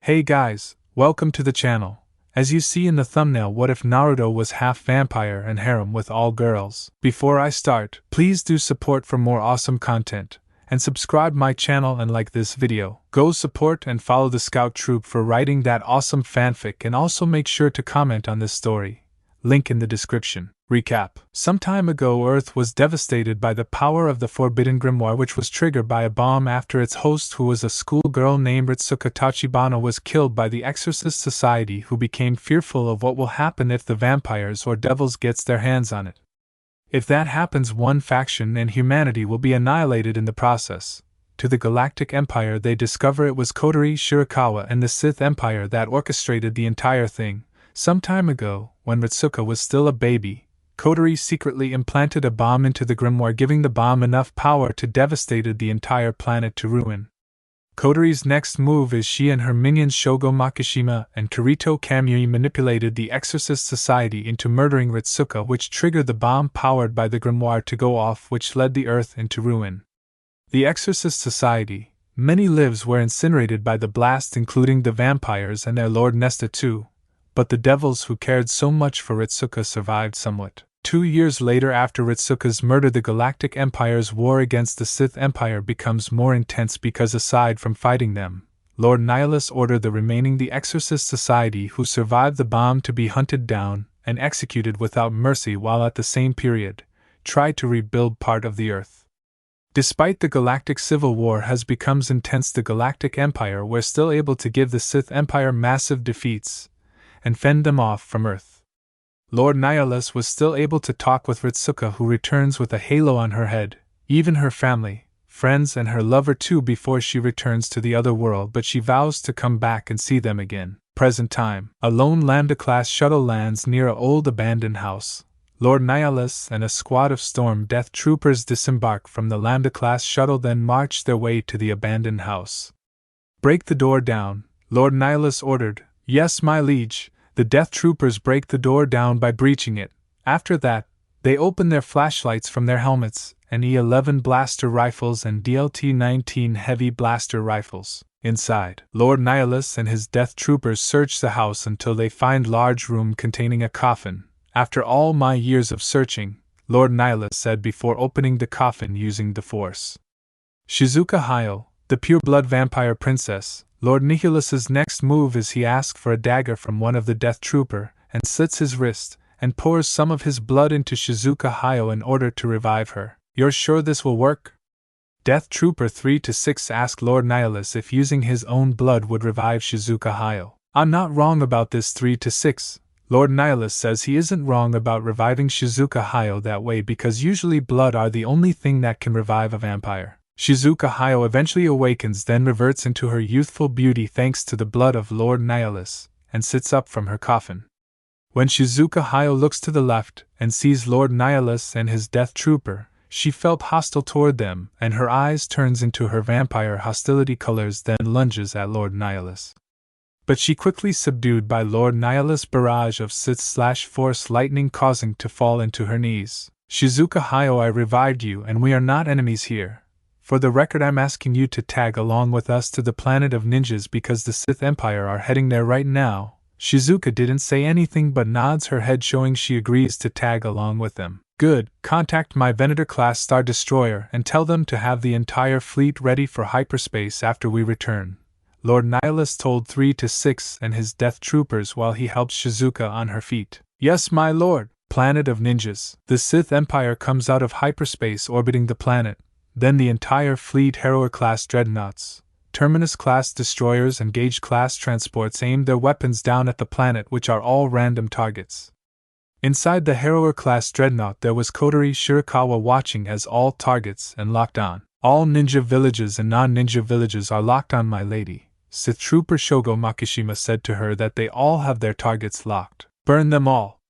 Hey guys, welcome to the channel. As you see in the thumbnail, what if Naruto was half vampire and harem with all girls? Before I start, please do support for more awesome content, and subscribe my channel and like this video. Go support and follow the scout troop for writing that awesome fanfic, and also make sure to comment on this story. Link in the description. Recap. Some time ago, Earth was devastated by the power of the Forbidden Grimoire, which was triggered by a bomb after its host, who was a schoolgirl named Ritsuka Tachibana, was killed by the Exorcist Society, who became fearful of what will happen if the vampires or devils gets their hands on it. If that happens, one faction and humanity will be annihilated in the process. To the Galactic Empire, they discover it was Kotori Shirakawa and the Sith Empire that orchestrated the entire thing. Some time ago, when Ritsuka was still a baby, Kotori secretly implanted a bomb into the grimoire, giving the bomb enough power to devastate the entire planet to ruin. Kotori's next move is she and her minions Shogo Makishima and Kirito Kamui manipulated the Exorcist Society into murdering Ritsuka, which triggered the bomb powered by the grimoire to go off, which led the Earth into ruin. The Exorcist Society, many lives were incinerated by the blast, including the vampires and their lord Nesta too, but the devils who cared so much for Ritsuka survived somewhat. 2 years later, after Ritsuka's murder, the Galactic Empire's war against the Sith Empire becomes more intense because, aside from fighting them, Lord Nihilus ordered the remaining the Exorcist Society who survived the bomb to be hunted down and executed without mercy, while at the same period tried to rebuild part of the Earth. Despite the Galactic Civil War has become intense, the Galactic Empire were still able to give the Sith Empire massive defeats and fend them off from Earth. Lord Nihilus was still able to talk with Ritsuka, who returns with a halo on her head, even her family, friends and her lover too before she returns to the other world, but she vows to come back and see them again. Present time. A lone Lambda-class shuttle lands near an old abandoned house. Lord Nihilus and a squad of Storm Death troopers disembark from the Lambda-class shuttle, then march their way to the abandoned house. Break the door down, Lord Nihilus ordered. Yes, my liege. The Death Troopers break the door down by breaching it. After that, they open their flashlights from their helmets and E11 blaster rifles and DLT-19 heavy blaster rifles. Inside, Lord Nihilus and his Death Troopers search the house until they find large room containing a coffin. After all my years of searching, Lord Nihilus said before opening the coffin using the Force. Shizuka Hayo, the pure-blood vampire princess. Lord Nihilus's next move is he asks for a dagger from one of the Death Trooper and slits his wrist and pours some of his blood into Shizuka Hayo in order to revive her. You're sure this will work? Death Trooper 3-6 asked Lord Nihilus if using his own blood would revive Shizuka Hayo. I'm not wrong about this 3-6. Lord Nihilus says he isn't wrong about reviving Shizuka Hayo that way because usually blood are the only thing that can revive a vampire. Shizuka Hayo eventually awakens, then reverts into her youthful beauty thanks to the blood of Lord Nihilus, and sits up from her coffin. When Shizuka Hayo looks to the left and sees Lord Nihilus and his Death Trooper, she felt hostile toward them, and her eyes turns into her vampire hostility colors, then lunges at Lord Nihilus. But she quickly subdued by Lord Nihilus' barrage of Sith/Force lightning, causing to fall into her knees. Shizuka Hayo, I revived you and we are not enemies here. For the record, I'm asking you to tag along with us to the planet of ninjas because the Sith Empire are heading there right now. Shizuka didn't say anything but nods her head, showing she agrees to tag along with them. Good, contact my Venator-class Star Destroyer and tell them to have the entire fleet ready for hyperspace after we return, Lord Nihilus told 3-6 and his Death Troopers while he helped Shizuka on her feet. Yes, my lord. Planet of ninjas. The Sith Empire comes out of hyperspace orbiting the planet. Then the entire fleet, Harrower-class dreadnoughts, Terminus-class destroyers and Gauge-class transports aimed their weapons down at the planet, which are all random targets. Inside the Harrower-class dreadnought there was Kotori Shirakawa watching as all targets and locked on. All ninja villages and non-ninja villages are locked on, my lady. Sith Trooper Shogo Makishima said to her that they all have their targets locked. Burn them all.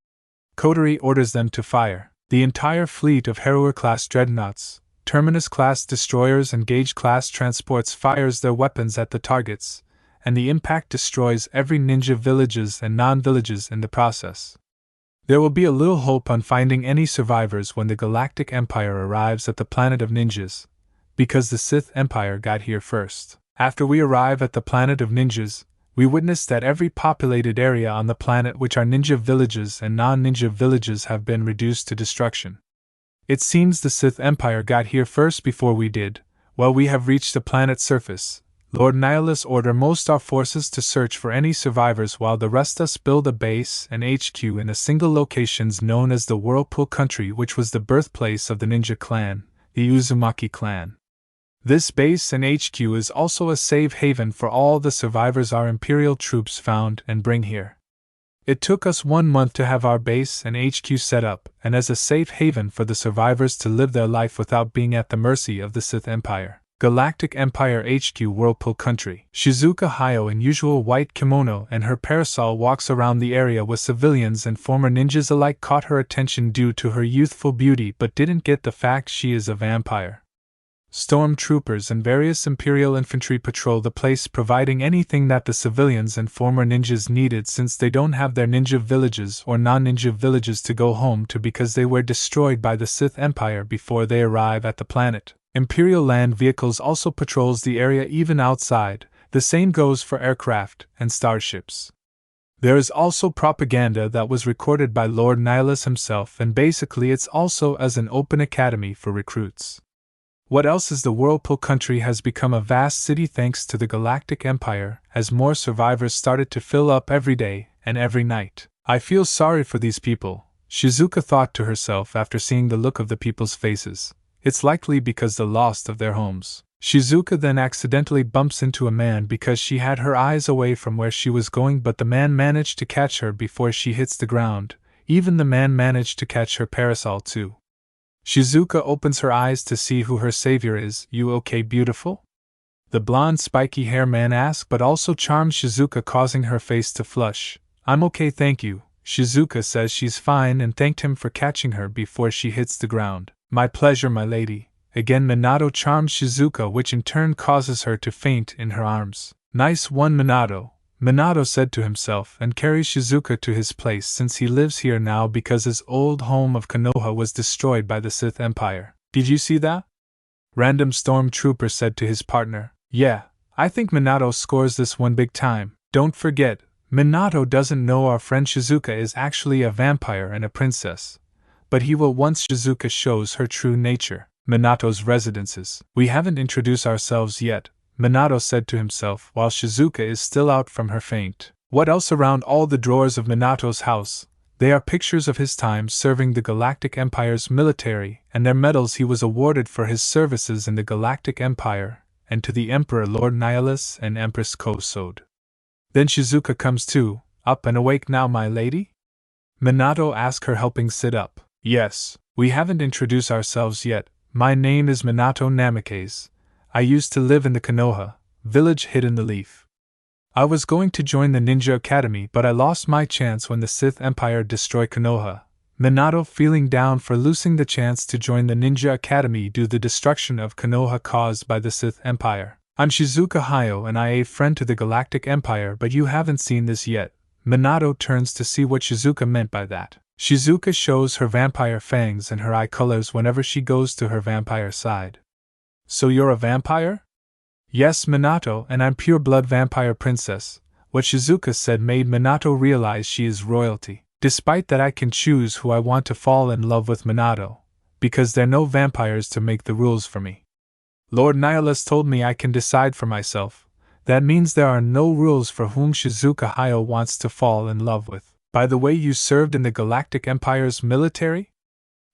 Kotori orders them to fire. The entire fleet of Harrower-class dreadnoughts, Terminus-class destroyers and Gauge-class transports fires their weapons at the targets, and the impact destroys every ninja villages and non-villages in the process. There will be a little hope on finding any survivors when the Galactic Empire arrives at the planet of ninjas, because the Sith Empire got here first. After we arrive at the planet of ninjas, We witnessed that every populated area on the planet, which are ninja villages and non-ninja villages, have been reduced to destruction. It seems the Sith Empire got here first before we did. Well, we have reached the planet's surface. Lord Nihilus order most our forces to search for any survivors while the rest us build a base and HQ in a single locations known as the Whirlpool Country, which was the birthplace of the ninja clan, the Uzumaki clan. This base and HQ is also a safe haven for all the survivors our Imperial troops found and bring here. It took us 1 month to have our base and HQ set up, and as a safe haven for the survivors to live their life without being at the mercy of the Sith Empire. Galactic Empire HQ Whirlpool Country. Shizuka Hayo in usual white kimono and her parasol walks around the area with civilians and former ninjas alike caught her attention due to her youthful beauty but didn't get the fact she is a vampire. Stormtroopers and various Imperial infantry patrol the place providing anything that the civilians and former ninjas needed since they don't have their ninja villages or non-ninja villages to go home to because they were destroyed by the Sith Empire before they arrive at the planet. Imperial land vehicles also patrols the area even outside, the same goes for aircraft and starships. There is also propaganda that was recorded by Lord Nihilus himself, and basically it's also as an open academy for recruits. What else is the Whirlpool Country has become a vast city thanks to the Galactic Empire, as more survivors started to fill up every day and every night. I feel sorry for these people, Shizuka thought to herself after seeing the look of the people's faces. It's likely because the loss of their homes. Shizuka then accidentally bumps into a man because she had her eyes away from where she was going, but the man managed to catch her before she hits the ground. Even the man managed to catch her parasol too. Shizuka opens her eyes to see who her savior is. You okay, beautiful? The blonde spiky hair man asks, but also charms Shizuka, causing her face to flush. I'm okay, thank you. Shizuka says she's fine and thanked him for catching her before she hits the ground. My pleasure, my lady. Again Minato charms Shizuka, which in turn causes her to faint in her arms. Nice one, Minato, Minato said to himself, and carries Shizuka to his place since he lives here now because his old home of Konoha was destroyed by the Sith Empire. Did you see that? Random stormtrooper said to his partner. Yeah, I think Minato scores this one big time. Don't forget, Minato doesn't know our friend Shizuka is actually a vampire and a princess. But he will once Shizuka shows her true nature. Minato's residences. We haven't introduced ourselves yet, Minato said to himself while Shizuka is still out from her faint. What else around all the drawers of Minato's house? They are pictures of his time serving the Galactic Empire's military and their medals he was awarded for his services in the Galactic Empire, and to the Emperor Lord Nihilus and Empress Kosode. Then Shizuka comes too. Up and awake now, my lady? Minato asked her, helping sit up. Yes, we haven't introduced ourselves yet. My name is Minato Namikaze. I used to live in the Konoha village hidden the leaf. I was going to join the Ninja Academy, but I lost my chance when the Sith Empire destroyed Konoha. Minato feeling down for losing the chance to join the Ninja Academy due to the destruction of Konoha caused by the Sith Empire. I'm Shizuka Hayo and I a friend to the Galactic Empire, but you haven't seen this yet. Minato turns to see what Shizuka meant by that. Shizuka shows her vampire fangs and her eye colors whenever she goes to her vampire side. So you're a vampire? Yes, Minato, and I'm pure-blood vampire princess. What Shizuka said made Minato realize she is royalty. Despite that, I can choose who I want to fall in love with, Minato, because there are no vampires to make the rules for me. Lord Nihilus told me I can decide for myself. That means there are no rules for whom Shizuka Hayo wants to fall in love with. By the way, you served in the Galactic Empire's military?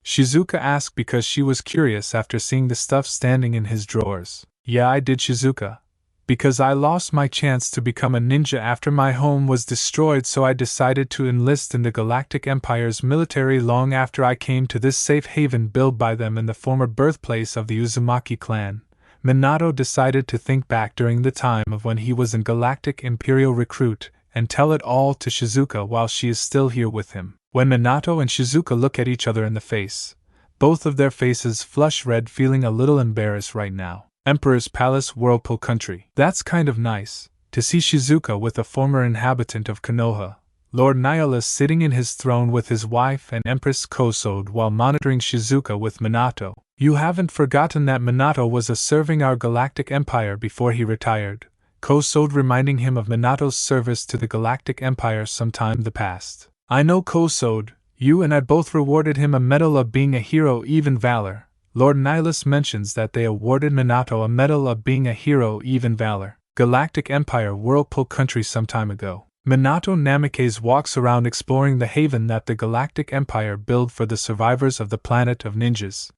Shizuka asked because she was curious after seeing the stuff standing in his drawers. Yeah, I did, Shizuka. Because I lost my chance to become a ninja after my home was destroyed, so I decided to enlist in the Galactic Empire's military long after I came to this safe haven built by them in the former birthplace of the Uzumaki clan. Minato decided to think back during the time of when he was in Galactic Imperial recruit, and tell it all to Shizuka while she is still here with him. When Minato and Shizuka look at each other in the face, both of their faces flush red, feeling a little embarrassed right now. Emperor's Palace, Whirlpool Country. That's kind of nice, to see Shizuka with a former inhabitant of Konoha, Lord Nihilus, sitting in his throne with his wife and Empress Kosode while monitoring Shizuka with Minato. You haven't forgotten that Minato was serving our Galactic Empire before he retired, Kosode reminding him of Minato's service to the Galactic Empire sometime in the past. I know Kosode, you and I both rewarded him a medal of being a hero even valor. Lord Nihilus mentions that they awarded Minato a medal of being a hero even valor. Galactic Empire Whirlpool Country some time ago. Minato Namikaze walks around exploring the haven that the Galactic Empire built for the survivors of the planet of ninjas.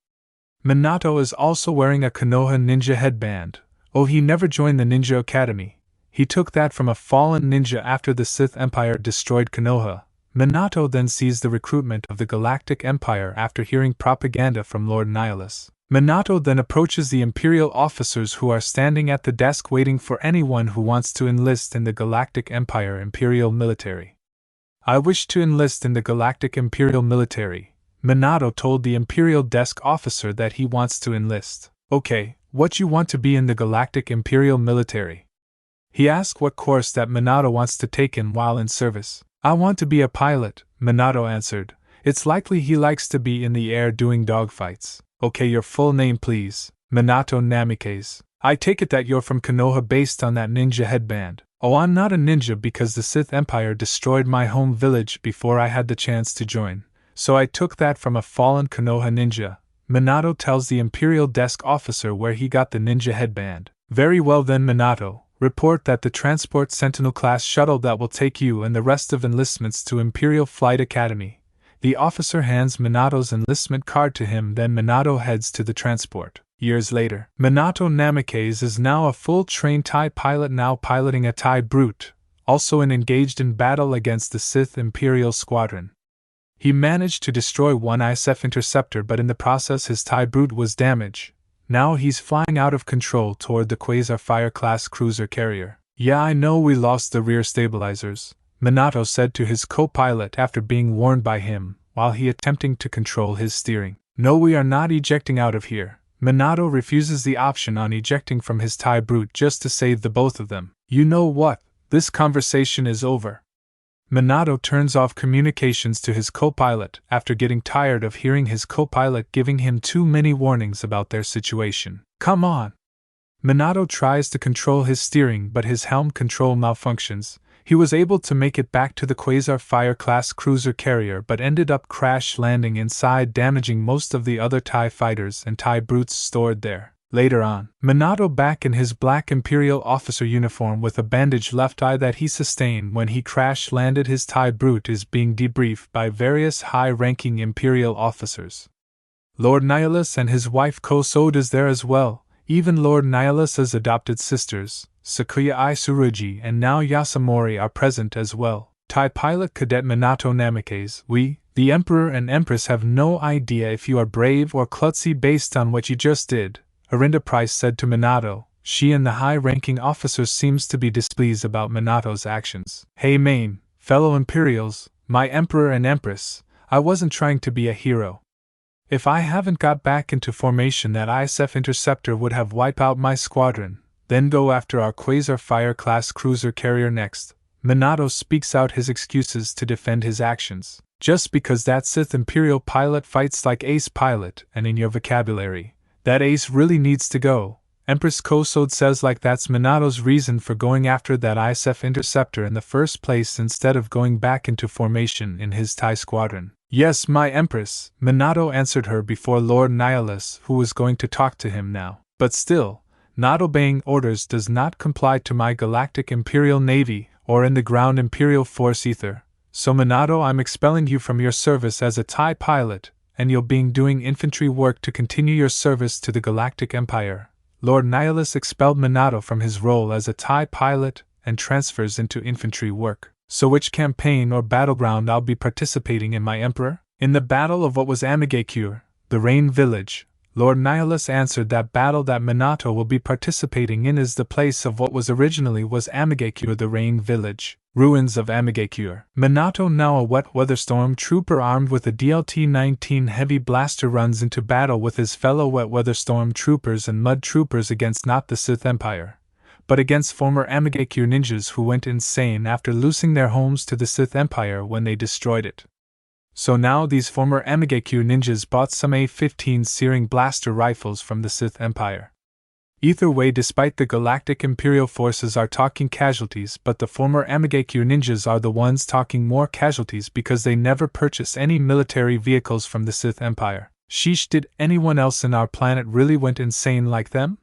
Minato is also wearing a Konoha ninja headband. Oh, he never joined the Ninja Academy. He took that from a fallen ninja after the Sith Empire destroyed Konoha. Minato then sees the recruitment of the Galactic Empire after hearing propaganda from Lord Nihilus. Minato then approaches the Imperial officers who are standing at the desk waiting for anyone who wants to enlist in the Galactic Empire Imperial Military. I wish to enlist in the Galactic Imperial Military. Minato told the Imperial desk officer that he wants to enlist. Okay, what you want to be in the Galactic Imperial Military? He asked what course that Minato wants to take in while in service. I want to be a pilot, Minato answered. It's likely he likes to be in the air doing dogfights. Okay, your full name please. Minato Namikaze. I take it that you're from Konoha based on that ninja headband. Oh, I'm not a ninja because the Sith Empire destroyed my home village before I had the chance to join. So I took that from a fallen Konoha ninja. Minato tells the Imperial desk officer where he got the ninja headband. Very well then, Minato. Report that the Transport Sentinel class shuttle that will take you and the rest of enlistments to Imperial Flight Academy. The officer hands Minato's enlistment card to him, then Minato heads to the transport. Years later, Minato Namikaze is now a full-trained TIE pilot, now piloting a TIE Brute, also engaged in battle against the Sith Imperial Squadron. He managed to destroy one ISF interceptor, but in the process his TIE Brute was damaged. Now he's flying out of control toward the Quasar Fire-class cruiser carrier. Yeah, I know we lost the rear stabilizers, Minato said to his co-pilot after being warned by him, while he attempting to control his steering. No, we are not ejecting out of here. Minato refuses the option on ejecting from his TIE Brute just to save the both of them. You know what? This conversation is over. Minato turns off communications to his co-pilot after getting tired of hearing his co-pilot giving him too many warnings about their situation. Come on! Minato tries to control his steering, but his helm control malfunctions. He was able to make it back to the Quasar Fire-class cruiser carrier but ended up crash landing inside, damaging most of the other TIE fighters and TIE Brutes stored there. Later on, Minato, back in his black Imperial officer uniform with a bandaged left eye that he sustained when he crash-landed his TIE Brute, is being debriefed by various high-ranking Imperial officers. Lord Nihilus and his wife Kosode is there as well. Even Lord Nihilus's adopted sisters, Sakuya Ai Tsurugi and now Yasamori, are present as well. TIE pilot Cadet Minato Namikaze, we, the Emperor and Empress, have no idea if you are brave or klutzy based on what you just did, Arinda Price said to Minato. She and the high-ranking officers seems to be displeased about Minato's actions. Hey Main, fellow Imperials, my Emperor and Empress, I wasn't trying to be a hero. If I haven't got back into formation, that ISF interceptor would have wiped out my squadron, then go after our Quasar Fire-class cruiser carrier next. Minato speaks out his excuses to defend his actions. Just because that Sith Imperial pilot fights like Ace Pilot, and in your vocabulary, that Ace really needs to go, Empress Kosode says, like that's Minato's reason for going after that ISF interceptor in the first place instead of going back into formation in his TIE squadron. Yes, my Empress, Minato answered her before Lord Nihilus, who was going to talk to him now. But still, not obeying orders does not comply to my Galactic Imperial Navy, or in the ground Imperial Force Ether. So Minato, I'm expelling you from your service as a TIE pilot, and you'll be doing infantry work to continue your service to the Galactic Empire. Lord Nihilus expelled Minato from his role as a TIE pilot and transfers into infantry work. So which campaign or battleground I'll be participating in, my Emperor? In the battle of what was Amigakure, the Rain Village. Lord Nihilus answered that battle that Minato will be participating in is the place of what was originally was Amigakure, the Rain Village. Ruins of Amigakure. Minato, now a wet weather storm trooper armed with a DLT-19 heavy blaster, runs into battle with his fellow wet weather storm troopers and mud troopers against not the Sith Empire, but against former Amigakure ninjas who went insane after losing their homes to the Sith Empire when they destroyed it. So now these former Amigakure ninjas bought some A-15 Searing blaster rifles from the Sith Empire. Either way, despite the Galactic Imperial forces are talking casualties, but the former Amigakure ninjas are the ones talking more casualties because they never purchase any military vehicles from the Sith Empire. Sheesh, did anyone else in our planet really went insane like them?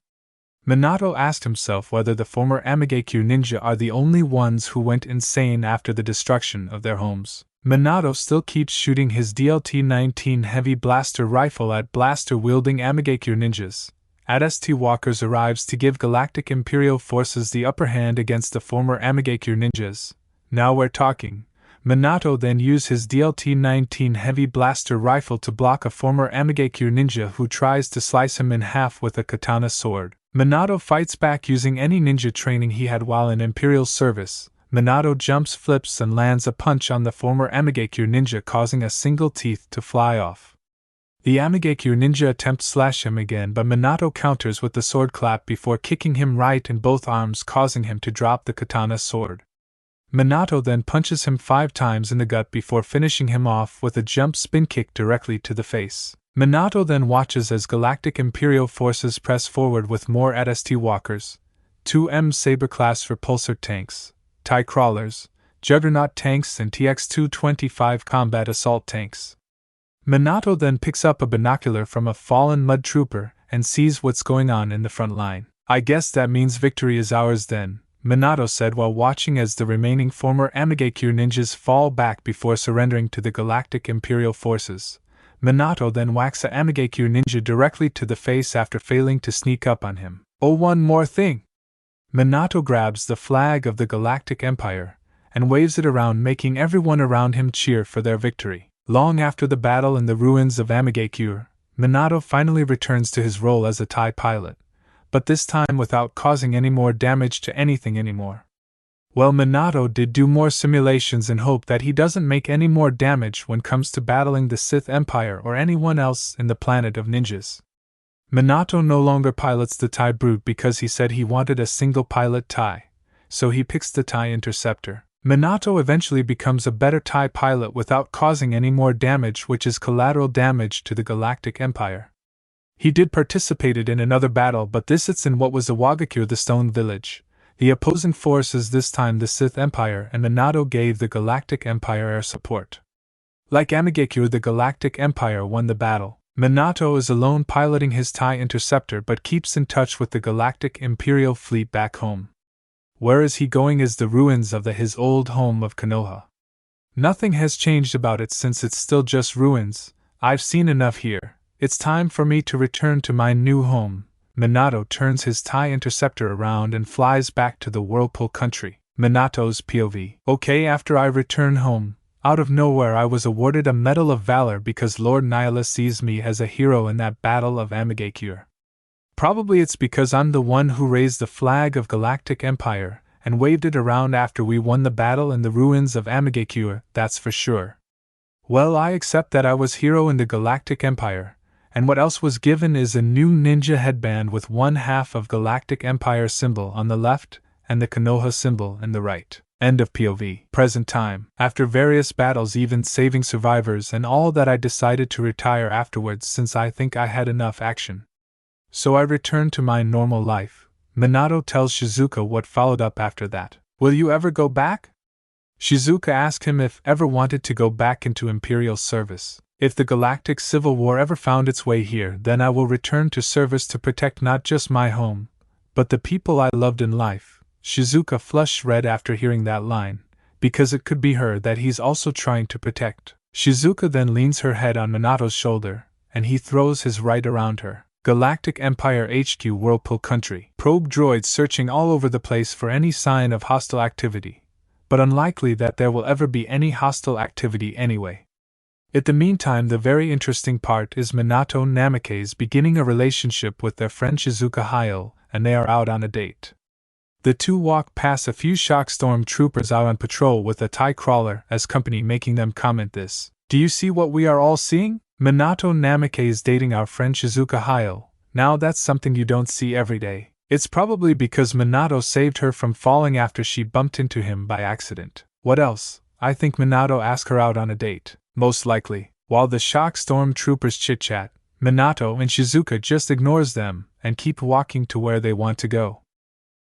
Minato asked himself whether the former Amigakure ninja are the only ones who went insane after the destruction of their homes. Minato still keeps shooting his DLT-19 heavy blaster rifle at blaster-wielding Amigakure ninjas. AT-ST Walkers arrives to give Galactic Imperial forces the upper hand against the former Amigakure ninjas. Now we're talking. Minato then used his DLT-19 heavy blaster rifle to block a former Amigakure ninja who tries to slice him in half with a katana sword. Minato fights back using any ninja training he had while in Imperial service. Minato jumps, flips, and lands a punch on the former Amigakure ninja, causing a single teeth to fly off. The Amigakure ninja attempts to slash him again, but Minato counters with the sword clap before kicking him right in both arms, causing him to drop the katana sword. Minato then punches him 5 times in the gut before finishing him off with a jump spin kick directly to the face. Minato then watches as Galactic Imperial forces press forward with more AT-ST Walkers, 2 M-Saber-class repulsor tanks, TIE crawlers, Juggernaut tanks, and TX-225 combat assault tanks. Minato then picks up a binocular from a fallen mud trooper and sees what's going on in the front line. I guess that means victory is ours then, Minato said while watching as the remaining former Amigakure ninjas fall back before surrendering to the Galactic Imperial forces. Minato then whacks a Amigakure ninja directly to the face after failing to sneak up on him. Oh, one more thing! Minato grabs the flag of the Galactic Empire and waves it around, making everyone around him cheer for their victory. Long after the battle in the ruins of Amigakure, Minato finally returns to his role as a TIE pilot, but this time without causing any more damage to anything anymore. Well, Minato did do more simulations and hope that he doesn't make any more damage when comes to battling the Sith Empire or anyone else in the planet of ninjas. Minato no longer pilots the TIE Brute because he said he wanted a single-pilot TIE, so he picks the TIE Interceptor. Minato eventually becomes a better TIE pilot without causing any more damage, which is collateral damage to the Galactic Empire. He did participate in another battle, but this it's in what was Iwagakure, the Stone Village. The opposing force is this time the Sith Empire, and Minato gave the Galactic Empire air support. Like Amigakure, the Galactic Empire won the battle. Minato is alone piloting his TIE Interceptor but keeps in touch with the Galactic Imperial fleet back home. Where is he going is the ruins of his old home of Konoha. Nothing has changed about it since it's still just ruins. I've seen enough here. It's time for me to return to my new home. Minato turns his TIE Interceptor around and flies back to the Whirlpool country. Minato's POV. Okay, after I return home, out of nowhere I was awarded a Medal of Valor because Lord Nihilus sees me as a hero in that battle of Amigakure. Probably it's because I'm the one who raised the flag of Galactic Empire and waved it around after we won the battle in the ruins of Amigakure, that's for sure. Well, I accept that I was hero in the Galactic Empire, and what else was given is a new ninja headband with 1/2 of Galactic Empire symbol on the left and the Konoha symbol in the right. End of POV. Present time. After various battles, even saving survivors and all that, I decided to retire afterwards since I think I had enough action. So I returned to my normal life. Minato tells Shizuka what followed up after that. Will you ever go back? Shizuka asked him if ever wanted to go back into Imperial service. If the Galactic Civil War ever found its way here, then I will return to service to protect not just my home, but the people I loved in life. Shizuka flushed red after hearing that line, because it could be her that he's also trying to protect. Shizuka then leans her head on Minato's shoulder, and he throws his right around her. Galactic Empire HQ, Whirlpool Country. Probe droids searching all over the place for any sign of hostile activity, but unlikely that there will ever be any hostile activity anyway. In the meantime, the very interesting part is Minato and Namikaze beginning a relationship with their friend Shizuka Hayao, and they are out on a date. The two walk past a few shock storm troopers out on patrol with a TIE crawler as company, making them comment this. Do you see what we are all seeing? Minato and Namikaze dating our friend Shizuka Hayao. Now that's something you don't see every day. It's probably because Minato saved her from falling after she bumped into him by accident. What else? I think Minato asked her out on a date. Most likely. While the shock storm troopers chit-chat, Minato and Shizuka just ignores them and keep walking to where they want to go.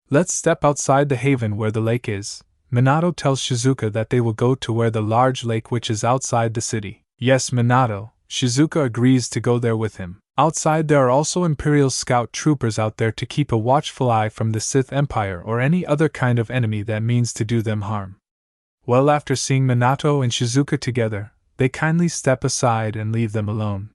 Let's step outside the haven where the lake is. Minato tells Shizuka that they will go to where the large lake which is outside the city. Yes, Minato. Shizuka agrees to go there with him. Outside there are also Imperial Scout troopers out there to keep a watchful eye from the Sith Empire or any other kind of enemy that means to do them harm. Well, after seeing Minato and Shizuka together, they kindly step aside and leave them alone.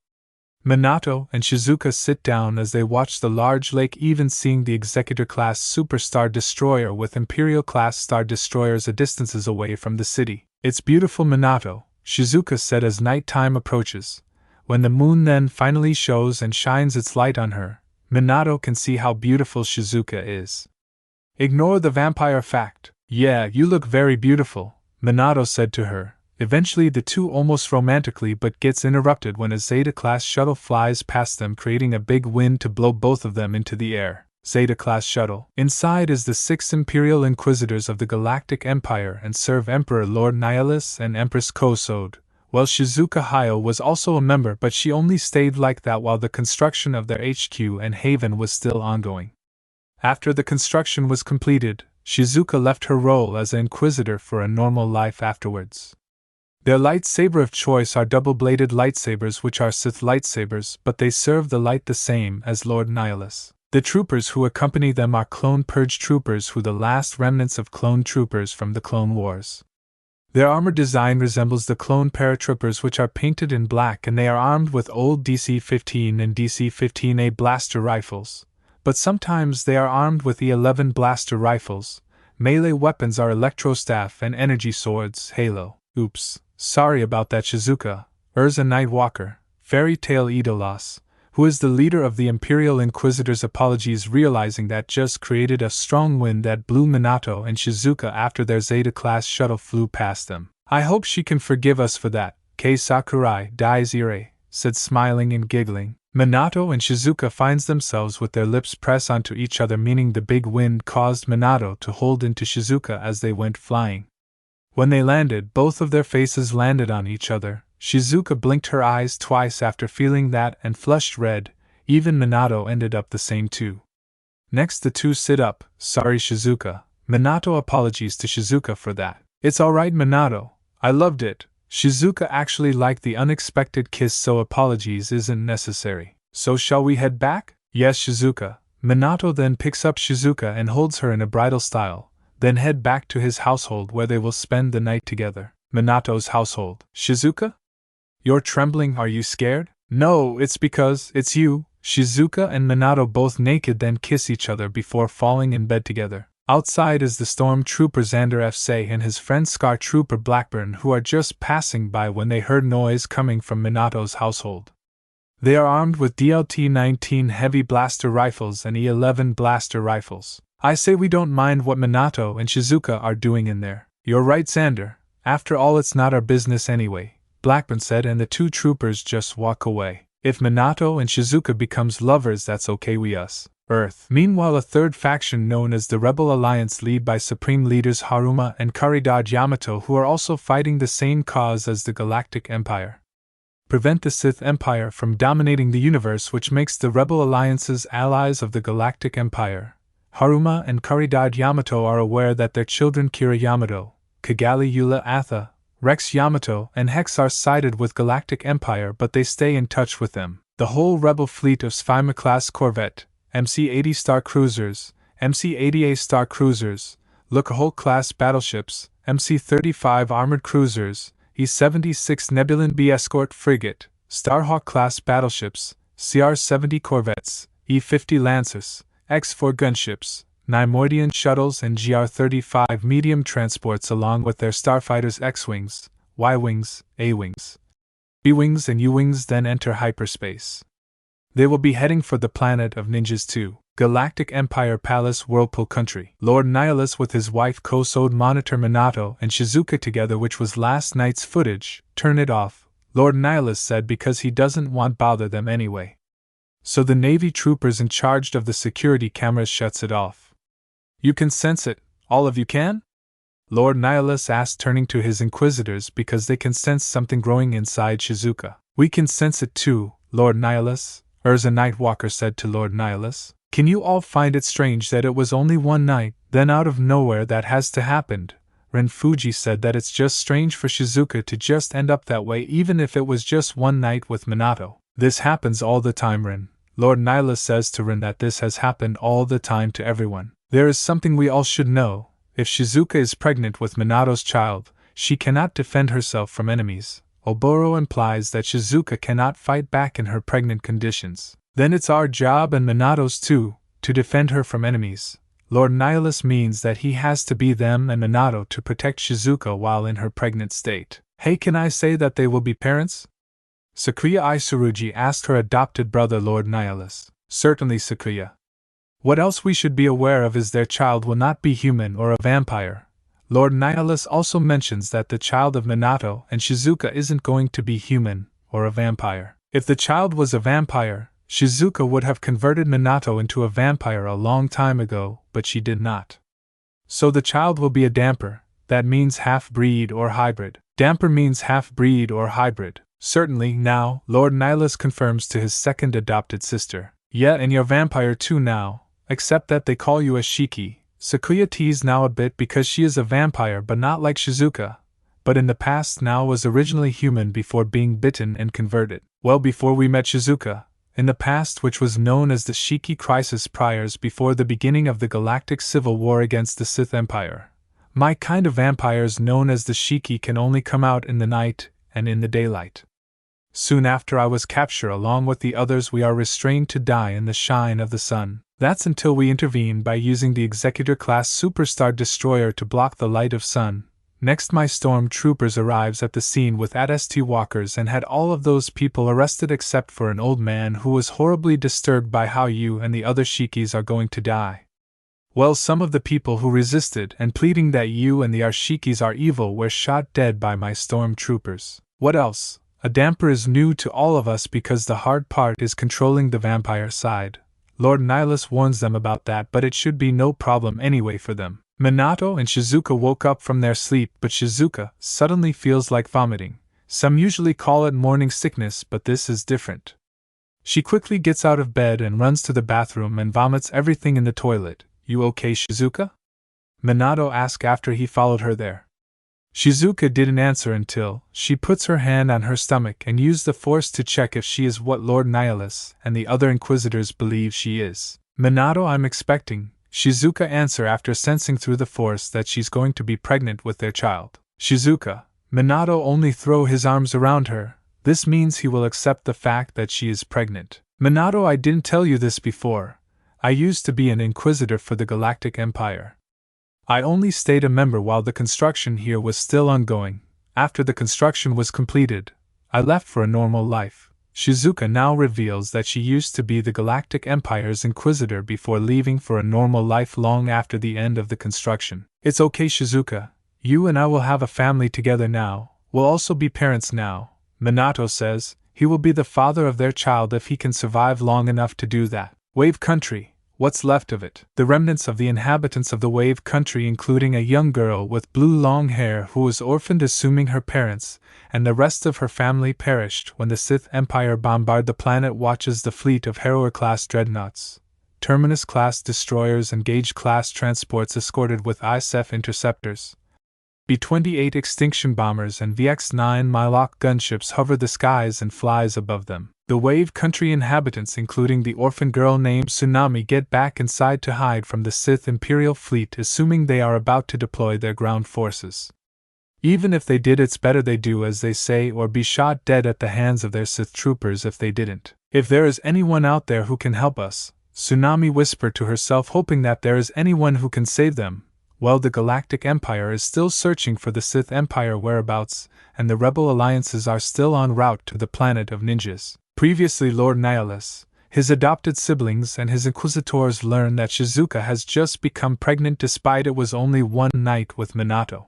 Minato and Shizuka sit down as they watch the large lake, even seeing the Executor-class Superstar Destroyer with Imperial-class Star Destroyers a distances away from the city. It's beautiful, Minato, Shizuka said as nighttime approaches. When the moon then finally shows and shines its light on her, Minato can see how beautiful Shizuka is. Ignore the vampire fact. Yeah, you look very beautiful, Minato said to her. Eventually the two almost romantically but gets interrupted when a Zeta-class shuttle flies past them, creating a big wind to blow both of them into the air. Zeta-class shuttle. Inside is the 6 Imperial Inquisitors of the Galactic Empire and serve Emperor Lord Nihilus and Empress Kosode. Well, Shizuka Hayo was also a member, but she only stayed like that while the construction of their HQ and haven was still ongoing. After the construction was completed, Shizuka left her role as an Inquisitor for a normal life afterwards. Their lightsaber of choice are double-bladed lightsabers, which are Sith lightsabers, but they serve the light the same as Lord Nihilus. The troopers who accompany them are clone purge troopers, who the last remnants of clone troopers from the Clone Wars. Their armor design resembles the clone paratroopers, which are painted in black, and they are armed with old DC-15 and DC-15A blaster rifles, but sometimes they are armed with E-11 blaster rifles. Melee weapons are electrostaff and energy swords. Halo. Oops. Sorry about that, Shizuka. Urza Nightwalker, Fairy Tail Idolos, who is the leader of the Imperial Inquisitors, apologies, realizing that just created a strong wind that blew Minato and Shizuka after their Zeta-class shuttle flew past them. I hope she can forgive us for that, Kei Sakurai Daizire said, smiling and giggling. Minato and Shizuka finds themselves with their lips pressed onto each other, meaning the big wind caused Minato to hold into Shizuka as they went flying. When they landed, both of their faces landed on each other. Shizuka blinked her eyes twice after feeling that and flushed red. Even Minato ended up the same too. Next the two sit up. Sorry, Shizuka. Minato apologies to Shizuka for that. It's alright, Minato. I loved it. Shizuka actually liked the unexpected kiss, so apologies isn't necessary. So shall we head back? Yes, Shizuka. Minato then picks up Shizuka and holds her in a bridal style, then head back to his household where they will spend the night together. Minato's household. Shizuka? You're trembling, are you scared? No, it's because it's you. Shizuka and Minato, both naked, then kiss each other before falling in bed together. Outside is the stormtrooper Xander F. and his friend Scar Trooper Blackburn, who are just passing by when they heard noise coming from Minato's household. They are armed with DLT-19 heavy blaster rifles and E-11 blaster rifles. I say we don't mind what Minato and Shizuka are doing in there. You're right, Xander. After all, it's not our business anyway, Blackburn said, and the two troopers just walk away. If Minato and Shizuka becomes lovers, that's okay with us. Earth. Meanwhile, a third faction known as the Rebel Alliance, led by Supreme Leaders Haruma and Caridad Yamato, who are also fighting the same cause as the Galactic Empire. Prevent the Sith Empire from dominating the universe, which makes the Rebel Alliance's allies of the Galactic Empire. Haruma and Caridad Yamato are aware that their children Kira Yamato, Kigali Eula Atha, Rex Yamato, and Hex are sided with Galactic Empire, but they stay in touch with them. The whole Rebel fleet of Sphima-class corvette, MC-80 Star Cruisers, MC-80A Star Cruisers, Lookout-class battleships, MC-35 Armored Cruisers, E-76 Nebulan B Escort Frigate, Starhawk-class battleships, CR-70 corvettes, E-50 Lancers, X-4 gunships, Neimoidian shuttles, and GR-35 medium transports, along with their starfighters X-Wings, Y-Wings, A-Wings, B-Wings, and U-Wings, then enter hyperspace. They will be heading for the planet of Ninjas 2, Galactic Empire Palace, Whirlpool Country. Lord Nihilus with his wife Kosode monitor Minato and Shizuka together, which was last night's footage. Turn it off, Lord Nihilus said, because he doesn't want bother them anyway. So the Navy troopers in charge of the security cameras shuts it off. You can sense it, all of you can? Lord Nihilus asked, turning to his inquisitors, because they can sense something growing inside Shizuka. We can sense it too, Lord Nihilus, Urza Nightwalker said to Lord Nihilus. Can you all find it strange that it was only one night, then out of nowhere that has to happen? Ren Fuji said that it's just strange for Shizuka to just end up that way even if it was just one night with Minato. This happens all the time, Ren. Lord Nihilus says to Ren that this has happened all the time to everyone. There is something we all should know. If Shizuka is pregnant with Minato's child, she cannot defend herself from enemies. Oboro implies that Shizuka cannot fight back in her pregnant conditions. Then it's our job, and Minato's too, to defend her from enemies. Lord Nihilus means that he has to be them and Minato to protect Shizuka while in her pregnant state. Hey, can I say that they will be parents? Sakuya Tsurugi asked her adopted brother Lord Nihilus. Certainly, Sakuya. What else we should be aware of is their child will not be human or a vampire. Lord Nihilus also mentions that the child of Minato and Shizuka isn't going to be human or a vampire. If the child was a vampire, Shizuka would have converted Minato into a vampire a long time ago, but she did not. So the child will be a damper. That means half-breed or hybrid. Damper means half-breed or hybrid. Certainly, now, Lord Nihilus confirms to his second adopted sister. Yeah, and you're vampire too now, except that they call you a Shiki. Sakuya teased now a bit because she is a vampire but not like Shizuka, but in the past now was originally human before being bitten and converted. Well, before we met Shizuka, in the past, which was known as the Shiki Crisis priors before the beginning of the Galactic Civil War against the Sith Empire. My kind of vampires known as the Shiki can only come out in the night and in the daylight. Soon after I was captured along with the others, we are restrained to die in the shine of the sun. That's until we intervene by using the Executor-class Superstar Destroyer to block the light of sun. Next, my stormtroopers arrives at the scene with AT-ST walkers and had all of those people arrested except for an old man who was horribly disturbed by how you and the other Shikis are going to die. Well, some of the people who resisted and pleading that you and the Arshikis are evil were shot dead by my stormtroopers. What else? A damper is new to all of us because the hard part is controlling the vampire side. Lord Nihilus warns them about that, but it should be no problem anyway for them. Minato and Shizuka woke up from their sleep, but Shizuka suddenly feels like vomiting. Some usually call it morning sickness, but this is different. She quickly gets out of bed and runs to the bathroom and vomits everything in the toilet. You okay, Shizuka? Minato asked after he followed her there. Shizuka didn't answer until she puts her hand on her stomach and used the force to check if she is what Lord Nihilus and the other Inquisitors believe she is. Minato, I'm expecting, Shizuka answer after sensing through the force that she's going to be pregnant with their child. Shizuka, Minato only throw his arms around her. This means he will accept the fact that she is pregnant. Minato, I didn't tell you this before. I used to be an Inquisitor for the Galactic Empire. I only stayed a member while the construction here was still ongoing. After the construction was completed, I left for a normal life. Shizuka now reveals that she used to be the Galactic Empire's Inquisitor before leaving for a normal life long after the end of the construction. It's okay, Shizuka. You and I will have a family together now. We'll also be parents now. Minato says he will be the father of their child if he can survive long enough to do that. Wave Country. What's left of it? The remnants of the inhabitants of the Wave Country, including a young girl with blue long hair who was orphaned assuming her parents, and the rest of her family perished when the Sith Empire bombarded the planet, watches the fleet of Harrower-class dreadnoughts, Terminus-class destroyers and Gauge-class transports escorted with ISF interceptors, B-28 extinction bombers and VX-9 Mylock gunships hover the skies and flies above them. The Wave Country inhabitants, including the orphan girl named Tsunami, get back inside to hide from the Sith Imperial fleet, assuming they are about to deploy their ground forces. Even if they did, it's better they do as they say or be shot dead at the hands of their Sith troopers if they didn't. If there is anyone out there who can help us, Tsunami whispered to herself, hoping that there is anyone who can save them. Well, the Galactic Empire is still searching for the Sith Empire whereabouts, and the rebel alliances are still en route to the planet of ninjas. Previously, Lord Nihilus, his adopted siblings and his Inquisitors learn that Shizuka has just become pregnant despite it was only one night with Minato.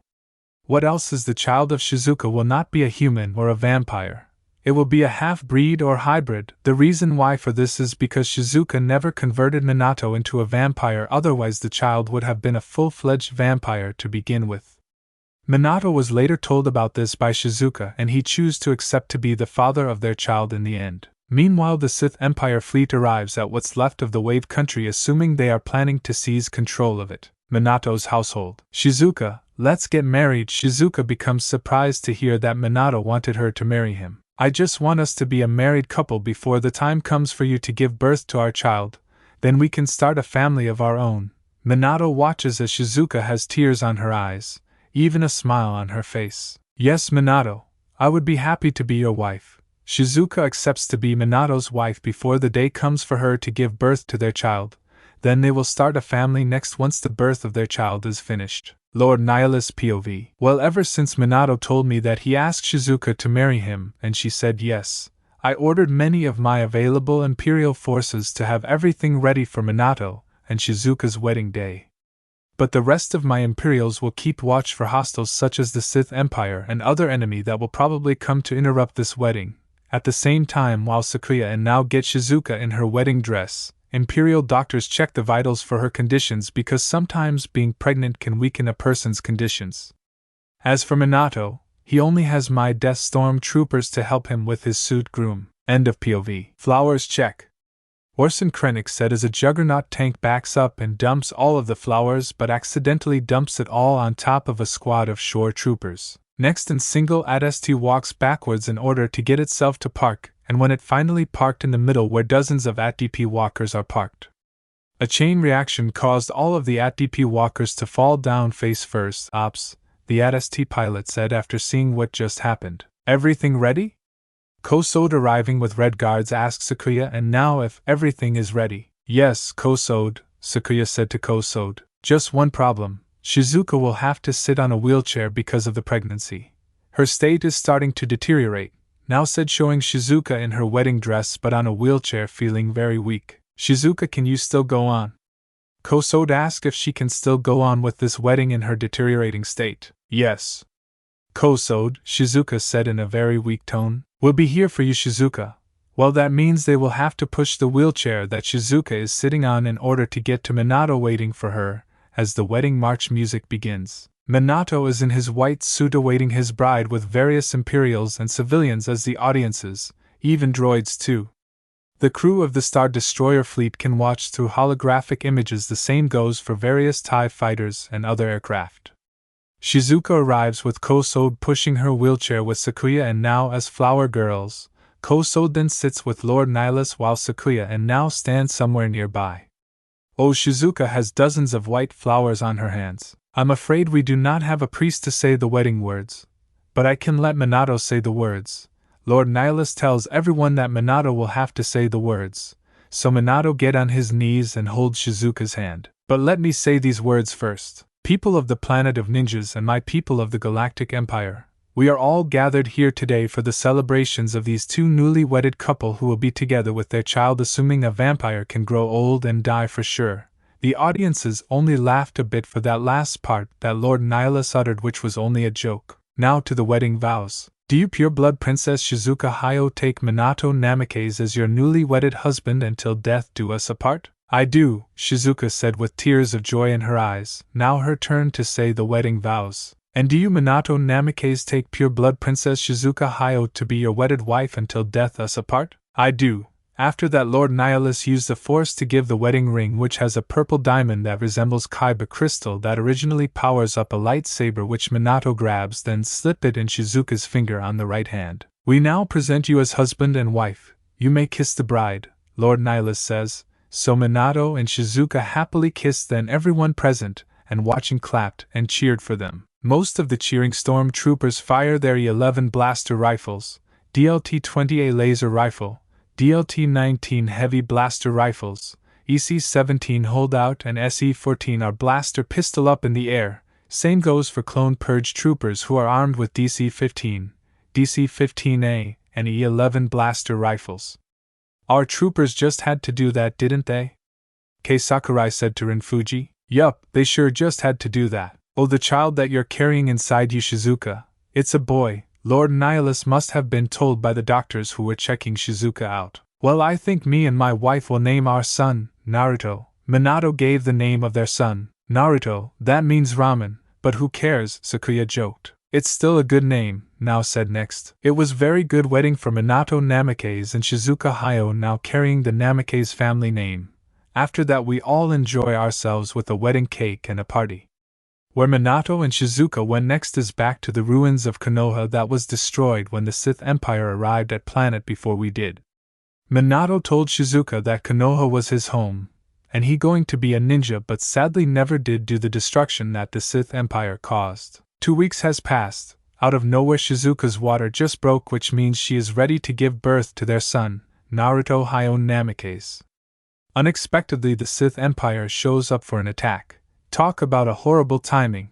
What else is the child of Shizuka will not be a human or a vampire. It will be a half-breed or hybrid. The reason why for this is because Shizuka never converted Minato into a vampire, otherwise the child would have been a full-fledged vampire to begin with. Minato was later told about this by Shizuka and he chose to accept to be the father of their child in the end. Meanwhile, the Sith Empire fleet arrives at what's left of the Wave Country, assuming they are planning to seize control of it. Minato's household. Shizuka, let's get married. Shizuka becomes surprised to hear that Minato wanted her to marry him. I just want us to be a married couple before the time comes for you to give birth to our child. Then we can start a family of our own. Minato watches as Shizuka has tears on her eyes, even a smile on her face. Yes, Minato, I would be happy to be your wife. Shizuka accepts to be Minato's wife before the day comes for her to give birth to their child. Then they will start a family next once the birth of their child is finished. Lord Nihilus POV. Well, ever since Minato told me that he asked Shizuka to marry him and she said yes, I ordered many of my available Imperial forces to have everything ready for Minato and Shizuka's wedding day. But the rest of my Imperials will keep watch for hostiles such as the Sith Empire and other enemy that will probably come to interrupt this wedding. At the same time, while Sakuya and now get Shizuka in her wedding dress, Imperial doctors check the vitals for her conditions because sometimes being pregnant can weaken a person's conditions. As for Minato, he only has my Death Storm troopers to help him with his suit groom. End of POV. Flowers check. Orson Krennic said as a Juggernaut tank backs up and dumps all of the flowers but accidentally dumps it all on top of a squad of shore troopers. Next, and single AT-ST walks backwards in order to get itself to park, and when it finally parked in the middle where dozens of AT-DP walkers are parked. A chain reaction caused all of the AT-DP walkers to fall down face first. Ops, the AT-ST pilot said after seeing what just happened. Everything ready? Kosode, arriving with red guards, asked Sakuya and now if everything is ready. Yes, Kosode, Sakuya said to Kosode. Just one problem. Shizuka will have to sit on a wheelchair because of the pregnancy. Her state is starting to deteriorate, now said, showing Shizuka in her wedding dress but on a wheelchair, feeling very weak. Shizuka, can you still go on? Kosode asked if she can still go on with this wedding in her deteriorating state. Yes. Kosode, Shizuka said in a very weak tone. We'll be here for you, Shizuka. Well, that means they will have to push the wheelchair that Shizuka is sitting on in order to get to Minato waiting for her. As the wedding march music begins, Minato is in his white suit awaiting his bride with various Imperials and civilians as the audiences, even droids too. The crew of the Star Destroyer fleet can watch through holographic images. The same goes for various TIE fighters and other aircraft. Shizuka arrives with Kosode pushing her wheelchair with Sakuya and now as flower girls. Kosode then sits with Lord Nihilus while Sakuya and now stand somewhere nearby. Oh, Shizuka has dozens of white flowers on her hands. I'm afraid we do not have a priest to say the wedding words, but I can let Minato say the words. Lord Nihilus tells everyone that Minato will have to say the words, so Minato get on his knees and hold Shizuka's hand. But let me say these words first. People of the planet of ninjas and my people of the Galactic Empire, we are all gathered here today for the celebrations of these two newly wedded couple who will be together with their child, assuming a vampire can grow old and die for sure. The audiences only laughed a bit for that last part that Lord Nihilus uttered, which was only a joke. Now to the wedding vows. Do you, pure-blood Princess Shizuka Hayo, take Minato Namikaze as your newly wedded husband until death do us apart? I do, Shizuka said with tears of joy in her eyes, now her turn to say the wedding vows. And do you, Minato Namikaze, take pure-blood Princess Shizuka Hayo to be your wedded wife until death us apart? I do. After that, Lord Nihilus used the Force to give the wedding ring, which has a purple diamond that resembles Kyber crystal that originally powers up a lightsaber, which Minato grabs, then slip it in Shizuka's finger on the right hand. We now present you as husband and wife. You may kiss the bride, Lord Nihilus says. So Minato and Shizuka happily kissed, then everyone present and watching clapped and cheered for them. Most of the cheering stormtroopers fire their E-11 blaster rifles, DLT-20A laser rifle, DLT-19 heavy blaster rifles, EC-17 holdout and SE-14 are blaster pistol up in the air. Same goes for clone purge troopers who are armed with DC-15, DC-15A, and E-11 blaster rifles. Our troopers just had to do that, didn't they? Kei Sakurai said to Rinfuji. Yup, they sure just had to do that. Oh, the child that you're carrying inside you, Shizuka. It's a boy. Lord Nihilus must have been told by the doctors who were checking Shizuka out. Well, I think me and my wife will name our son Naruto. Minato gave the name of their son, Naruto. That means ramen, but who cares, Sakuya joked. It's still a good name, Now said next. It was very good wedding for Minato Namikaze and Shizuka Hayo now carrying the Namikaze family name. After that we all enjoy ourselves with a wedding cake and a party. Where Minato and Shizuka went next is back to the ruins of Konoha that was destroyed when the Sith Empire arrived at planet before we did. Minato told Shizuka that Konoha was his home, and he going to be a ninja but sadly never did do the destruction that the Sith Empire caused. 2 weeks has passed. Out of nowhere Shizuka's water just broke, which means she is ready to give birth to their son, Naruto Hayo Namikaze. Unexpectedly the Sith Empire shows up for an attack. Talk about a horrible timing.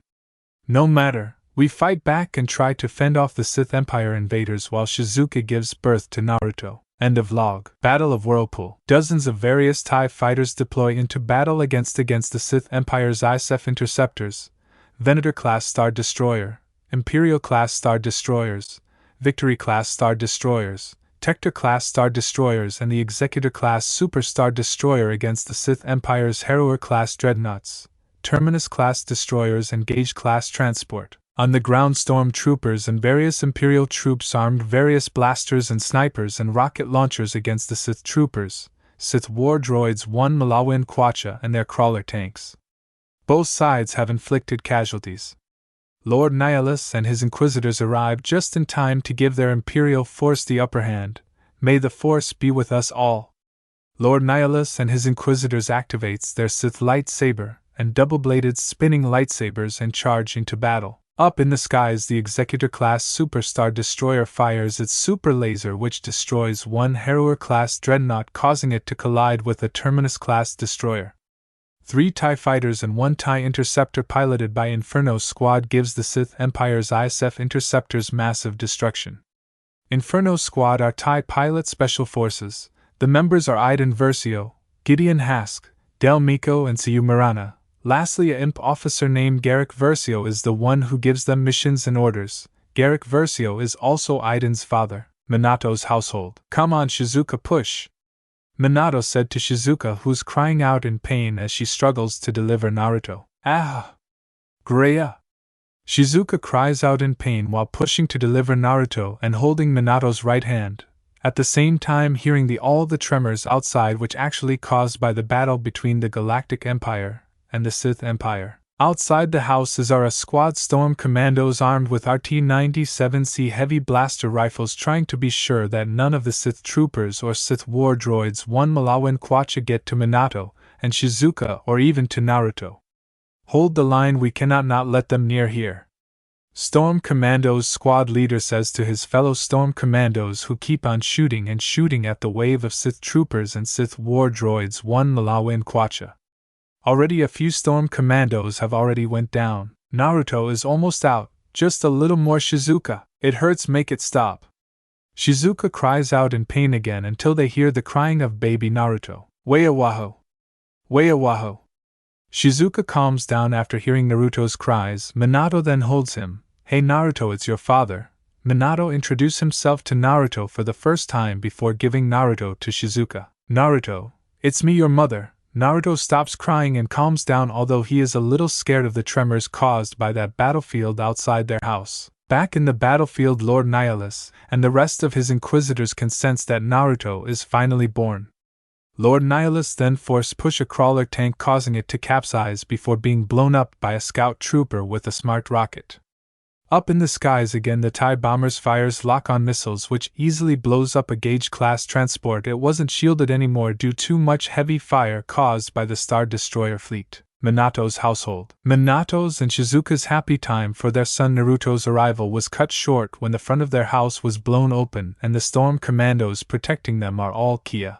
No matter, we fight back and try to fend off the Sith Empire invaders while Shizuka gives birth to Naruto. End of log. Battle of Whirlpool. Dozens of various TIE fighters deploy into battle against the Sith Empire's ISF interceptors, Venator-class Star Destroyer, Imperial-class Star Destroyers, Victory-class Star Destroyers, Tector-class Star Destroyers and the Executor-class Super Star Destroyer against the Sith Empire's Harrower-class Dreadnoughts, Terminus-class Destroyers and Gauge-class Transport. On the ground stormtroopers and various Imperial troops armed various blasters and snipers and rocket launchers against the Sith troopers, Sith war droids 1 Malawin Kwacha and their crawler tanks. Both sides have inflicted casualties. Lord Nihilus and his Inquisitors arrived just in time to give their Imperial force the upper hand. May the Force be with us all. Lord Nihilus and his Inquisitors activates their Sith lightsaber and double-bladed spinning lightsabers and charge into battle. Up in the skies the Executor-class Super Star Destroyer fires its super laser which destroys one Harrower-class dreadnought causing it to collide with a Terminus-class destroyer. 3 TIE fighters and 1 TIE interceptor piloted by Inferno Squad gives the Sith Empire's ISF interceptors massive destruction. Inferno Squad are TIE pilot special forces. The members are Aiden Versio, Gideon Hask, Del Miko and Siyu Mirana. Lastly, a imp officer named Garrick Versio is the one who gives them missions and orders. Garrick Versio is also Aiden's father. Minato's household. Come on Shizuka, push! Minato said to Shizuka, who's crying out in pain as she struggles to deliver Naruto. Ah! Greya! Shizuka cries out in pain while pushing to deliver Naruto and holding Minato's right hand, at the same time hearing all the tremors outside which actually caused by the battle between the Galactic Empire and the Sith Empire. Outside the houses are a squad storm commandos armed with RT-97C heavy blaster rifles trying to be sure that none of the Sith troopers or Sith war droids 1 Malawin Kwacha get to Minato and Shizuka or even to Naruto. Hold the line, we cannot not let them near here. Storm Commandos squad leader says to his fellow Storm Commandos who keep on shooting and shooting at the wave of Sith troopers and Sith war droids 1 Malawin Kwacha. Already a few Storm Commandos have already went down. Naruto is almost out, just a little more Shizuka. It hurts, make it stop. Shizuka cries out in pain again until they hear the crying of baby Naruto. Wayo-waho! Wayo-waho! Shizuka calms down after hearing Naruto's cries. Minato then holds him. Hey Naruto, it's your father. Minato introduces himself to Naruto for the first time before giving Naruto to Shizuka. Naruto, it's me, your mother. Naruto stops crying and calms down, although he is a little scared of the tremors caused by that battlefield outside their house. Back in the battlefield, Lord Nihilus and the rest of his Inquisitors can sense that Naruto is finally born. Lord Nihilus then force push a crawler tank, causing it to capsize before being blown up by a scout trooper with a smart rocket. Up in the skies again, the TIE bombers fires lock-on missiles which easily blows up a Gauge-class transport. It wasn't shielded anymore due to much heavy fire caused by the Star Destroyer fleet. Minato's household. Minato's and Shizuka's happy time for their son Naruto's arrival was cut short when the front of their house was blown open and the Storm Commandos protecting them are all Kia.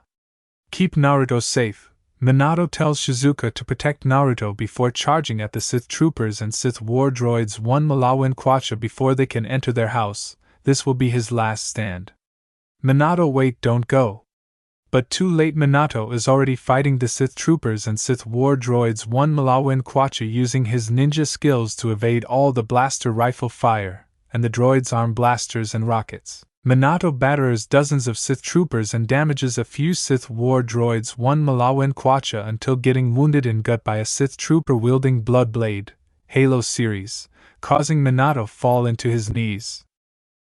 Keep Naruto safe. Minato tells Shizuka to protect Naruto before charging at the Sith troopers and Sith war droids 1 Malawin Kwacha before they can enter their house. This will be his last stand. Minato, wait, don't go. But too late, Minato is already fighting the Sith troopers and Sith war droids 1 Malawin Kwacha using his ninja skills to evade all the blaster rifle fire and the droids' arm blasters and rockets. Minato batters dozens of Sith troopers and damages a few Sith war droids 1 Malawin Kwacha until getting wounded in gut by a Sith trooper wielding Blood Blade, Halo series, causing Minato fall into his knees.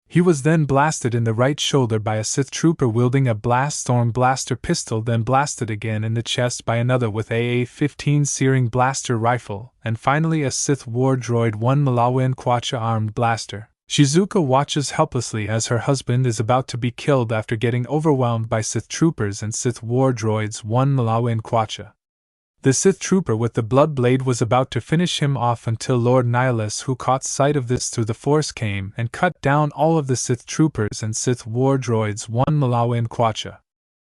He was then blasted in the right shoulder by a Sith trooper wielding a blast storm blaster pistol, then blasted again in the chest by another with AA-15 searing blaster rifle, and finally a Sith war droid 1 Malawin Kwacha armed blaster. Shizuka watches helplessly as her husband is about to be killed after getting overwhelmed by Sith troopers and Sith war droids 1 Malawin Kwacha. The Sith trooper with the blood blade was about to finish him off until Lord Nihilus, who caught sight of this through the Force, came and cut down all of the Sith troopers and Sith war droids 1 Malawin Kwacha.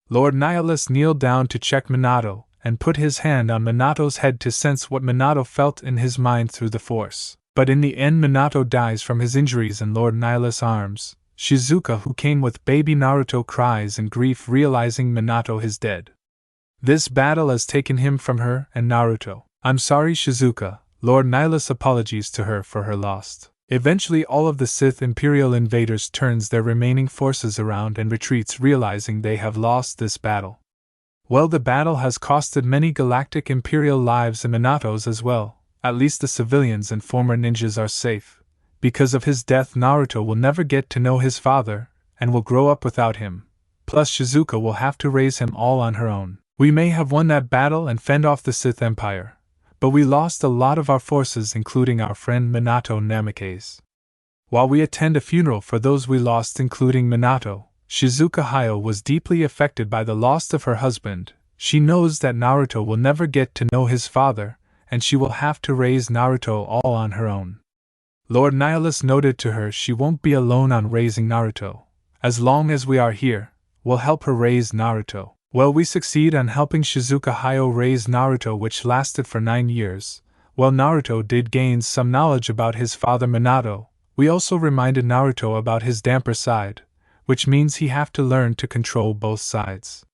Lord Nihilus kneeled down to check Minato, and put his hand on Minato's head to sense what Minato felt in his mind through the Force. But in the end Minato dies from his injuries in Lord Nihilus' arms. Shizuka, who came with baby Naruto, cries in grief realizing Minato is dead. This battle has taken him from her and Naruto. I'm sorry, Shizuka. Lord Nihilus apologies to her for her loss. Eventually all of the Sith Imperial invaders turns their remaining forces around and retreats, realizing they have lost this battle. Well, the battle has costed many galactic Imperial lives and Minato's as well. At least the civilians and former ninjas are safe. Because of his death, Naruto will never get to know his father, and will grow up without him. Plus Shizuka will have to raise him all on her own. We may have won that battle and fend off the Sith Empire, but we lost a lot of our forces, including our friend Minato Namikaze. While we attend a funeral for those we lost, including Minato, Shizuka Hayo was deeply affected by the loss of her husband. She knows that Naruto will never get to know his father, and she will have to raise Naruto all on her own. Lord Nihilus noted to her she won't be alone on raising Naruto. As long as we are here, we'll help her raise Naruto. Well, we succeed on helping Shizuka Hayo raise Naruto, which lasted for 9 years. While Naruto did gain some knowledge about his father Minato, we also reminded Naruto about his damper side, which means he have to learn to control both sides.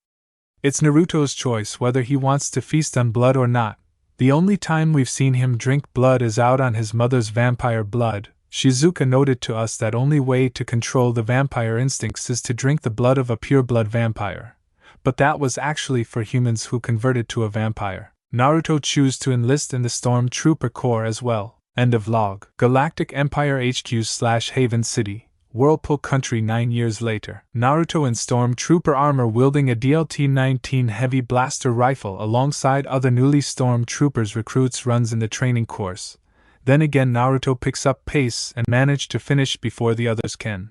It's Naruto's choice whether he wants to feast on blood or not. The only time we've seen him drink blood is out on his mother's vampire blood. Shizuka noted to us that only way to control the vampire instincts is to drink the blood of a pure-blood vampire. But that was actually for humans who converted to a vampire. Naruto chose to enlist in the Storm Trooper Corps as well. End of log. Galactic Empire HQ/Haven City, Whirlpool Country. 9 years later, Naruto in Storm Trooper armor wielding a DLT-19 heavy blaster rifle alongside other newly Storm Troopers recruits runs in the training course. Then again Naruto picks up pace and managed to finish before the others can.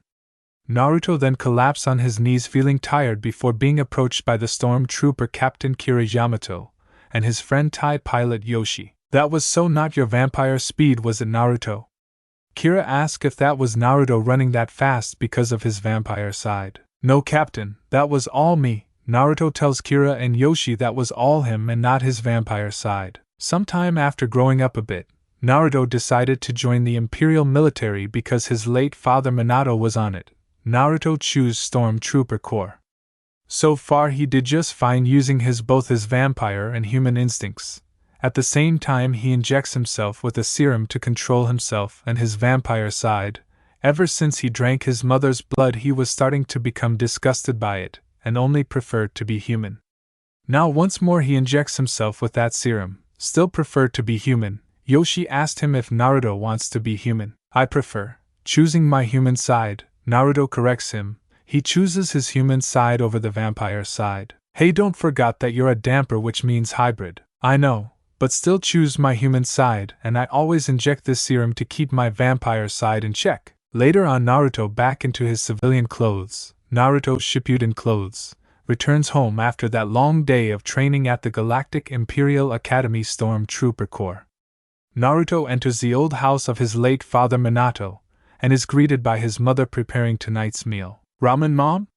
Naruto then collapsed on his knees feeling tired before being approached by the Storm Trooper Captain Kira Yamato and his friend TIE pilot Yoshi. That was so not your vampire speed, was it, Naruto? Kira asked if that was Naruto running that fast because of his vampire side. No, Captain, that was all me. Naruto tells Kira and Yoshi that was all him and not his vampire side. Sometime after growing up a bit, Naruto decided to join the Imperial military because his late father Minato was on it. Naruto chose Storm Trooper Corps. So far he did just fine using both his vampire and human instincts. At the same time he injects himself with a serum to control himself and his vampire side. Ever since he drank his mother's blood he was starting to become disgusted by it, and only preferred to be human. Now once more he injects himself with that serum, still preferred to be human. Yoshi asked him if Naruto wants to be human. I prefer choosing my human side. Naruto corrects him. He chooses his human side over the vampire side. Hey, don't forget that you're a damper, which means hybrid. I know, but still choose my human side, and I always inject this serum to keep my vampire side in check. Later on, Naruto, back into his civilian clothes, Naruto Shippuden clothes, returns home after that long day of training at the Galactic Imperial Academy Storm Trooper Corps. Naruto enters the old house of his late father Minato, and is greeted by his mother preparing tonight's meal. Ramen, Mom?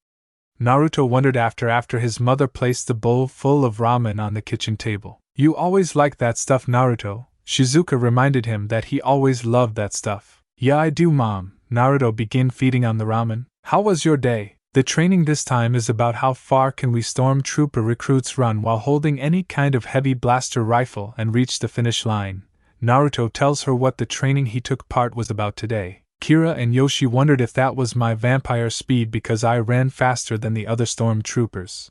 Naruto wondered after his mother placed the bowl full of ramen on the kitchen table. You always liked that stuff, Naruto. Shizuka reminded him that he always loved that stuff. Yeah, I do, Mom. Naruto began feeding on the ramen. How was your day? The training this time is about how far can we stormtrooper recruits run while holding any kind of heavy blaster rifle and reach the finish line. Naruto tells her what the training he took part was about today. Kira and Yoshi wondered if that was my vampire speed because I ran faster than the other stormtroopers.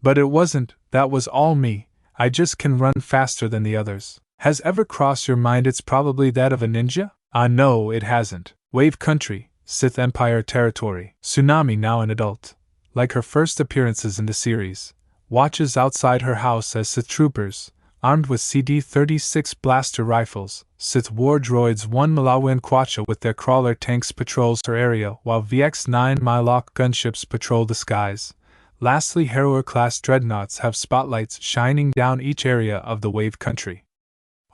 But it wasn't, that was all me, I just can run faster than the others. Has ever crossed your mind it's probably that of a ninja? Ah no, it hasn't. Wave Country, Sith Empire territory. Tsunami, now an adult, like her first appearances in the series, watches outside her house as Sith troopers, armed with CD-36 blaster rifles, Sith war droids 1 Malawin Quacha with their crawler tanks patrols her area while VX-9 Mylok gunships patrol the skies. Lastly, Harrower-class dreadnoughts have spotlights shining down each area of the Wave Country.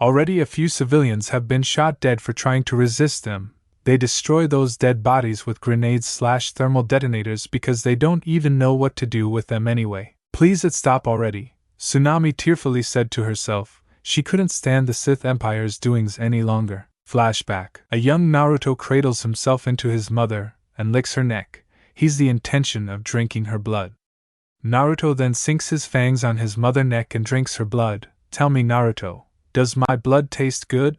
Already a few civilians have been shot dead for trying to resist them. They destroy those dead bodies with grenades/thermal detonators because they don't even know what to do with them anyway. Please it stop already, Tsunami tearfully said to herself. She couldn't stand the Sith Empire's doings any longer. Flashback. A young Naruto cradles himself into his mother and licks her neck. He's the intention of drinking her blood. Naruto then sinks his fangs on his mother's neck and drinks her blood. Tell me, Naruto, does my blood taste good?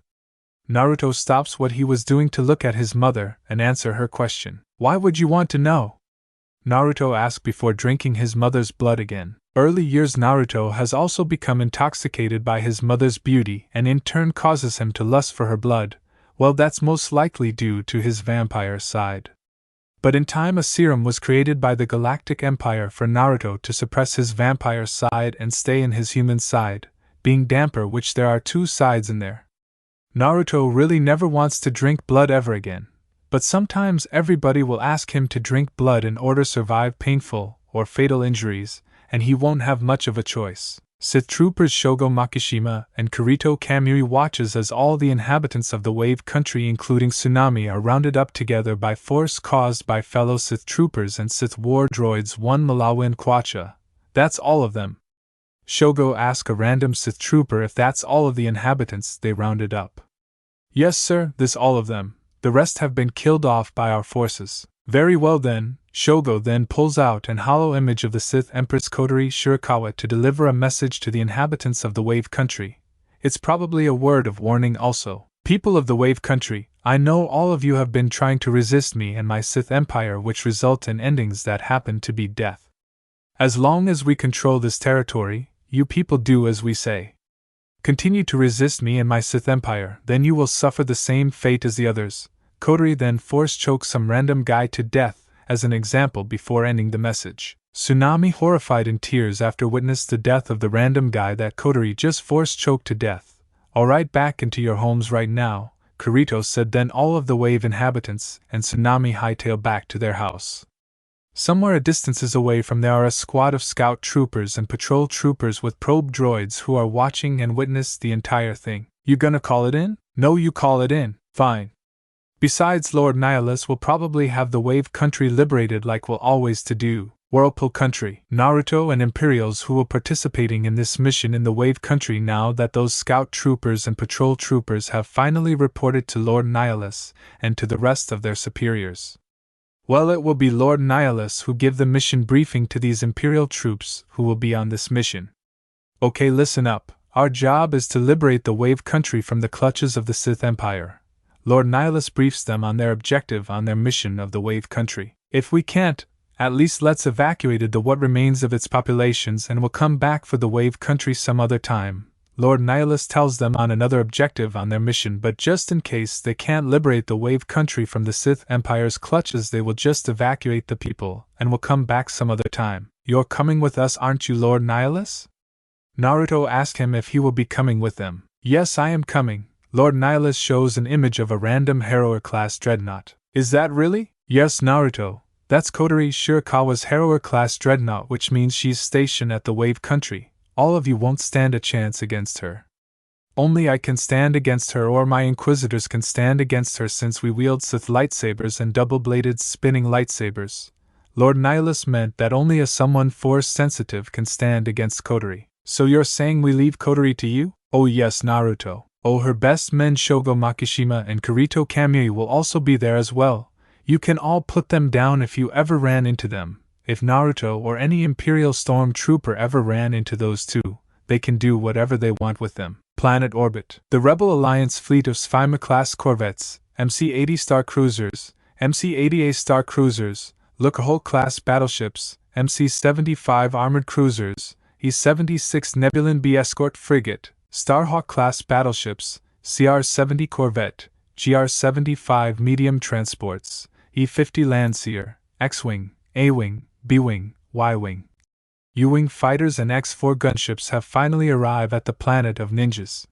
Naruto stops what he was doing to look at his mother and answer her question. Why would you want to know? Naruto asked before drinking his mother's blood again. Early years Naruto has also become intoxicated by his mother's beauty and in turn causes him to lust for her blood. Well, that's most likely due to his vampire side. But in time a serum was created by the Galactic Empire for Naruto to suppress his vampire side and stay in his human side, being damper, which there are two sides in there. Naruto really never wants to drink blood ever again, but sometimes everybody will ask him to drink blood in order to survive painful or fatal injuries, and he won't have much of a choice. Sith troopers Shogo Makishima and Kirito Kamui watches as all the inhabitants of the Wave Country including Tsunami are rounded up together by force caused by fellow Sith troopers and Sith war droids 1 Malawin Quacha. That's all of them. Shogo asked a random Sith trooper if that's all of the inhabitants they rounded up. Yes sir, this all of them. The rest have been killed off by our forces. Very well then. Shogo then pulls out an hollow image of the Sith Empress Kotori Shirakawa to deliver a message to the inhabitants of the Wave Country. It's probably a word of warning also. People of the Wave Country, I know all of you have been trying to resist me and my Sith Empire, which result in endings that happen to be death. As long as we control this territory, you people do as we say. Continue to resist me and my Sith Empire, then you will suffer the same fate as the others. Kotori then force chokes some random guy to death as an example before ending the message. Tsunami, horrified in tears after witnessed the death of the random guy that Kotori just force choked to death. Alright, back into your homes right now, Kirito said. Then all of the Wave inhabitants and Tsunami hightail back to their house. Somewhere a distances away from there are a squad of scout troopers and patrol troopers with probe droids who are watching and witness the entire thing. You gonna call it in? No, you call it in. Fine. Besides, Lord Nihilus will probably have the Wave Country liberated like we'll always to do. Whirlpool Country. Naruto and Imperials who will participating in this mission in the Wave Country now that those scout troopers and patrol troopers have finally reported to Lord Nihilus and to the rest of their superiors. Well, it will be Lord Nihilus who give the mission briefing to these Imperial troops who will be on this mission. Okay, listen up. Our job is to liberate the Wave Country from the clutches of the Sith Empire. Lord Nihilus briefs them on their objective on their mission of the Wave Country. If we can't, at least let's evacuate the what remains of its populations and we'll come back for the Wave Country some other time. Lord Nihilus tells them on another objective on their mission, but just in case they can't liberate the Wave Country from the Sith Empire's clutches, they will just evacuate the people and will come back some other time. You're coming with us, aren't you, Lord Nihilus? Naruto asked him if he will be coming with them. Yes, I am coming. Lord Nihilus shows an image of a random Harrower-class dreadnought. Is that really? Yes, Naruto. That's Kotori Shirakawa's Harrower-class dreadnought, which means she's stationed at the Wave Country. All of you won't stand a chance against her. Only I can stand against her, or my Inquisitors can stand against her, since we wield Sith lightsabers and double-bladed spinning lightsabers. Lord Nihilus meant that only a someone force-sensitive can stand against Kotori. So you're saying we leave Kotori to you? Oh yes, Naruto. Oh, her best men Shogo Makishima and Kirito Kamui will also be there as well. You can all put them down if you ever ran into them. If Naruto or any Imperial stormtrooper ever ran into those two, they can do whatever they want with them. Planet orbit. The Rebel Alliance fleet of Sphima-class corvettes, MC-80 star cruisers, MC-80A star cruisers, Lucahole-class battleships, MC-75 armored cruisers, E-76 Nebulan B escort frigate, Starhawk-class battleships, CR-70 corvette, GR-75 medium transports, E-50 Landseer, X-Wing, A-Wing, B-Wing, Y-Wing, U-Wing fighters and X-4 gunships have finally arrived at the planet of ninjas.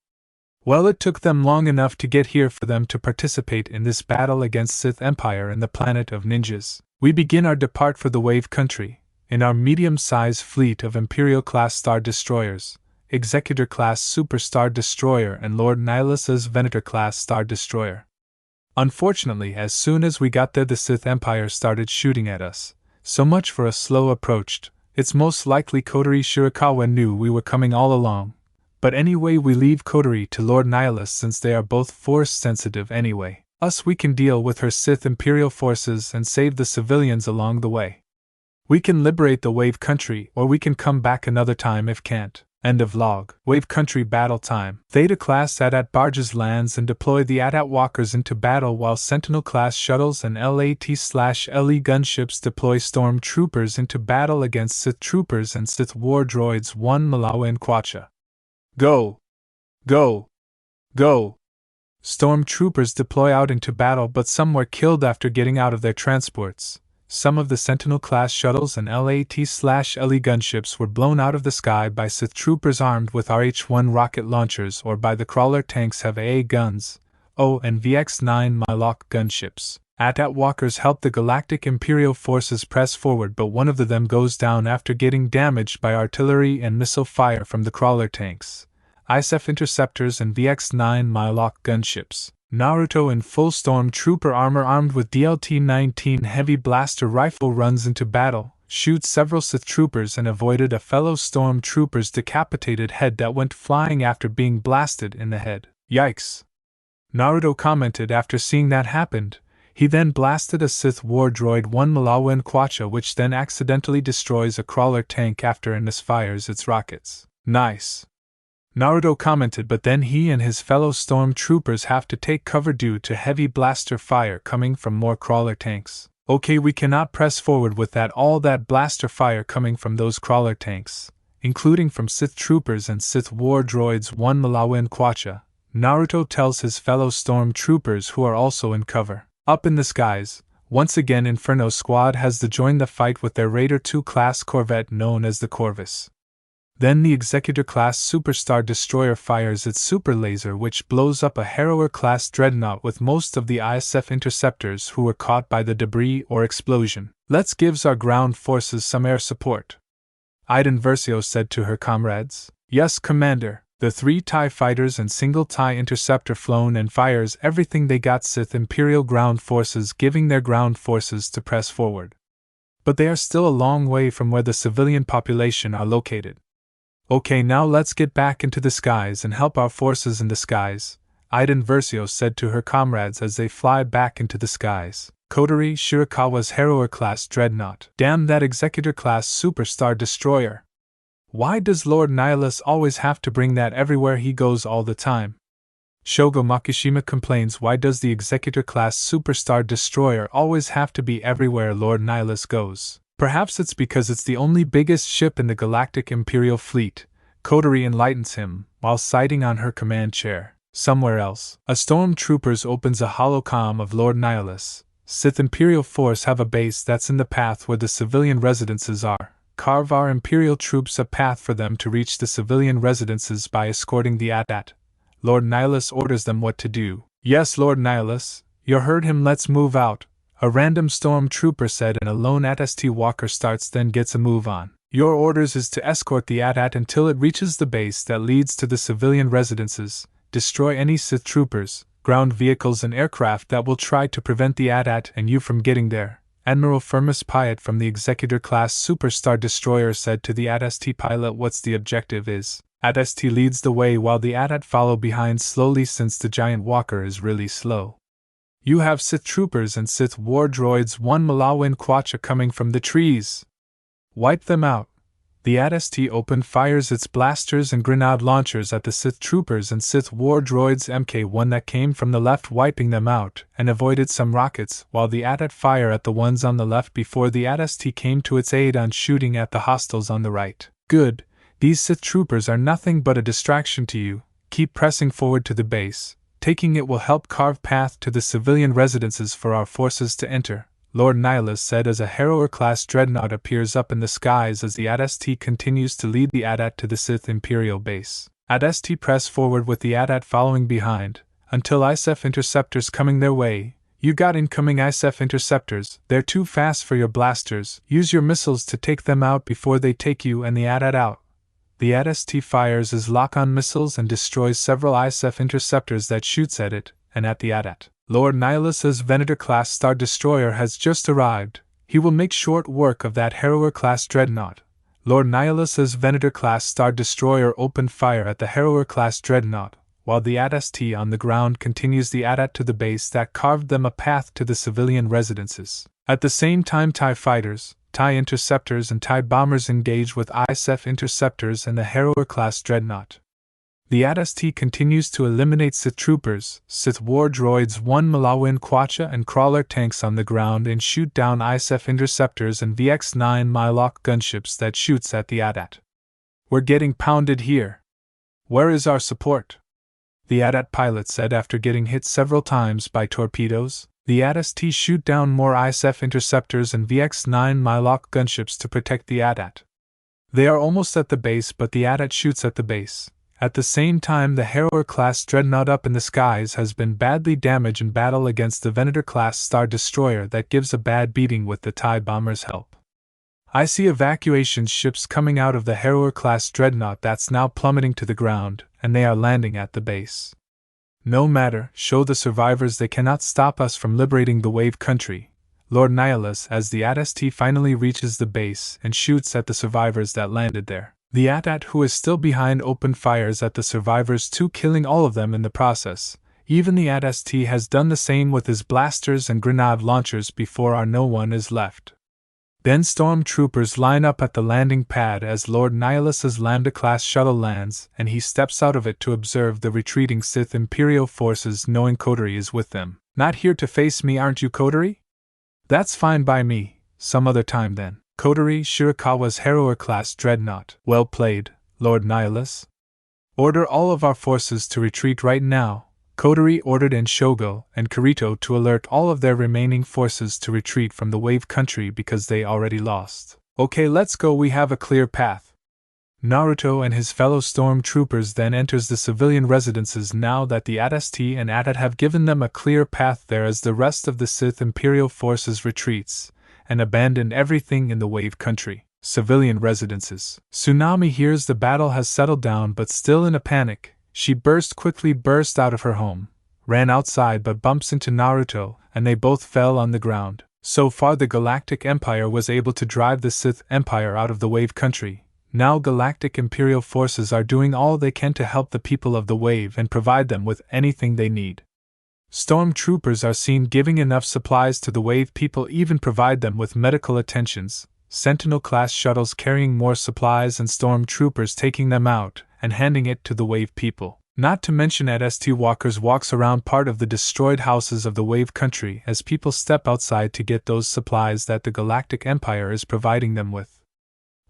Well, it took them long enough to get here for them to participate in this battle against Sith Empire and the planet of ninjas. We begin our depart for the Wave Country, in our medium-sized fleet of Imperial-class Star Destroyers, Executor-class Super Star Destroyer and Lord Nihilus's Venator-class Star Destroyer. Unfortunately, as soon as we got there the Sith Empire started shooting at us. So much for a slow approach. It's most likely Kotori Shirakawa knew we were coming all along. But anyway, we leave Kotori to Lord Nihilus since they are both force-sensitive anyway. Us, we can deal with her Sith Imperial forces and save the civilians along the way. We can liberate the Wave Country, or we can come back another time if can't. End of log. Wave Country battle time. Theta-class AT-AT barges lands and deploy the AT-AT walkers into battle while Sentinel-class shuttles and LAT/LE gunships deploy stormtroopers into battle against Sith troopers and Sith war droids 1 Malawa and Quacha. Go! Go! Go! Stormtroopers deploy out into battle, but some were killed after getting out of their transports. Some of the Sentinel-class shuttles and LAT/LE gunships were blown out of the sky by Sith troopers armed with RH-1 rocket launchers or by the crawler tanks have AA guns, O and VX-9 Mylock gunships. AT-AT walkers help the Galactic Imperial forces press forward, but one of them goes down after getting damaged by artillery and missile fire from the crawler tanks, ISF interceptors and VX-9 Mylock gunships. Naruto in full stormtrooper armor armed with DLT-19 heavy blaster rifle runs into battle, shoots several Sith troopers and avoided a fellow stormtrooper's decapitated head that went flying after being blasted in the head. Yikes! Naruto commented after seeing that happened. He then blasted a Sith war droid 1 Malawa and Quacha, which then accidentally destroys a crawler tank after and misfires its rockets. Nice! Naruto commented, but then he and his fellow stormtroopers have to take cover due to heavy blaster fire coming from more crawler tanks. Okay, we cannot press forward with all that blaster fire coming from those crawler tanks, including from Sith troopers and Sith war droids 1 Malawa and Quacha. Naruto tells his fellow stormtroopers who are also in cover. Up in the skies, once again Inferno Squad has to join the fight with their Raider 2 class corvette known as the Corvus. Then the Executor-class Superstar Destroyer fires its super laser, which blows up a Harrower-class dreadnought with most of the ISF interceptors who were caught by the debris or explosion. Let's gives our ground forces some air support, Iden Versio said to her comrades. Yes, Commander. The 3 TIE fighters and single TIE interceptor flown and fires everything they got. Sith Imperial ground forces giving their ground forces to press forward. But they are still a long way from where the civilian population are located. Okay, now let's get back into the skies and help our forces in the skies, Iden Versio said to her comrades as they fly back into the skies. Kotori Shirakawa's Harrower-class dreadnought. Damn that Executor-class Superstar Destroyer. Why does Lord Nihilus always have to bring that everywhere he goes all the time? Shogo Makishima complains, why does the Executor-class Superstar Destroyer always have to be everywhere Lord Nihilus goes? Perhaps it's because it's the only biggest ship in the Galactic Imperial Fleet. Kotori enlightens him, while sitting on her command chair. Somewhere else, a stormtrooper opens a holocom of Lord Nihilus. Sith Imperial Force have a base that's in the path where the civilian residences are. Carve our Imperial troops a path for them to reach the civilian residences by escorting the AT-AT. Lord Nihilus orders them what to do. Yes, Lord Nihilus, you heard him, let's move out, a random stormtrooper said, and a lone AT-ST walker starts then gets a move on. Your orders is to escort the AT-AT until it reaches the base that leads to the civilian residences, destroy any Sith troopers, ground vehicles and aircraft that will try to prevent the AT-AT and you from getting there. Admiral Firmus Pyatt from the Executor-class Superstar Destroyer said to the AT-ST pilot, what's the objective is. AT-ST leads the way while the AT-AT follow behind slowly since the giant walker is really slow. You have Sith troopers and Sith war droids 1 Malawa and Quacha coming from the trees. Wipe them out. The AT-ST open fires its blasters and grenade launchers at the Sith troopers and Sith war droids Mk1 that came from the left, wiping them out, and avoided some rockets, while the AT-AT fire at the ones on the left before the AT-ST came to its aid on shooting at the hostiles on the right. Good. These Sith troopers are nothing but a distraction to you. Keep pressing forward to the base. Taking it will help carve path to the civilian residences for our forces to enter, Lord Nihilus said as a Harrower-class dreadnought appears up in the skies as the AT-ST continues to lead the AT-AT to the Sith Imperial base. AT-ST press forward with the AT-AT following behind, until ISF interceptors coming their way. You got incoming ISF interceptors, they're too fast for your blasters, use your missiles to take them out before they take you and the AT-AT out. The AT-ST fires his lock-on missiles and destroys several ISF interceptors that shoots at it, and at the AT-AT. Lord Nihilus's Venator-class Star Destroyer has just arrived. He will make short work of that Harrower-class dreadnought. Lord Nihilus's Venator-class Star Destroyer opened fire at the Harrower-class dreadnought, while the AT-ST on the ground continues the AT-AT to the base that carved them a path to the civilian residences. At the same time, TIE fighters, TIE interceptors and TIE bombers engage with ISF interceptors and the Harrower-class dreadnought. The AT-ST continues to eliminate Sith troopers, Sith war droids 1 Malawin Quacha and crawler tanks on the ground and shoot down ISF interceptors and VX-9 Mylock gunships that shoots at the AT-AT. We're getting pounded here. Where is our support? The AT-AT pilot said after getting hit several times by torpedoes. The AT-ST shoot down more ISF interceptors and VX-9 Mylock gunships to protect the AT-AT. They are almost at the base, but the AT-AT shoots at the base. At the same time, the Harrower-class dreadnought up in the skies has been badly damaged in battle against the Venator-class Star Destroyer that gives a bad beating with the TIE bombers' help. I see evacuation ships coming out of the Harrower-class dreadnought that's now plummeting to the ground, and they are landing at the base. No matter, show the survivors they cannot stop us from liberating the Wave Country. Lord Nihilus as the AT-ST finally reaches the base and shoots at the survivors that landed there. The AT-AT who is still behind opened fires at the survivors too, killing all of them in the process. Even the AT-ST has done the same with his blasters and grenade launchers before our no one is left. Then stormtroopers line up at the landing pad as Lord Nihilus's Lambda-class shuttle lands, and he steps out of it to observe the retreating Sith Imperial forces, knowing Coterie is with them. Not here to face me, aren't you, Coterie? That's fine by me, some other time then. Coterie Shirakawa's Harrower-class dreadnought. Well played, Lord Nihilus. Order all of our forces to retreat right now. Coterie ordered Shogo and Kirito to alert all of their remaining forces to retreat from the Wave Country because they already lost. Okay, let's go, we have a clear path. Naruto and his fellow stormtroopers then enters the civilian residences now that the AT-ST and AT-AT have given them a clear path there as the rest of the Sith Imperial forces retreats and abandon everything in the Wave Country. Civilian residences. Tsunami hears the battle has settled down, but still in a panic, she quickly burst out of her home, ran outside but bumps into Naruto, and they both fell on the ground. So far the Galactic Empire was able to drive the Sith Empire out of the Wave Country. Now Galactic Imperial forces are doing all they can to help the people of the Wave and provide them with anything they need. Stormtroopers are seen giving enough supplies to the Wave people, even provide them with medical attentions, Sentinel-class shuttles carrying more supplies and stormtroopers taking them out and handing it to the Wave people. Not to mention AT-ST walkers walks around part of the destroyed houses of the Wave Country as people step outside to get those supplies that the Galactic Empire is providing them with.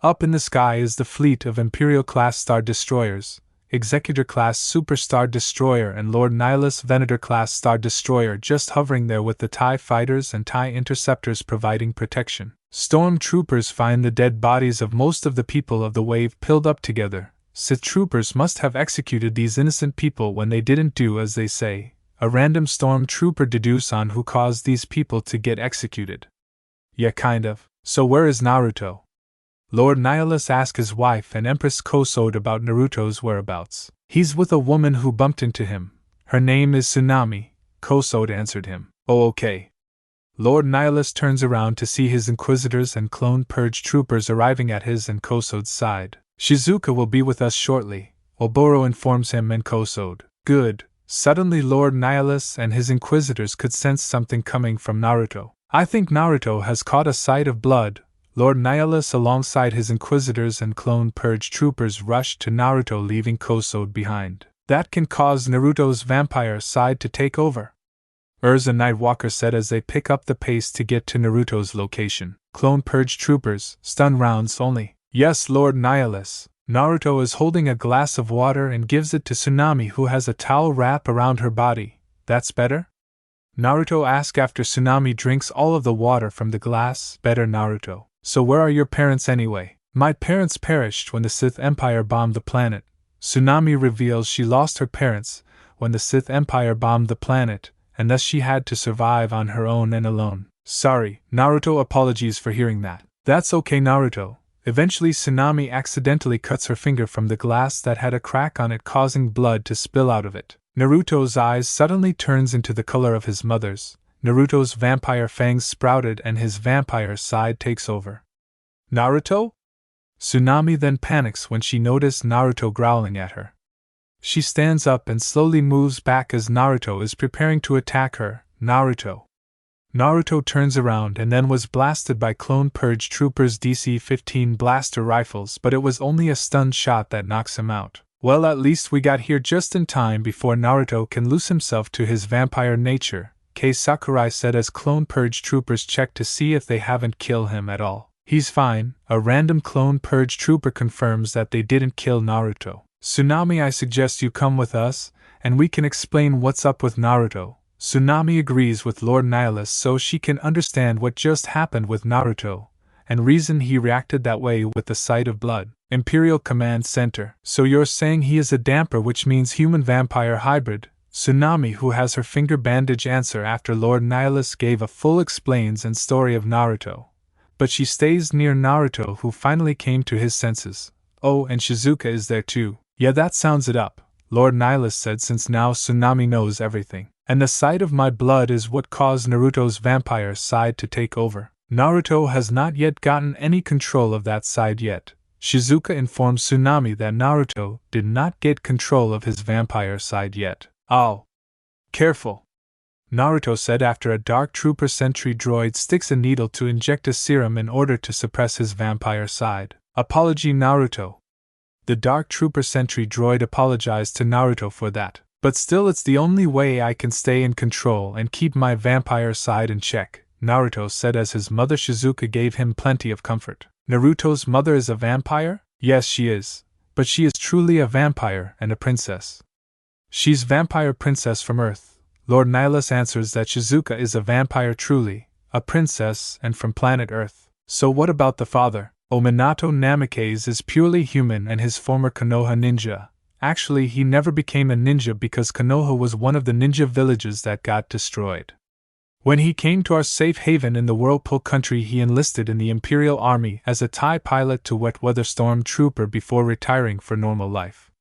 Up in the sky is the fleet of Imperial-class Star Destroyers, Executor-class Super Star Destroyer and Lord Nihilus Venator-class Star Destroyer just hovering there with the TIE fighters and TIE interceptors providing protection. Stormtroopers find the dead bodies of most of the people of the Wave pilled up together. Sith troopers must have executed these innocent people when they didn't do as they say. A random stormtrooper deduce on who caused these people to get executed. Yeah, kind of. So where is Naruto? Lord Nihilus asked his wife and Empress Kosode about Naruto's whereabouts. He's with a woman who bumped into him. Her name is Tsunami, Kosode answered him. Oh, okay. Lord Nihilus turns around to see his Inquisitors and clone purge troopers arriving at his and Kosode's side. Shizuka will be with us shortly, Oboro informs him and Kosode. Good. Suddenly Lord Nihilus and his Inquisitors could sense something coming from Naruto. I think Naruto has caught a sight of blood. Lord Nihilus alongside his Inquisitors and clone purge troopers rushed to Naruto, leaving Kosode behind. That can cause Naruto's vampire side to take over, Urza Nightwalker said as they pick up the pace to get to Naruto's location. Clone purge troopers, stun rounds only. Yes, Lord Nihilus. Naruto is holding a glass of water and gives it to Tsunami, who has a towel wrap around her body. That's better? Naruto asks after Tsunami drinks all of the water from the glass. Better, Naruto. So where are your parents anyway? My parents perished when the Sith Empire bombed the planet. Tsunami reveals she lost her parents when the Sith Empire bombed the planet, and thus she had to survive on her own and alone. Sorry, Naruto, apologies for hearing that. That's okay, Naruto. Eventually Tsunami accidentally cuts her finger from the glass that had a crack on it, causing blood to spill out of it. Naruto's eyes suddenly turns into the color of his mother's. Naruto's vampire fangs sprouted and his vampire side takes over. Naruto? Tsunami then panics when she notices Naruto growling at her. She stands up and slowly moves back as Naruto is preparing to attack her. Naruto turns around and then was blasted by Clone Purge Troopers' DC-15 blaster rifles, but it was only a stun shot that knocks him out. Well, at least we got here just in time before Naruto can lose himself to his vampire nature, Sakurai said as Clone Purge Troopers check to see if they haven't killed him at all. He's fine. A random Clone Purge Trooper confirms that they didn't kill Naruto. Tsunami, I suggest you come with us, and we can explain what's up with Naruto. Tsunami agrees with Lord Nihilus so she can understand what just happened with Naruto, and reason he reacted that way with the sight of blood. Imperial Command Center. So you're saying he is a damper, which means human-vampire hybrid? Tsunami, who has her finger bandage, answer after Lord Nihilus gave a full explains and story of Naruto. But she stays near Naruto, who finally came to his senses. Oh, and Shizuka is there too. Yeah, that sounds it up, Lord Nihilus said, since now Tsunami knows everything. And the sight of my blood is what caused Naruto's vampire side to take over. Naruto has not yet gotten any control of that side yet. Shizuka informs Tsunami that Naruto did not get control of his vampire side yet. Oh. Careful, Naruto said after a Dark Trooper sentry droid sticks a needle to inject a serum in order to suppress his vampire side. Apology, Naruto. The Dark Trooper sentry droid apologized to Naruto for that. But still, it's the only way I can stay in control and keep my vampire side in check, Naruto said as his mother Shizuka gave him plenty of comfort. Naruto's mother is a vampire? Yes, she is. But she is truly a vampire and a princess. She's vampire princess from Earth. Lord Nihilus answers that Shizuka is a vampire truly, a princess and from planet Earth. So what about the father? Minato Namikaze is purely human and his former Konoha ninja. Actually, he never became a ninja because Konoha was one of the ninja villages that got destroyed. When he came to our safe haven in the Whirlpool country, he enlisted in the Imperial Army as a TIE pilot to wet weather storm trooper before retiring for normal life.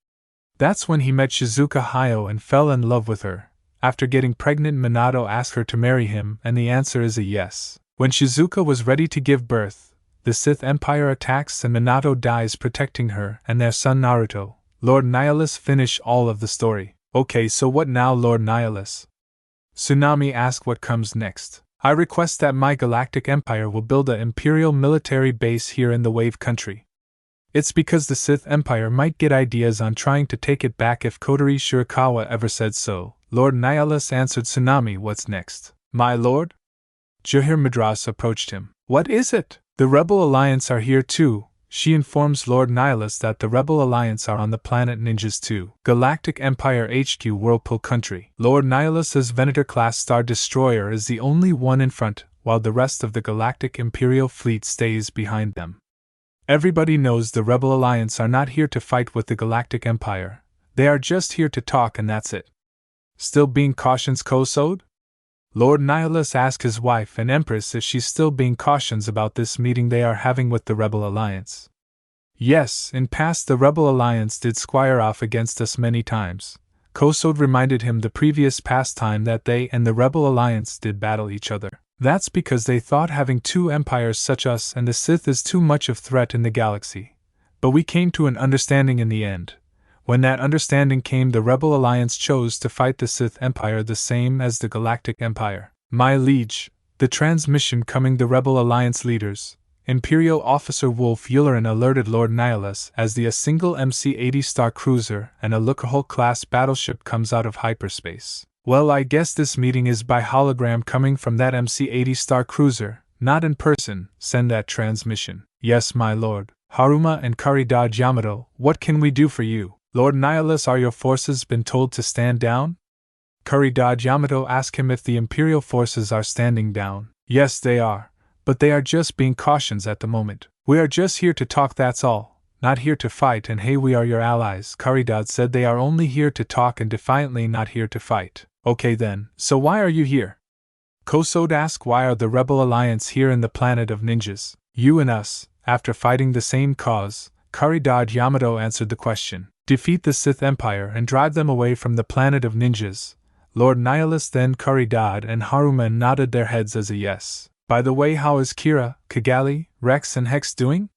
That's when he met Shizuka Hayo and fell in love with her. After getting pregnant, Minato asked her to marry him, and the answer is a yes. When Shizuka was ready to give birth, the Sith Empire attacks and Minato dies protecting her and their son Naruto. Lord Nihilus finish all of the story. Okay, so what now, Lord Nihilus? Tsunami asked what comes next. I request that my galactic empire will build an imperial military base here in the Wave Country. It's because the Sith Empire might get ideas on trying to take it back if Kotori Shirakawa ever said so. Lord Nihilus answered Tsunami, what's next? My lord? Juhir Madras approached him. What is it? The Rebel Alliance are here too. She informs Lord Nihilus that the Rebel Alliance are on the planet Ninjas 2, Galactic Empire HQ Whirlpool Country. Lord Nihilus's Venator-class Star Destroyer is the only one in front, while the rest of the Galactic Imperial Fleet stays behind them. Everybody knows the Rebel Alliance are not here to fight with the Galactic Empire. They are just here to talk and that's it. Still being cautious, Kosode? Lord Nihilus asked his wife and Empress if she's still being cautious about this meeting they are having with the Rebel Alliance. Yes, in past the Rebel Alliance did squire off against us many times. Kosode reminded him the previous past time that they and the Rebel Alliance did battle each other. That's because they thought having two empires such us and the Sith is too much of threat in the galaxy. But we came to an understanding in the end. When that understanding came, the Rebel Alliance chose to fight the Sith Empire the same as the Galactic Empire. My liege, the transmission coming. The Rebel Alliance leaders, Imperial Officer Wolf Yularen alerted Lord Nihilus as a single MC-80 Star Cruiser and a Lucahole-class battleship comes out of hyperspace. Well, I guess this meeting is by hologram coming from that MC-80 Star Cruiser, not in person. Send that transmission. Yes, my lord. Haruma and Caridad Yamato, what can we do for you? Lord Nihilus, are your forces been told to stand down? Caridad Yamato asked him if the Imperial forces are standing down. Yes, they are, but they are just being cautious at the moment. We are just here to talk, that's all, not here to fight, and hey, we are your allies. Caridad said they are only here to talk and defiantly not here to fight. Okay then, so why are you here? Kosode asked. Why are the Rebel Alliance here in the planet of ninjas? You and us, after fighting the same cause, Caridad Yamato answered the question. Defeat the Sith Empire and drive them away from the planet of ninjas. Lord Nihilus. Then Caridad and Haruma nodded their heads as a yes. By the way, how is Kira, Kigali, Rex and Hex doing?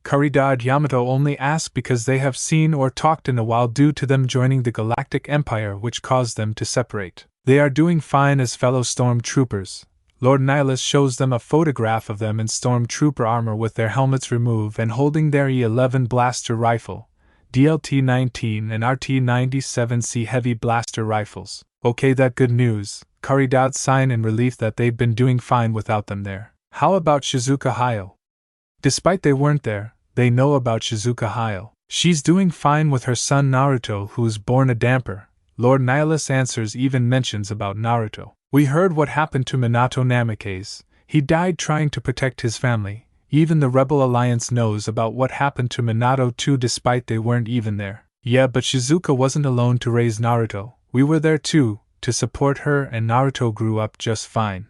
Caridad Yamato only asked because they have seen or talked in a while due to them joining the Galactic Empire, which caused them to separate. They are doing fine as fellow stormtroopers. Lord Nihilus shows them a photograph of them in stormtrooper armor with their helmets removed and holding their E-11 blaster rifle, DLT-19 and RT-97C heavy blaster rifles. Okay, that good news. Caridad sighed in relief that they've been doing fine without them there. How about Shizuka Hayo? Despite they weren't there, they know about Shizuka Hayo. She's doing fine with her son Naruto, who's born a damper. Lord Nihilus answers, even mentions about Naruto. We heard what happened to Minato Namikaze. He died trying to protect his family. Even the Rebel Alliance knows about what happened to Minato too, despite they weren't even there. Yeah, but Shizuka wasn't alone to raise Naruto. We were there too, to support her, and Naruto grew up just fine.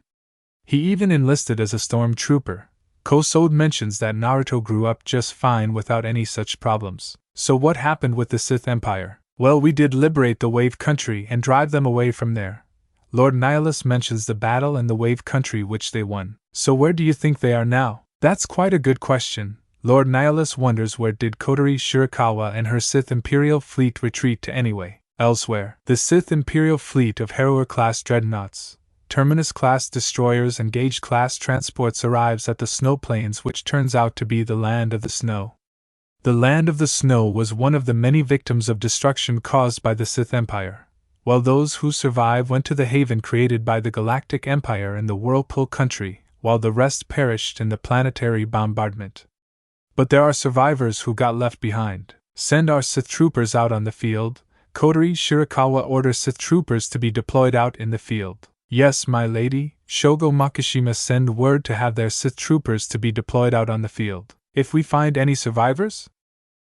He even enlisted as a stormtrooper. Kosode mentions that Naruto grew up just fine without any such problems. So what happened with the Sith Empire? Well, we did liberate the Wave Country and drive them away from there. Lord Nihilus mentions the battle and the Wave Country which they won. So where do you think they are now? That's quite a good question. Lord Nihilus wonders, where did Kotori Shirakawa and her Sith Imperial fleet retreat to anyway? Elsewhere. The Sith Imperial fleet of Harrower-class dreadnoughts, Terminus-class destroyers and Gauge-class transports arrives at the snow plains, which turns out to be the Land of the Snow. The Land of the Snow was one of the many victims of destruction caused by the Sith Empire, while those who survive went to the haven created by the Galactic Empire in the Whirlpool Country, while the rest perished in the planetary bombardment. But there are survivors who got left behind. Send our Sith troopers out on the field. Kotori Shirakawa orders Sith troopers to be deployed out in the field. Yes, my lady. Shogo Makishima send word to have their Sith troopers to be deployed out on the field. If we find any survivors?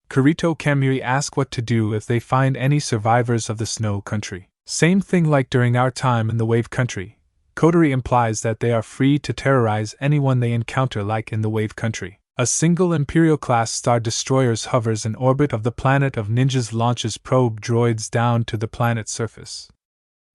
Kirito Kamui ask what to do if they find any survivors of the Snow Country. Same thing like during our time in the Wave Country. Kotori implies that they are free to terrorize anyone they encounter, like in the Wave Country. A single Imperial-class Star Destroyers hovers in orbit of the planet of ninjas, launches probe droids down to the planet's surface.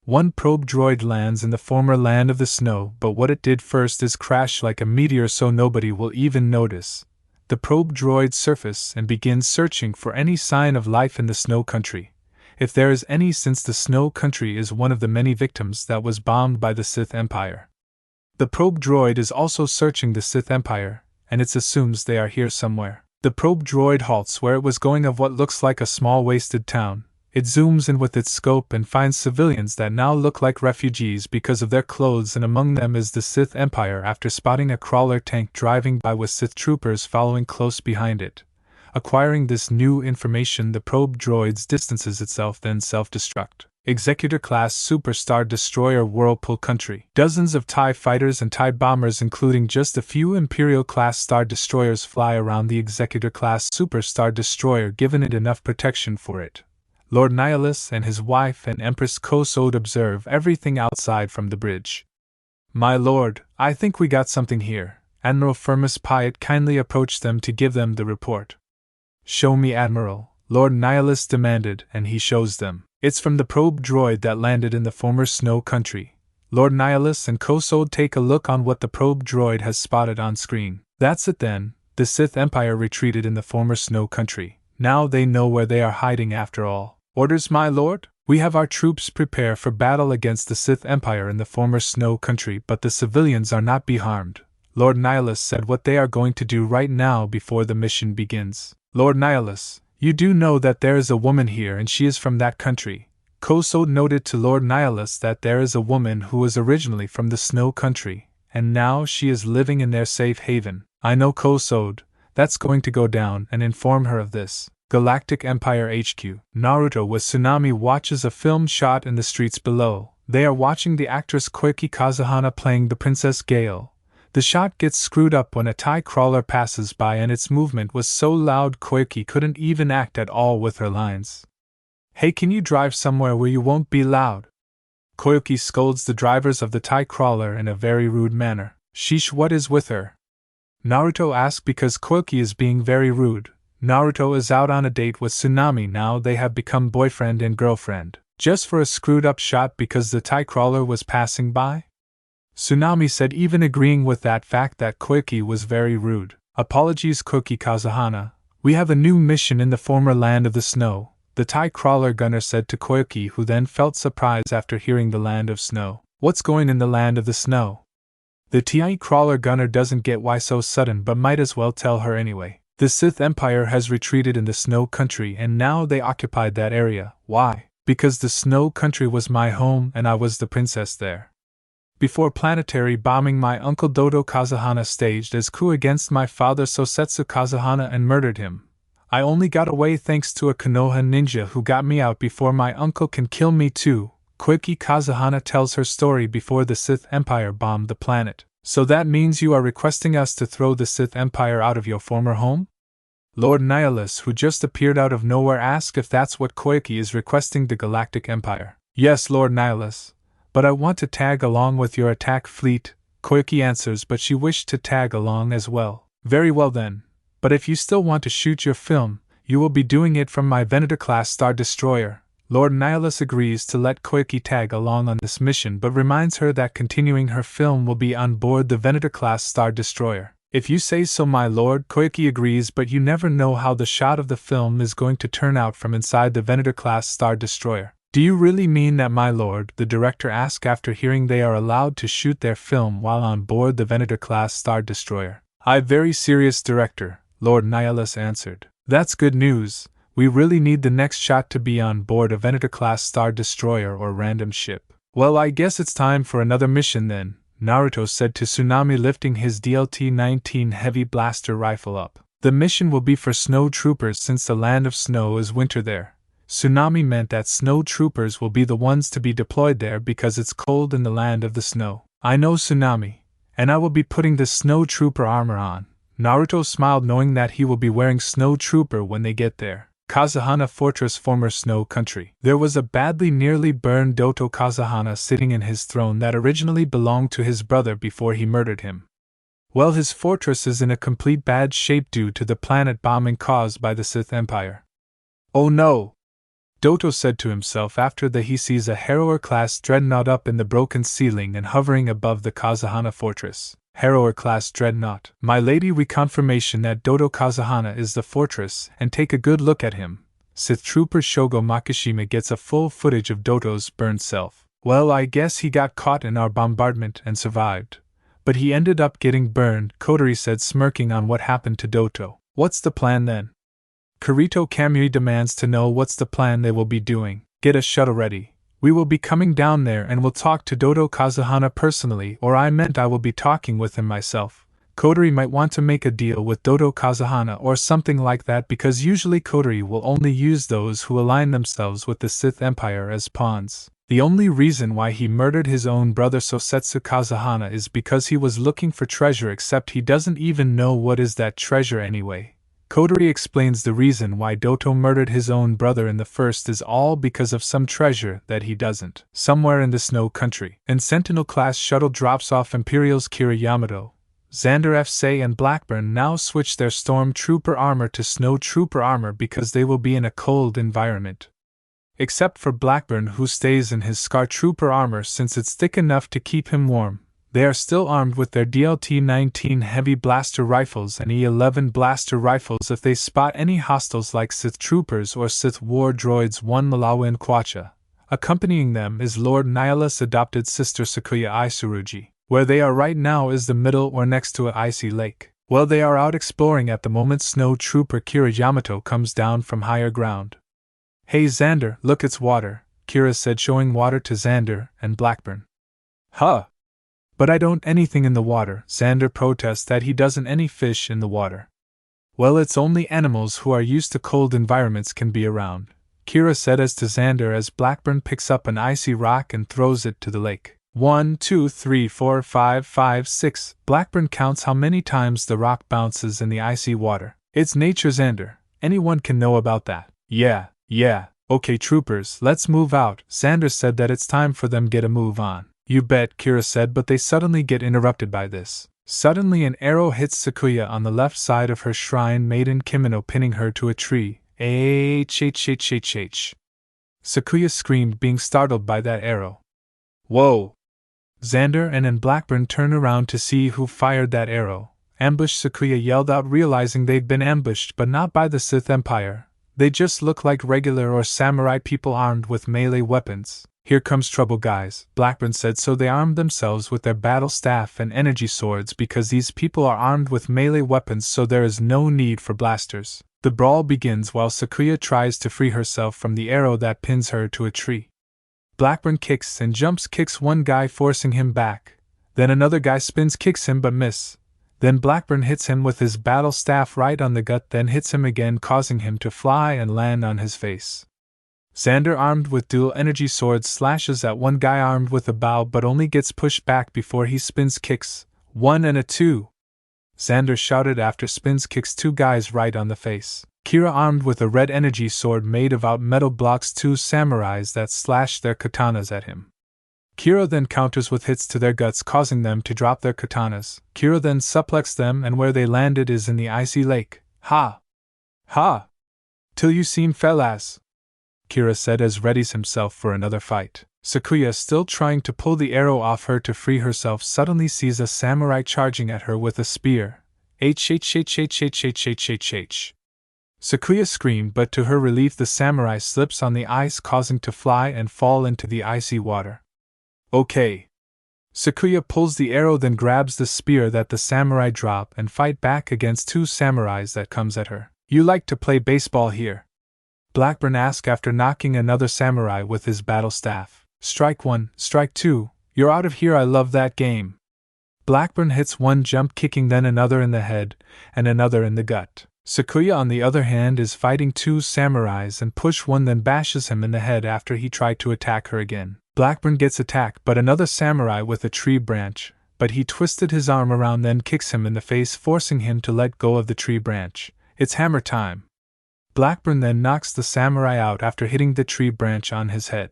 One probe droid lands in the former Land of the Snow, but what it did first is crash like a meteor so nobody will even notice. The probe droid surfaces and begins searching for any sign of life in the Snow Country, if there is any, since the Snow Country is one of the many victims that was bombed by the Sith Empire. The probe droid is also searching the Sith Empire, and it assumes they are here somewhere. The probe droid halts where it was going of what looks like a small wasted town. It zooms in with its scope and finds civilians that now look like refugees because of their clothes, and among them is the Sith Empire. After spotting a crawler tank driving by with Sith troopers following close behind it. Acquiring this new information, the probe droid distances itself, then self-destruct. Executor-class Superstar Destroyer Whirlpool Country. Dozens of TIE fighters and TIE bombers, including just a few Imperial-class Star Destroyers, fly around the Executor-class Superstar Destroyer, giving it enough protection for it. Lord Nihilus and his wife and Empress Kosode observe everything outside from the bridge. My lord, I think we got something here. Admiral Firmus Pyatt kindly approached them to give them the report. Show me, Admiral, Lord Nihilus demanded, and he shows them. It's from the probe droid that landed in the former Snow Country. Lord Nihilus and Kosode take a look on what the probe droid has spotted on screen. That's it then, the Sith Empire retreated in the former Snow Country. Now they know where they are hiding after all. Orders, my lord? We have our troops prepare for battle against the Sith Empire in the former Snow Country, but the civilians are not be harmed. Lord Nihilus said what they are going to do right now before the mission begins. Lord Nihilus, you do know that there is a woman here and she is from that country. Kosode noted to Lord Nihilus that there is a woman who was originally from the Snow Country, and now she is living in their safe haven. I know, Kosode, that's going to go down, and inform her of this. Galactic Empire HQ. Naruto with Tsunami watches a film shot in the streets below. They are watching the actress Koiki Kazuhana playing the Princess Gale. The shot gets screwed up when a TIE crawler passes by, and its movement was so loud Koiki couldn't even act at all with her lines. Hey, can you drive somewhere where you won't be loud? Koiki scolds the drivers of the TIE crawler in a very rude manner. Sheesh, what is with her? Naruto asks because Koiki is being very rude. Naruto is out on a date with Tsunami now. They have become boyfriend and girlfriend. Just for a screwed up shot because the TIE crawler was passing by? Tsunami said, even agreeing with that fact that Koiki was very rude. Apologies, Koiki Kazuhana. We have a new mission in the former land of the snow, the TIE crawler gunner said to Koiki, who then felt surprise after hearing the land of snow. What's going in the land of the snow? The TIE crawler gunner doesn't get why so sudden, but might as well tell her anyway. The Sith Empire has retreated in the Snow Country and now they occupied that area. Why? Because the Snow Country was my home and I was the princess there. Before planetary bombing, my uncle Dodo Kazuhana staged his coup against my father Sosetsu Kazuhana and murdered him. I only got away thanks to a Konoha ninja who got me out before my uncle can kill me too. Koiki Kazuhana tells her story before the Sith Empire bombed the planet. So that means you are requesting us to throw the Sith Empire out of your former home? Lord Nihilus, who just appeared out of nowhere, asked if that's what Koiki is requesting, the Galactic Empire. Yes, Lord Nihilus. But I want to tag along with your attack fleet, Koiki answers, but she wished to tag along as well. Very well then. But if you still want to shoot your film, you will be doing it from my Venator-class Star Destroyer. Lord Nihilus agrees to let Koiki tag along on this mission, but reminds her that continuing her film will be on board the Venator-class Star Destroyer. If you say so, my lord, Koiki agrees, but you never know how the shot of the film is going to turn out from inside the Venator-class Star Destroyer. Do you really mean that, my lord? The director asks after hearing they are allowed to shoot their film while on board the Venator-class Star Destroyer. I very serious, director, Lord Nihilus answered. That's good news. We really need the next shot to be on board a Venator-class Star Destroyer or random ship. Well, I guess it's time for another mission then, Naruto said to Tsunami, lifting his DLT-19 heavy blaster rifle up. The mission will be for snow troopers since the land of snow is winter there. Tsunami meant that snow troopers will be the ones to be deployed there because it's cold in the land of the snow. I know, Tsunami, and I will be putting the snow trooper armor on. Naruto smiled, knowing that he will be wearing snow trooper when they get there. Kazuhana Fortress, former Snow Country. There was a badly nearly burned Doto Kazuhana sitting in his throne that originally belonged to his brother before he murdered him. Well, his fortress is in a complete bad shape due to the planet bombing caused by the Sith Empire. Oh no! Doto said to himself after that he sees a Harrower-class dreadnought up in the broken ceiling and hovering above the Kazuhana Fortress. Harrower-class dreadnought. My lady, reconfirmation that Doto Kazuhana is the fortress, and take a good look at him. Sith Trooper Shogo Makishima gets a full footage of Doto's burned self. Well, I guess he got caught in our bombardment and survived. But he ended up getting burned, Kotori said, smirking on what happened to Doto. What's the plan then? Kirito Kamui demands to know what's the plan they will be doing. Get a shuttle ready. We will be coming down there and will talk to Doto Kazuhana personally, or I meant I will be talking with him myself. Kotori might want to make a deal with Doto Kazuhana or something like that, because usually Kotori will only use those who align themselves with the Sith Empire as pawns. The only reason why he murdered his own brother Sosetsu Kazuhana is because he was looking for treasure, except he doesn't even know what is that treasure anyway. Kotori explains the reason why Doto murdered his own brother in the first is all because of some treasure that he doesn't. Somewhere in the Snow Country, and Sentinel-class shuttle drops off Imperial's Kira Yamato. Xander F-Say and Blackburn now switch their Storm Trooper armor to Snow Trooper armor because they will be in a cold environment. Except for Blackburn, who stays in his Scar Trooper armor since it's thick enough to keep him warm. They are still armed with their DLT-19 heavy blaster rifles and E-11 blaster rifles if they spot any hostiles like Sith troopers or Sith war droids. 1 Malawi and Kwacha. Accompanying them is Lord Nihilus' adopted sister Sakuya Isurugi. Where they are right now is the middle or next to an icy lake. While they are out exploring at the moment, Snow Trooper Kira Yamato comes down from higher ground. Hey Xander, look, it's water, Kira said, showing water to Xander and Blackburn. Huh! But I don't anything in the water. Xander protests that he doesn't any fish in the water. Well, it's only animals who are used to cold environments can be around, Kira said as to Xander as Blackburn picks up an icy rock and throws it to the lake. 1, 2, 3, 4, 5, 5, 6. Blackburn counts how many times the rock bounces in the icy water. It's nature, Xander. Anyone can know about that. Yeah. Okay, troopers, let's move out. Xander said that it's time for them get a move on. You bet, Kira said, but they suddenly get interrupted by this. Suddenly an arrow hits Sakuya on the left side of her shrine made in kimono, pinning her to a tree. H. Sakuya screamed, being startled by that arrow. Whoa! Xander and Blackburn turn around to see who fired that arrow. Ambush, Sakuya yelled out, realizing they'd been ambushed, but not by the Sith Empire. They just look like regular or samurai people armed with melee weapons. Here comes trouble, guys, Blackburn said, so they armed themselves with their battle staff and energy swords because these people are armed with melee weapons, so there is no need for blasters. The brawl begins while Sakuya tries to free herself from the arrow that pins her to a tree. Blackburn kicks and jumps, kicks one guy forcing him back. Then another guy spins, kicks him but miss. Then Blackburn hits him with his battle staff right on the gut, then hits him again, causing him to fly and land on his face. Xander, armed with dual energy swords, slashes at one guy armed with a bow but only gets pushed back before he spins kicks. 1 and a 2. Xander shouted after spins kicks two guys right on the face. Kira, armed with a red energy sword made of out metal blocks two samurais that slash their katanas at him. Kira then counters with hits to their guts, causing them to drop their katanas. Kira then suplexed them, and where they landed is in the icy lake. Ha! Till you seen fellas, Kira said as readies himself for another fight. Sakuya, still trying to pull the arrow off her to free herself, suddenly sees a samurai charging at her with a spear. Sakuya screamed, but to her relief the samurai slips on the ice, causing to fly and fall into the icy water. Okay. Sakuya pulls the arrow, then grabs the spear that the samurai drop and fight back against two samurais that comes at her. You like to play baseball here? Blackburn asked after knocking another samurai with his battle staff. Strike 1, strike 2, you're out of here, I love that game. Blackburn hits one, jump kicking, then another in the head, and another in the gut. Sakuya, on the other hand, is fighting two samurais and push one, then bashes him in the head after he tried to attack her again. Blackburn gets attacked by another samurai with a tree branch, but he twisted his arm around, then kicks him in the face, forcing him to let go of the tree branch. It's hammer time. Blackburn then knocks the samurai out after hitting the tree branch on his head.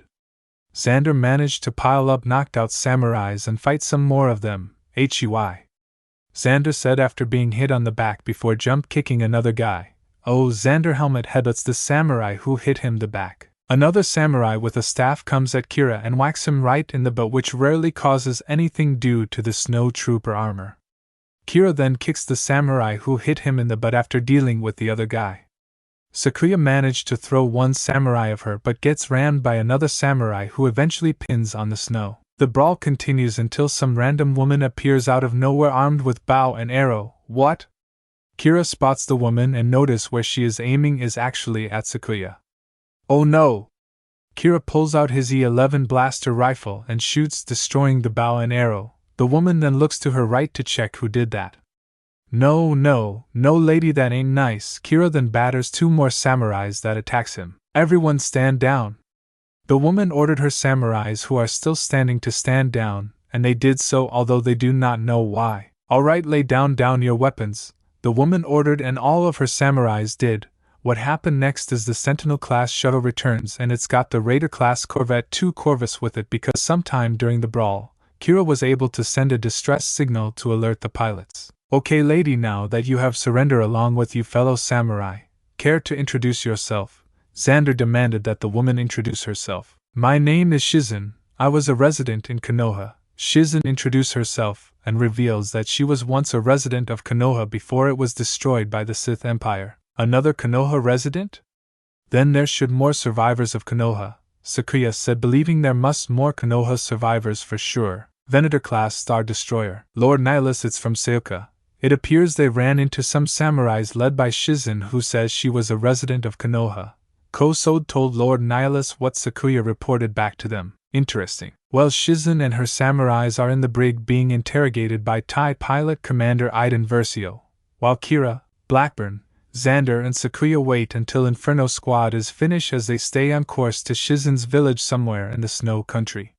Xander managed to pile up knocked out samurais and fight some more of them. Xander said after being hit on the back before jump kicking another guy. Oh, Xander helmet headbutts the samurai who hit him the back. Another samurai with a staff comes at Kira and whacks him right in the butt, which rarely causes anything due to the snow trooper armor. Kira then kicks the samurai who hit him in the butt after dealing with the other guy. Sakuya managed to throw one samurai of her but gets rammed by another samurai who eventually pins on the snow. The brawl continues until some random woman appears out of nowhere armed with bow and arrow. What? Kira spots the woman and notice where she is aiming is actually at Sakuya. Oh no! Kira pulls out his E11 blaster rifle and shoots, destroying the bow and arrow. The woman then looks to her right to check who did that. No lady, that ain't nice. Kira then batters two more samurais that attacks him. Everyone stand down. The woman ordered her samurais who are still standing to stand down, and they did so, although they do not know why. Alright, lay down your weapons, the woman ordered, and all of her samurais did. What happened next is the Sentinel-class shuttle returns, and it's got the Raider-class Corvette 2 Corvus with it because sometime during the brawl, Kira was able to send a distress signal to alert the pilots. Okay lady, now that you have surrendered along with you fellow samurai, care to introduce yourself? Xander demanded that the woman introduce herself. My name is Shizen, I was a resident in Konoha. Shizen introduced herself and reveals that she was once a resident of Konoha before it was destroyed by the Sith Empire. Another Konoha resident? Then there should more survivors of Konoha, Sakuya said, believing there must more Konoha survivors for sure. Venator-class Star Destroyer. Lord Nihilus, it's from Seoka. It appears they ran into some samurais led by Shizen, who says she was a resident of Konoha. Kosode told Lord Nihilus what Sakuya reported back to them. Interesting. Well, Shizen and her samurais are in the brig being interrogated by TIE pilot Commander Iden Versio, while Kira, Blackburn, Xander and Sakuya wait until Inferno Squad is finished as they stay on course to Shizen's village somewhere in the snow country.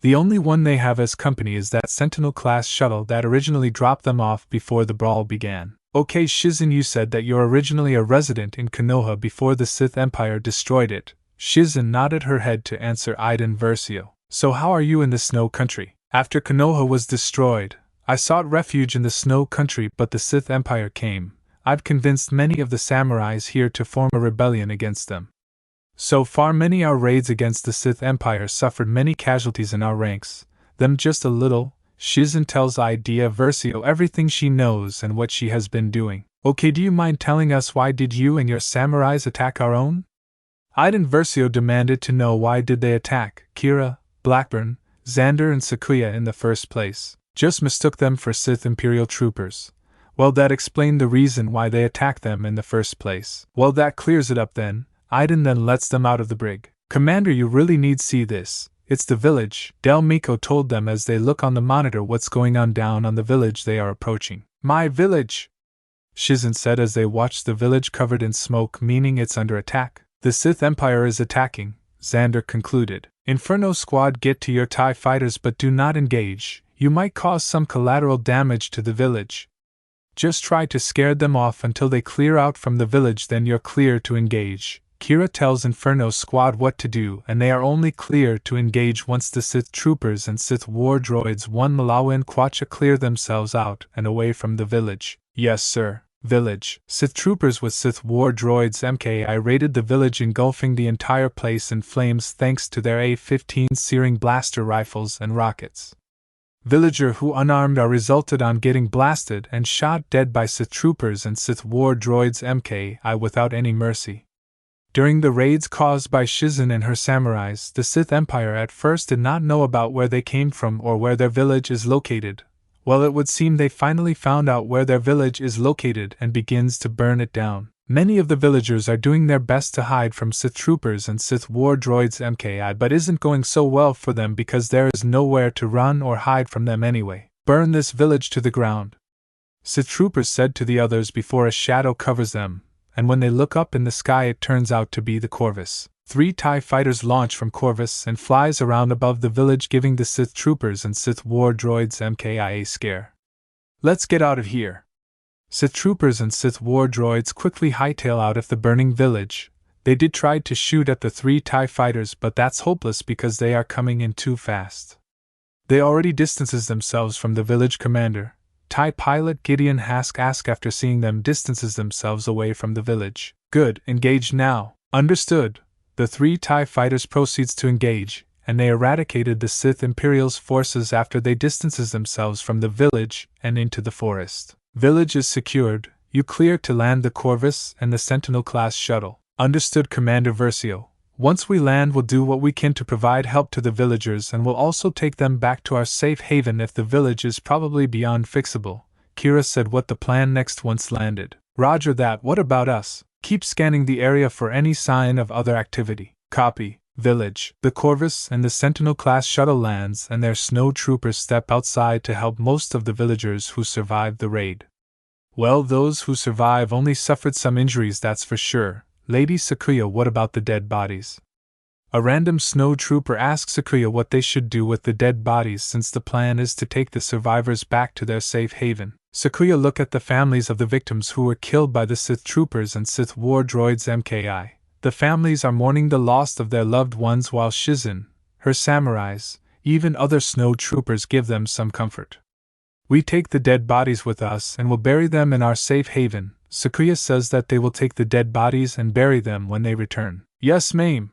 The only one they have as company is that Sentinel-class shuttle that originally dropped them off before the brawl began. Okay, Shizen, you said that you're originally a resident in Konoha before the Sith Empire destroyed it. Shizen nodded her head to answer Iden Versio. So how are you in the snow country? After Konoha was destroyed, I sought refuge in the snow country, but the Sith Empire came. I've convinced many of the samurais here to form a rebellion against them. So far many our raids against the Sith Empire suffered many casualties in our ranks, them just a little. Shizen tells Idea Versio everything she knows and what she has been doing. Okay, do you mind telling us why did you and your samurais attack our own? Iden Versio demanded to know why did they attack Kira, Blackburn, Xander and Sakuya in the first place. Just mistook them for Sith Imperial troopers. Well, that explained the reason why they attacked them in the first place. Well, that clears it up then. Iden then lets them out of the brig. Commander, you really need see this. It's the village, Del Miko told them as they look on the monitor what's going on down on the village they are approaching. My village! Shizen said as they watched the village covered in smoke, meaning it's under attack. The Sith Empire is attacking, Xander concluded. Inferno Squad, get to your TIE fighters but do not engage. You might cause some collateral damage to the village. Just try to scare them off until they clear out from the village, then you're clear to engage. Kira tells Inferno Squad what to do, and they are only clear to engage once the Sith troopers and Sith war droids 1 Malawi and Quacha clear themselves out and away from the village. Yes, sir. Village. Sith troopers with Sith war droids MKI raided the village, engulfing the entire place in flames thanks to their A-15 searing blaster rifles and rockets. Villager who unarmed are resulted on getting blasted and shot dead by Sith troopers and Sith war droids MKI without any mercy. During the raids caused by Shizen and her samurais, the Sith Empire at first did not know about where they came from or where their village is located. Well, it would seem they finally found out where their village is located and begins to burn it down. Many of the villagers are doing their best to hide from Sith troopers and Sith war droids MKI, but isn't going so well for them because there is nowhere to run or hide from them anyway. Burn this village to the ground, Sith troopers said to the others before a shadow covers them, and when they look up in the sky it turns out to be the Corvus. 3 TIE fighters launch from Corvus and flies around above the village, giving the Sith troopers and Sith war droids MKI a scare. Let's get out of here. Sith troopers and Sith war droids quickly hightail out of the burning village. They did try to shoot at the 3 TIE fighters, but that's hopeless because they are coming in too fast. They already distances themselves from the village commander. TIE pilot Gideon Hask after seeing them distances themselves away from the village. Good, engage now. Understood. The 3 TIE fighters proceeds to engage, and they eradicated the Sith Imperial's forces after they distances themselves from the village and into the forest. Village is secured. You clear to land the Corvus and the Sentinel-class shuttle. Understood, Commander Versio. Once we land, we'll do what we can to provide help to the villagers, and we'll also take them back to our safe haven if the village is probably beyond fixable. Kira said what the plan next once landed. Roger that. What about us? Keep scanning the area for any sign of other activity. Copy. Village. The Corvus and the Sentinel-class shuttle lands, and their snow troopers step outside to help most of the villagers who survived the raid. Well, those who survive only suffered some injuries, that's for sure. Lady Sakuya, what about the dead bodies? A random snow trooper asks Sakuya what they should do with the dead bodies, since the plan is to take the survivors back to their safe haven. Sakuya looked at the families of the victims who were killed by the Sith troopers and Sith war droids MKI. The families are mourning the loss of their loved ones, while Shizen, her samurais, even other snow troopers give them some comfort. We take the dead bodies with us and will bury them in our safe haven. Sakuya says that they will take the dead bodies and bury them when they return. Yes, ma'am.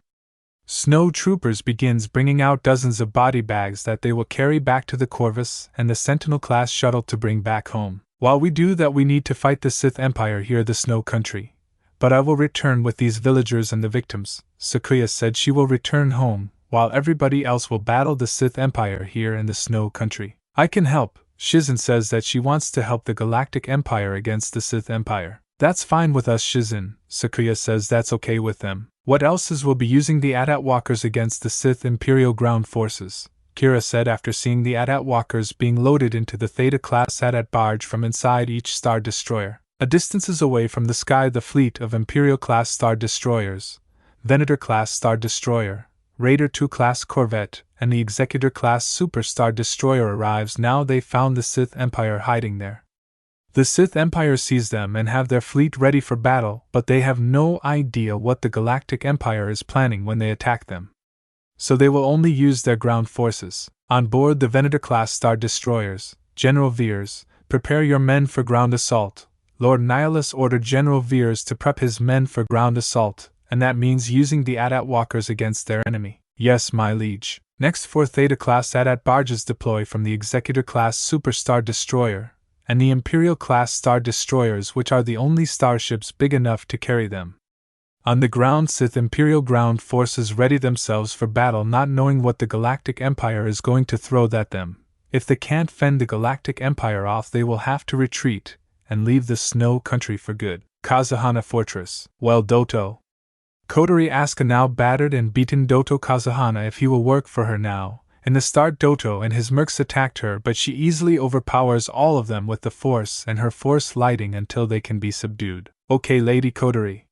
Snow troopers begins bringing out dozens of body bags that they will carry back to the Corvus and the Sentinel-class shuttle to bring back home. While we do that, we need to fight the Sith Empire here, the snow country. But I will return with these villagers and the victims. Sakuya said she will return home, while everybody else will battle the Sith Empire here in the snow country. I can help. Shizen says that she wants to help the Galactic Empire against the Sith Empire. That's fine with us, Shizen. Sakuya says that's okay with them. What else is we'll be using the AT-AT walkers against the Sith Imperial ground forces, Kira said after seeing the AT-AT walkers being loaded into the Theta-class AT-AT barge from inside each Star Destroyer. A distances away from the sky, the fleet of Imperial-class Star Destroyers, Venator-class Star Destroyer, Raider 2-class corvette, and the Executor-class Super Star Destroyer arrives. Now they found the Sith Empire hiding there. The Sith Empire sees them and have their fleet ready for battle, but they have no idea what the Galactic Empire is planning when they attack them. So they will only use their ground forces. On board the Venator-class Star Destroyers, General Veers, prepare your men for ground assault. Lord Nihilus ordered General Veers to prep his men for ground assault, and that means using the AT-AT walkers against their enemy. Yes, my liege. Next, 4 Theta-class AT-AT barges deploy from the Executor-class Super Star Destroyer, and the Imperial-class Star Destroyers, which are the only starships big enough to carry them. On the ground, Sith Imperial ground forces ready themselves for battle, not knowing what the Galactic Empire is going to throw at them. If they can't fend the Galactic Empire off, they will have to retreat and leave the snow country for good. Kazahana Fortress. Well, Doto. Kotori asked a now battered and beaten Doto Kazahana if he will work for her now. In the start, Doto and his mercs attacked her, but she easily overpowers all of them with the Force and her Force lighting until they can be subdued. Okay, Lady Kotori.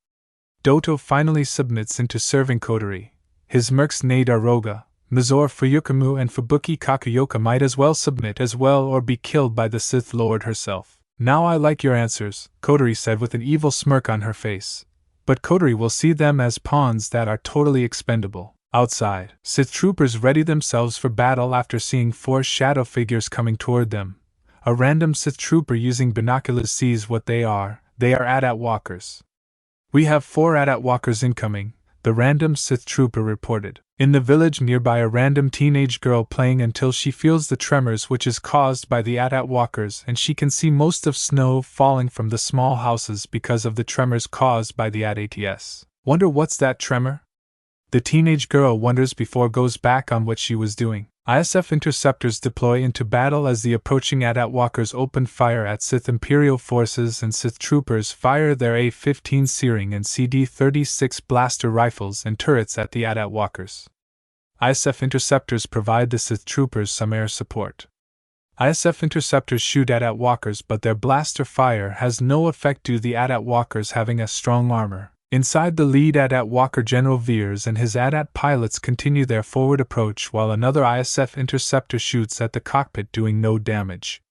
Doto finally submits into serving Kotori. His mercs Nadaroga, Mizor Fuyukamu and Fubuki Kakuyoka might as well submit as well or be killed by the Sith Lord herself. Now I like your answers, Kotori said with an evil smirk on her face. But Kotori will see them as pawns that are totally expendable. Outside, Sith troopers ready themselves for battle after seeing 4 shadow figures coming toward them. A random Sith trooper using binoculars sees what they are. They are AT-AT walkers. We have 4 AT-AT walkers incoming, the random Sith trooper reported. In the village nearby, a random teenage girl playing until she feels the tremors which is caused by the AT-AT walkers, and she can see most of snow falling from the small houses because of the tremors caused by the AT-ATs. Wonder what's that tremor? The teenage girl wonders before goes back on what she was doing. ISF interceptors deploy into battle as the approaching AT-AT walkers open fire at Sith Imperial forces, and Sith troopers fire their A-15 Searing and CD-36 blaster rifles and turrets at the AT-AT walkers. ISF interceptors provide the Sith troopers some air support. ISF interceptors shoot AT-AT walkers, but their blaster fire has no effect due to the AT-AT walkers having a strong armor. Inside, the lead AT-AT walker General Veers and his AT-AT pilots continue their forward approach while another ISF interceptor shoots at the cockpit, doing no damage.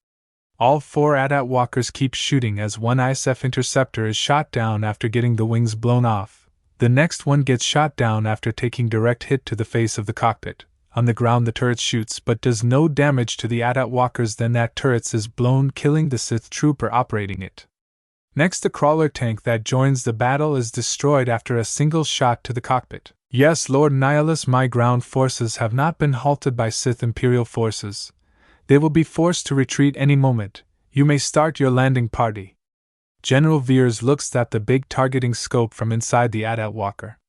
All 4 AT-AT walkers keep shooting as one ISF interceptor is shot down after getting the wings blown off. The next one gets shot down after taking direct hit to the face of the cockpit. On the ground, the turret shoots but does no damage to the AT-AT walkers. Then that turret is blown, killing the Sith trooper operating it. Next, the crawler tank that joins the battle is destroyed after a single shot to the cockpit. Yes, Lord Nihilus, my ground forces have not been halted by Sith Imperial forces. They will be forced to retreat any moment. You may start your landing party. General Veers looks at the big targeting scope from inside the AT-AT walker.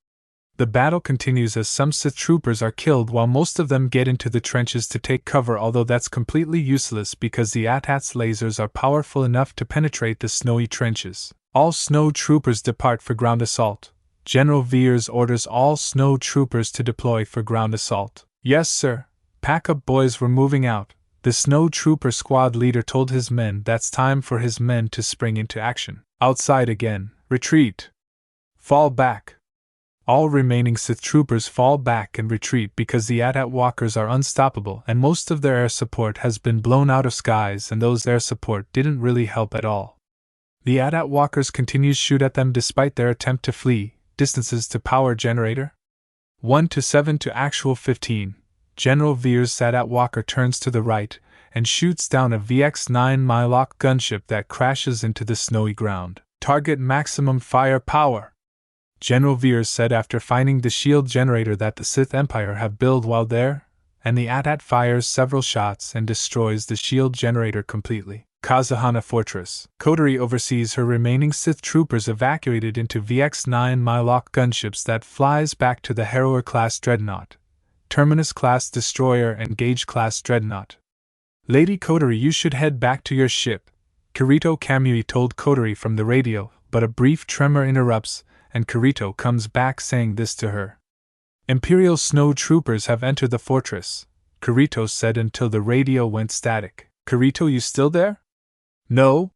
The battle continues as some Sith troopers are killed while most of them get into the trenches to take cover, although that's completely useless because the AT-AT's lasers are powerful enough to penetrate the snowy trenches. All snow troopers depart for ground assault. General Veers orders all snow troopers to deploy for ground assault. Yes, sir. Pack up, boys, we're moving out. The snow trooper squad leader told his men that's time for his men to spring into action. Outside again. Retreat. Fall back. All remaining Sith troopers fall back and retreat because the AT-AT walkers are unstoppable and most of their air support has been blown out of skies, and those air support didn't really help at all. The AT-AT walkers continue to shoot at them despite their attempt to flee. Distances to power generator 1 to 7 to actual 15. General Veers' AT-AT walker turns to the right and shoots down a VX-9 Mylock gunship that crashes into the snowy ground. Target maximum fire power. General Veers said after finding the shield generator that the Sith Empire have built while there, and the AT-AT fires several shots and destroys the shield generator completely. Kazahana Fortress. Kotori oversees her remaining Sith troopers evacuated into VX-9 Mylock gunships that flies back to the Harrower-class Dreadnought, Terminus-class destroyer and Gauge-class Dreadnought. Lady Kotori, you should head back to your ship, Kirito Kamui told Kotori from the radio, but a brief tremor interrupts, and Kirito comes back saying this to her. Imperial snow troopers have entered the fortress, Kirito said until the radio went static. Kirito, you still there? No?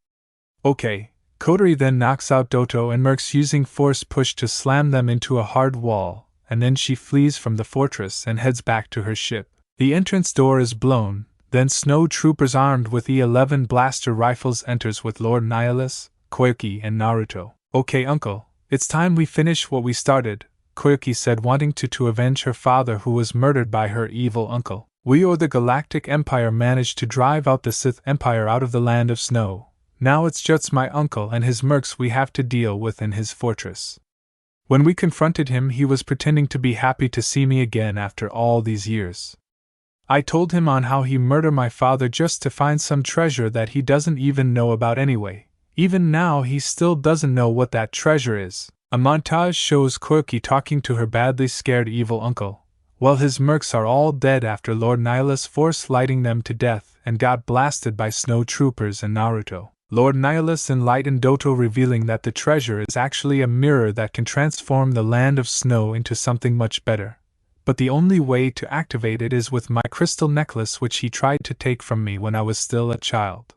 Okay, Kotori then knocks out Doto and Mercs using force push to slam them into a hard wall, and then she flees from the fortress and heads back to her ship. The entrance door is blown, then snow troopers armed with E-11 blaster rifles enters with Lord Nihilus, Koyuki and Naruto. "Okay uncle, it's time we finish what we started," Koyuki said, wanting to avenge her father who was murdered by her evil uncle. "We or the Galactic Empire managed to drive out the Sith Empire out of the Land of Snow. Now it's just my uncle and his mercs we have to deal with in his fortress. When we confronted him, he was pretending to be happy to see me again after all these years. I told him on how he murdered my father just to find some treasure that he doesn't even know about anyway. Even now he still doesn't know what that treasure is." A montage shows Koyuki talking to her badly scared evil uncle, while his mercs are all dead after Lord Nihilus force lighting them to death and got blasted by snow troopers and Naruto. Lord Nihilus enlightened Doto, revealing that the treasure is actually a mirror that can transform the Land of Snow into something much better. But the only way to activate it is with my crystal necklace, which he tried to take from me when I was still a child.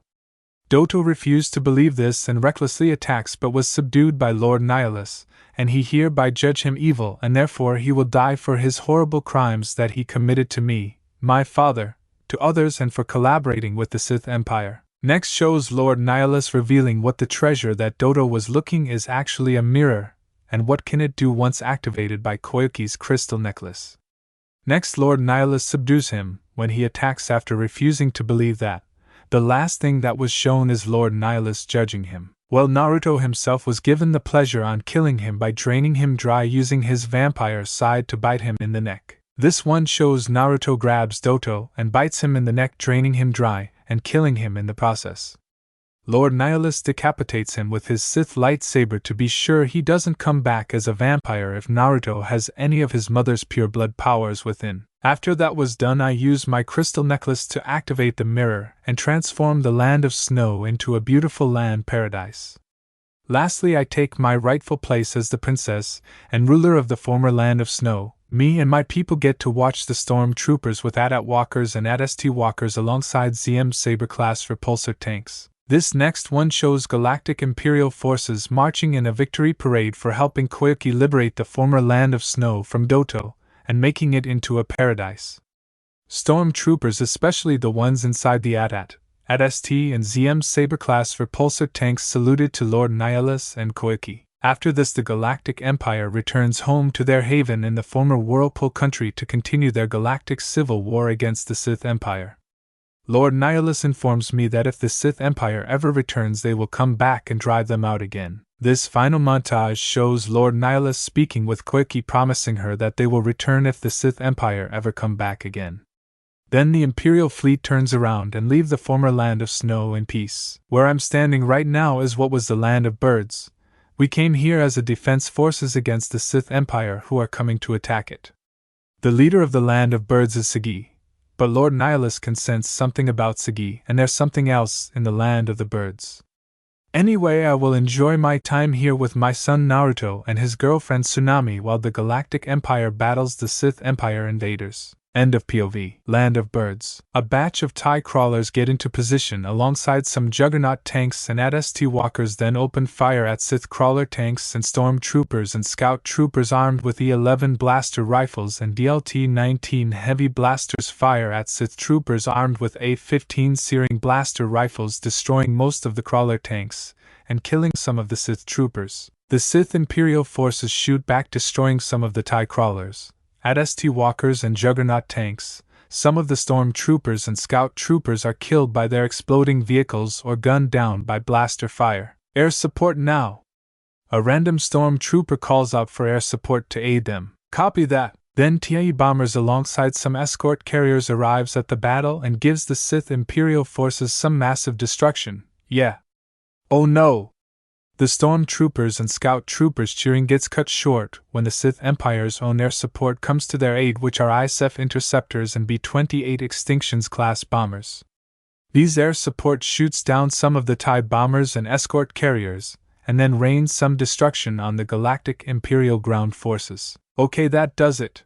Doto refused to believe this and recklessly attacks, but was subdued by Lord Nihilus, and he hereby judge him evil, and therefore he will die for his horrible crimes that he committed to me, my father, to others, and for collaborating with the Sith Empire. Next shows Lord Nihilus revealing what the treasure that Doto was looking is actually a mirror, and what can it do once activated by Koyuki's crystal necklace. Next, Lord Nihilus subdues him when he attacks after refusing to believe that. The last thing that was shown is Lord Nihilus judging him. Well, Naruto himself was given the pleasure on killing him by draining him dry using his vampire side to bite him in the neck. This one shows Naruto grabs Doto and bites him in the neck, draining him dry and killing him in the process. Lord Nihilus decapitates him with his Sith lightsaber to be sure he doesn't come back as a vampire if Naruto has any of his mother's pure blood powers within. After that was done, I used my crystal necklace to activate the mirror and transform the Land of Snow into a beautiful land paradise. Lastly, I take my rightful place as the princess and ruler of the former Land of Snow. Me and my people get to watch the storm troopers with AT-AT walkers and AT-ST walkers alongside ZM Saber-class repulsor tanks. This next one shows Galactic Imperial forces marching in a victory parade for helping Koyuki liberate the former Land of Snow from Doto and making it into a paradise. Storm troopers, especially the ones inside the AT-AT, AT-ST and ZM Saber-class repulsor tanks, saluted to Lord Nihilus and Koyuki. After this, the Galactic Empire returns home to their haven in the former Whirlpool country to continue their galactic civil war against the Sith Empire. Lord Nihilus informs me that if the Sith Empire ever returns, they will come back and drive them out again. This final montage shows Lord Nihilus speaking with Koyuki, promising her that they will return if the Sith Empire ever come back again. Then the Imperial fleet turns around and leave the former Land of Snow in peace. Where I'm standing right now is what was the Land of Birds. We came here as a defense forces against the Sith Empire who are coming to attack it. The leader of the Land of Birds is Sagi, but Lord Nihilus can sense something about Sagi, and there's something else in the Land of the Birds. Anyway, I will enjoy my time here with my son Naruto and his girlfriend Tsunami while the Galactic Empire battles the Sith Empire invaders. End of POV. Land of Birds. A batch of TIE crawlers get into position alongside some Juggernaut tanks and AT-ST walkers, then open fire at Sith crawler tanks and storm troopers and scout troopers armed with E-11 blaster rifles, and DLT-19 heavy blasters fire at Sith troopers armed with A-15 searing blaster rifles, destroying most of the crawler tanks and killing some of the Sith troopers. The Sith Imperial forces shoot back, destroying some of the TIE crawlers, AT-ST walkers and Juggernaut tanks. Some of the storm troopers and scout troopers are killed by their exploding vehicles or gunned down by blaster fire. Air support now! A random storm trooper calls out for air support to aid them. Copy that! Then TIE bombers alongside some escort carriers arrives at the battle and gives the Sith Imperial forces some massive destruction. Yeah. Oh no! The storm troopers and scout troopers cheering gets cut short when the Sith Empire's own air support comes to their aid, which are ISF interceptors and B-28 Extinctions class bombers. These air support shoots down some of the TIE bombers and escort carriers, and then rains some destruction on the Galactic Imperial ground forces. Okay, that does it.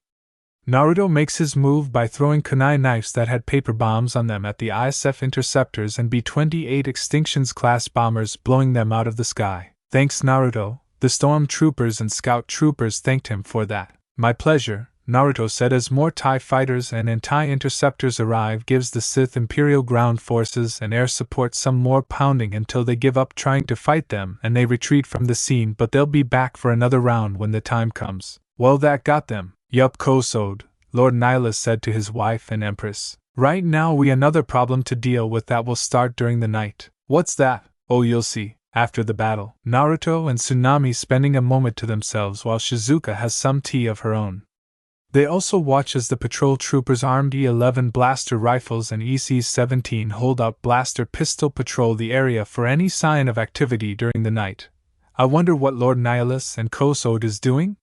Naruto makes his move by throwing kunai knives that had paper bombs on them at the ISF interceptors and B-28 Extinctions class bombers, blowing them out of the sky. Thanks, Naruto. The storm troopers and scout troopers thanked him for that. My pleasure, Naruto said as more TIE fighters and anti-interceptors arrive. Gives the Sith Imperial ground forces and air support some more pounding until they give up trying to fight them and they retreat from the scene, but they'll be back for another round when the time comes. Well, that got them. Yup, Kosode, Lord Nihilus said to his wife and Empress. Right now we another problem to deal with that will start during the night. What's that? Oh, you'll see. After the battle, Naruto and Tsunami spending a moment to themselves while Shizuka has some tea of her own. They also watch as the patrol troopers armed E-11 blaster rifles and EC-17 hold-up blaster pistol patrol the area for any sign of activity during the night. I wonder what Lord Nihilus and Kosode is doing?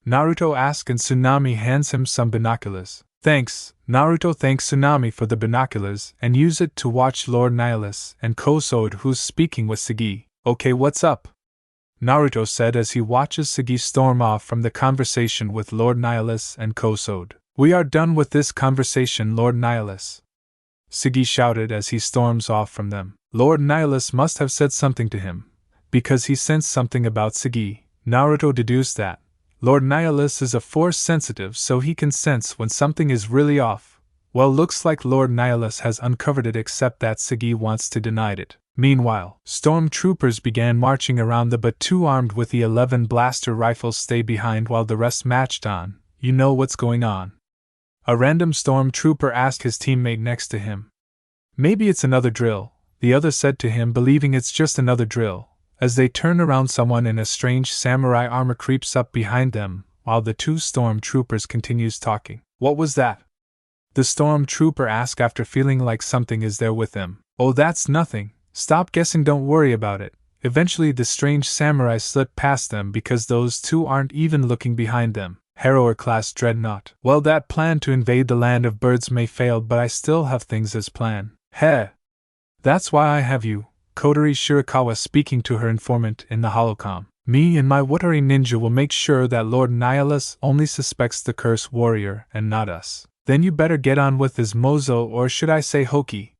Naruto asks and Tsunami hands him some binoculars. Thanks, Naruto thanks Tsunami for the binoculars and use it to watch Lord Nihilus and Kosode, who's speaking with Sagi. Okay, what's up? Naruto said as he watches Sagi storm off from the conversation with Lord Nihilus and Kosode. We are done with this conversation, Lord Nihilus, Sagi shouted as he storms off from them. Lord Nihilus must have said something to him, because he sensed something about Sagi. Naruto deduced that Lord Nihilus is a force sensitive, so he can sense when something is really off. Well, looks like Lord Nihilus has uncovered it, except that Sagi wants to deny it. Meanwhile, stormtroopers began marching around the Batu armed with the 11 blaster rifles stay behind while the rest marched on. You know what's going on? A random stormtrooper asked his teammate next to him. Maybe it's another drill, the other said to him, believing it's just another drill. As they turn around, someone in a strange samurai armor creeps up behind them, while the two stormtroopers continues talking. What was that? The stormtrooper asked after feeling like something is there with them. Oh, that's nothing. Stop guessing, don't worry about it. Eventually the strange samurai slipped past them because those two aren't even looking behind them. Harrower-class dreadnought. Well, that plan to invade the land of birds may fail, but I still have things as planned. Heh. That's why I have you, Kotori Shirakawa speaking to her informant in the holocom. Me and my Watari ninja will make sure that Lord Nihilus only suspects the Curse Warrior and not us. Then you better get on with his Mozo, or should I say Hoki.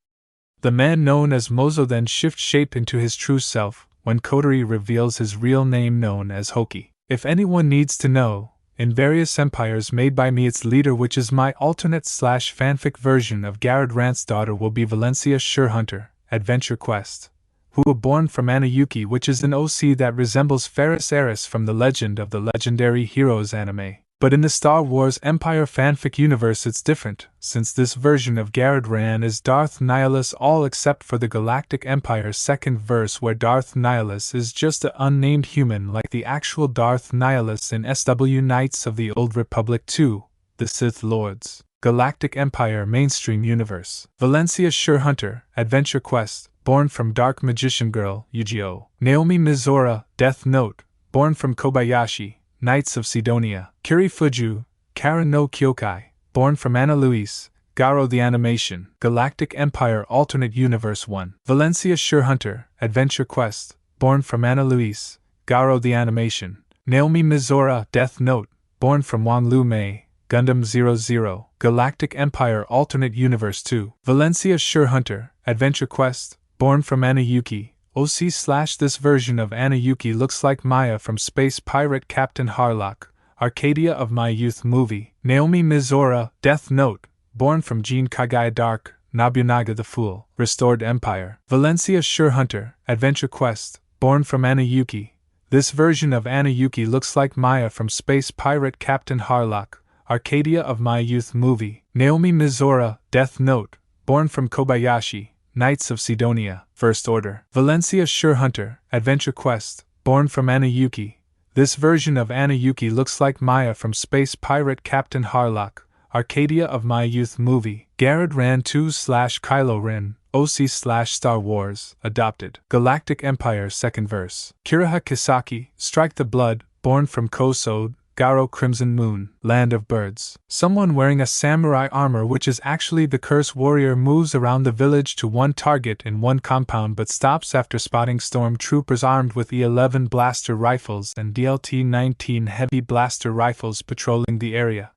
The man known as Mozo then shifts shape into his true self when Kotori reveals his real name, known as Hoki. If anyone needs to know, in various empires made by me, its leader, which is my alternate/fanfic version of Garrod Rant's daughter, will be Valencia Surehunter, Adventure Quest, who were born from Anayuki, which is an OC that resembles Ferris Eris from the Legend of the Legendary Heroes anime. But in the Star Wars Empire fanfic universe it's different, since this version of Garrod Ran is Darth Nihilus, all except for the Galactic Empire's second verse, where Darth Nihilus is just an unnamed human like the actual Darth Nihilus in SW Knights of the Old Republic 2, The Sith Lords. Galactic Empire mainstream universe. Valencia Surehunter, Adventure Quest, born from Dark Magician Girl, Yu-Gi-Oh! Naomi Mizora, Death Note, born from Kobayashi, Knights of Sidonia. Kiri Fuju, Karen no Kyokai, born from Ana Luis, Garo the Animation. Galactic Empire Alternate Universe 1. Valencia Surehunter, Adventure Quest, born from Ana Luis, Garo the Animation. Naomi Mizora, Death Note, born from Wan Lu Mei, Gundam 00. Galactic Empire Alternate Universe 2. Valencia Surehunter, Adventure Quest, born from Anayuki, OC/ this version of Anayuki looks like Maya from Space Pirate Captain Harlock, Arcadia of My Youth movie. Naomi Mizora, Death Note, born from Jean Kagai Dark, Nobunaga the Fool, Restored Empire. Valencia Surehunter, Adventure Quest, born from Anayuki. This version of Anayuki looks like Maya from Space Pirate Captain Harlock, Arcadia of My Youth movie. Naomi Mizora, Death Note, born from Kobayashi, Knights of Sidonia, First Order. Valencia Surehunter, Adventure Quest, born from Anayuki. This version of Anayuki looks like Maya from Space Pirate Captain Harlock, Arcadia of My Youth movie. Garrod Ran 2/Kylo Ren, OC/Star Wars, adopted. Galactic Empire second verse. Kiriha Kisaki, Strike the Blood, born from Kosode, Garo Crimson Moon, Land of Birds. Someone wearing a samurai armor, which is actually the Curse Warrior, moves around the village to one target in one compound but stops after spotting stormtroopers armed with E-11 blaster rifles and DLT-19 heavy blaster rifles patrolling the area.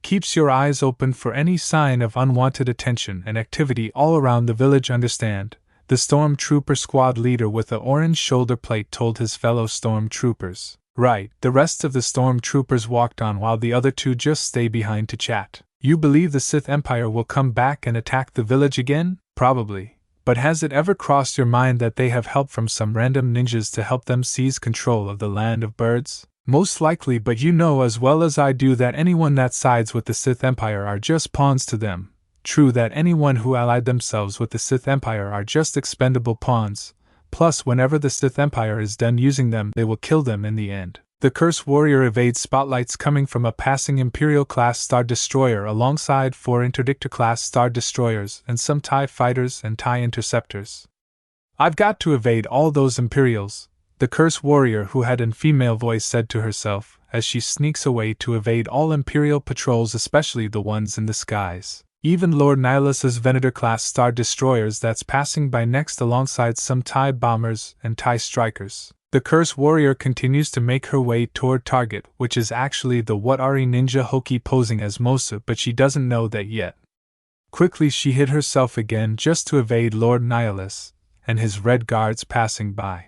keeps your eyes open for any sign of unwanted attention and activity all around the village. Understand? The stormtrooper squad leader with the orange shoulder plate told his fellow stormtroopers. Right, the rest of the stormtroopers walked on while the other two just stay behind to chat. You believe the Sith Empire will come back and attack the village again? Probably. But has it ever crossed your mind that they have help from some random ninjas to help them seize control of the land of birds? Most likely, but you know as well as I do that anyone that sides with the Sith Empire are just pawns to them. True that anyone who allied themselves with the Sith Empire are just expendable pawns. Plus, whenever the Sith Empire is done using them, they will kill them in the end. The Curse Warrior evades spotlights coming from a passing Imperial-class Star Destroyer alongside 4 Interdictor-class Star Destroyers and some TIE Fighters and TIE Interceptors. I've got to evade all those Imperials, the Curse Warrior who had a female voice said to herself as she sneaks away to evade all Imperial patrols, especially the ones in the skies. Even Lord Nihilus's Venator-class Star Destroyers that's passing by next alongside some TIE Bombers and TIE Strikers. The Curse Warrior continues to make her way toward target, which is actually the Watari ninja Hoki posing as Mosu, but she doesn't know that yet. Quickly she hid herself again just to evade Lord Nihilus and his red guards passing by.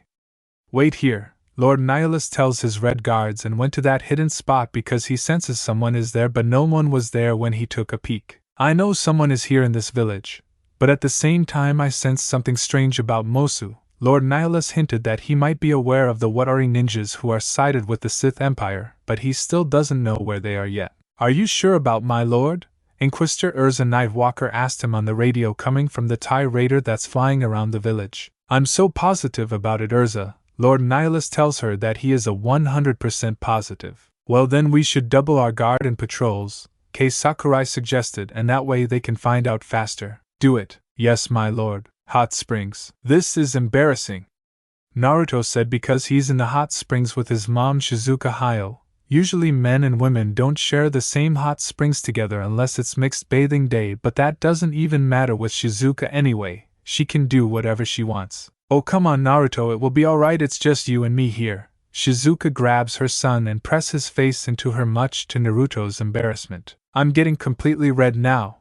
Wait here, Lord Nihilus tells his red guards and went to that hidden spot because he senses someone is there, but no one was there when he took a peek. I know someone is here in this village, but at the same time I sense something strange about Mosu. Lord Nihilus hinted that he might be aware of the Watari ninjas who are sided with the Sith Empire, but he still doesn't know where they are yet. Are you sure about my lord? Inquisitor Urza Nightwalker asked him on the radio coming from the TIE Raider that's flying around the village. I'm so positive about it, Urza. Lord Nihilus tells her that he is a 100% positive. Well then we should double our guard and patrols, Kei Sakurai suggested, and that way they can find out faster. Do it. Yes, my lord. Hot springs. This is embarrassing, Naruto said, because he's in the hot springs with his mom Shizuka Hayo. Usually men and women don't share the same hot springs together unless it's mixed bathing day, but that doesn't even matter with Shizuka anyway. She can do whatever she wants. Oh come on Naruto, it will be alright, it's just you and me here. Shizuka grabs her son and presses his face into her, much to Naruto's embarrassment. I'm getting completely red now,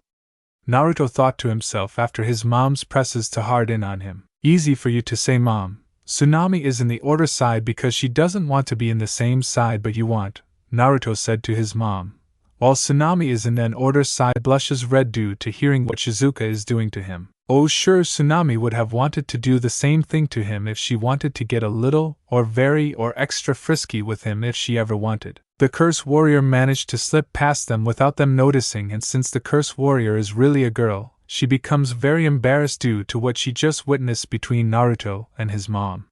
Naruto thought to himself after his mom's presses too hard in on him. Easy for you to say, Mom. Tsunami is in the Order side because she doesn't want to be in the same side but you want, Naruto said to his mom. While Tsunami is in an Order side, blushes red due to hearing what Shizuka is doing to him. Oh sure, Tsunami would have wanted to do the same thing to him if she wanted to get a little, or very, or extra frisky with him if she ever wanted. The Curse Warrior managed to slip past them without them noticing, and since the Curse Warrior is really a girl, she becomes very embarrassed due to what she just witnessed between Naruto and his mom.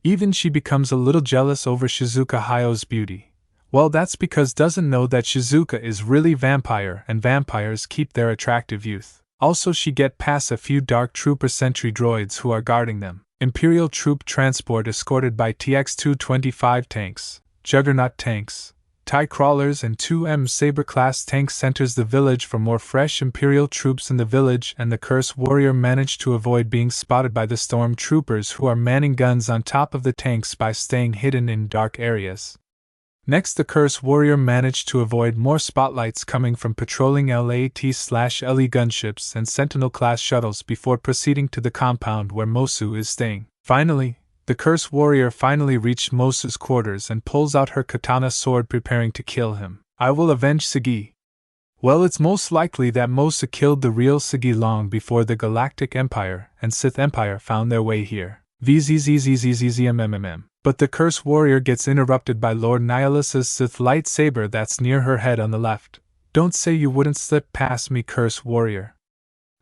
Even she becomes a little jealous over Shizuka Hayo's beauty. Well, that's because doesn't know that Shizuka is really vampire and vampires keep their attractive youth. Also she get past a few Dark Trooper sentry droids who are guarding them. Imperial troop transport escorted by TX-225 tanks, Juggernaut tanks, TIE crawlers and 2M Saber-class tanks enters the village for more fresh Imperial troops in the village, and the Curse Warrior managed to avoid being spotted by the stormtroopers who are manning guns on top of the tanks by staying hidden in dark areas. Next, the Curse Warrior managed to avoid more spotlights coming from patrolling LAT/LE gunships and Sentinel-class shuttles before proceeding to the compound where Mosu is staying. Finally, the Curse Warrior finally reached Mosu's quarters and pulls out her katana sword preparing to kill him. I will avenge Sagi. Well, it's most likely that Mosu killed the real Sagi long before the Galactic Empire and Sith Empire found their way here. VZZZZZZMMM. But the Curse Warrior gets interrupted by Lord Nihilus's Sith lightsaber that's near her head on the left. Don't say you wouldn't slip past me, Curse Warrior.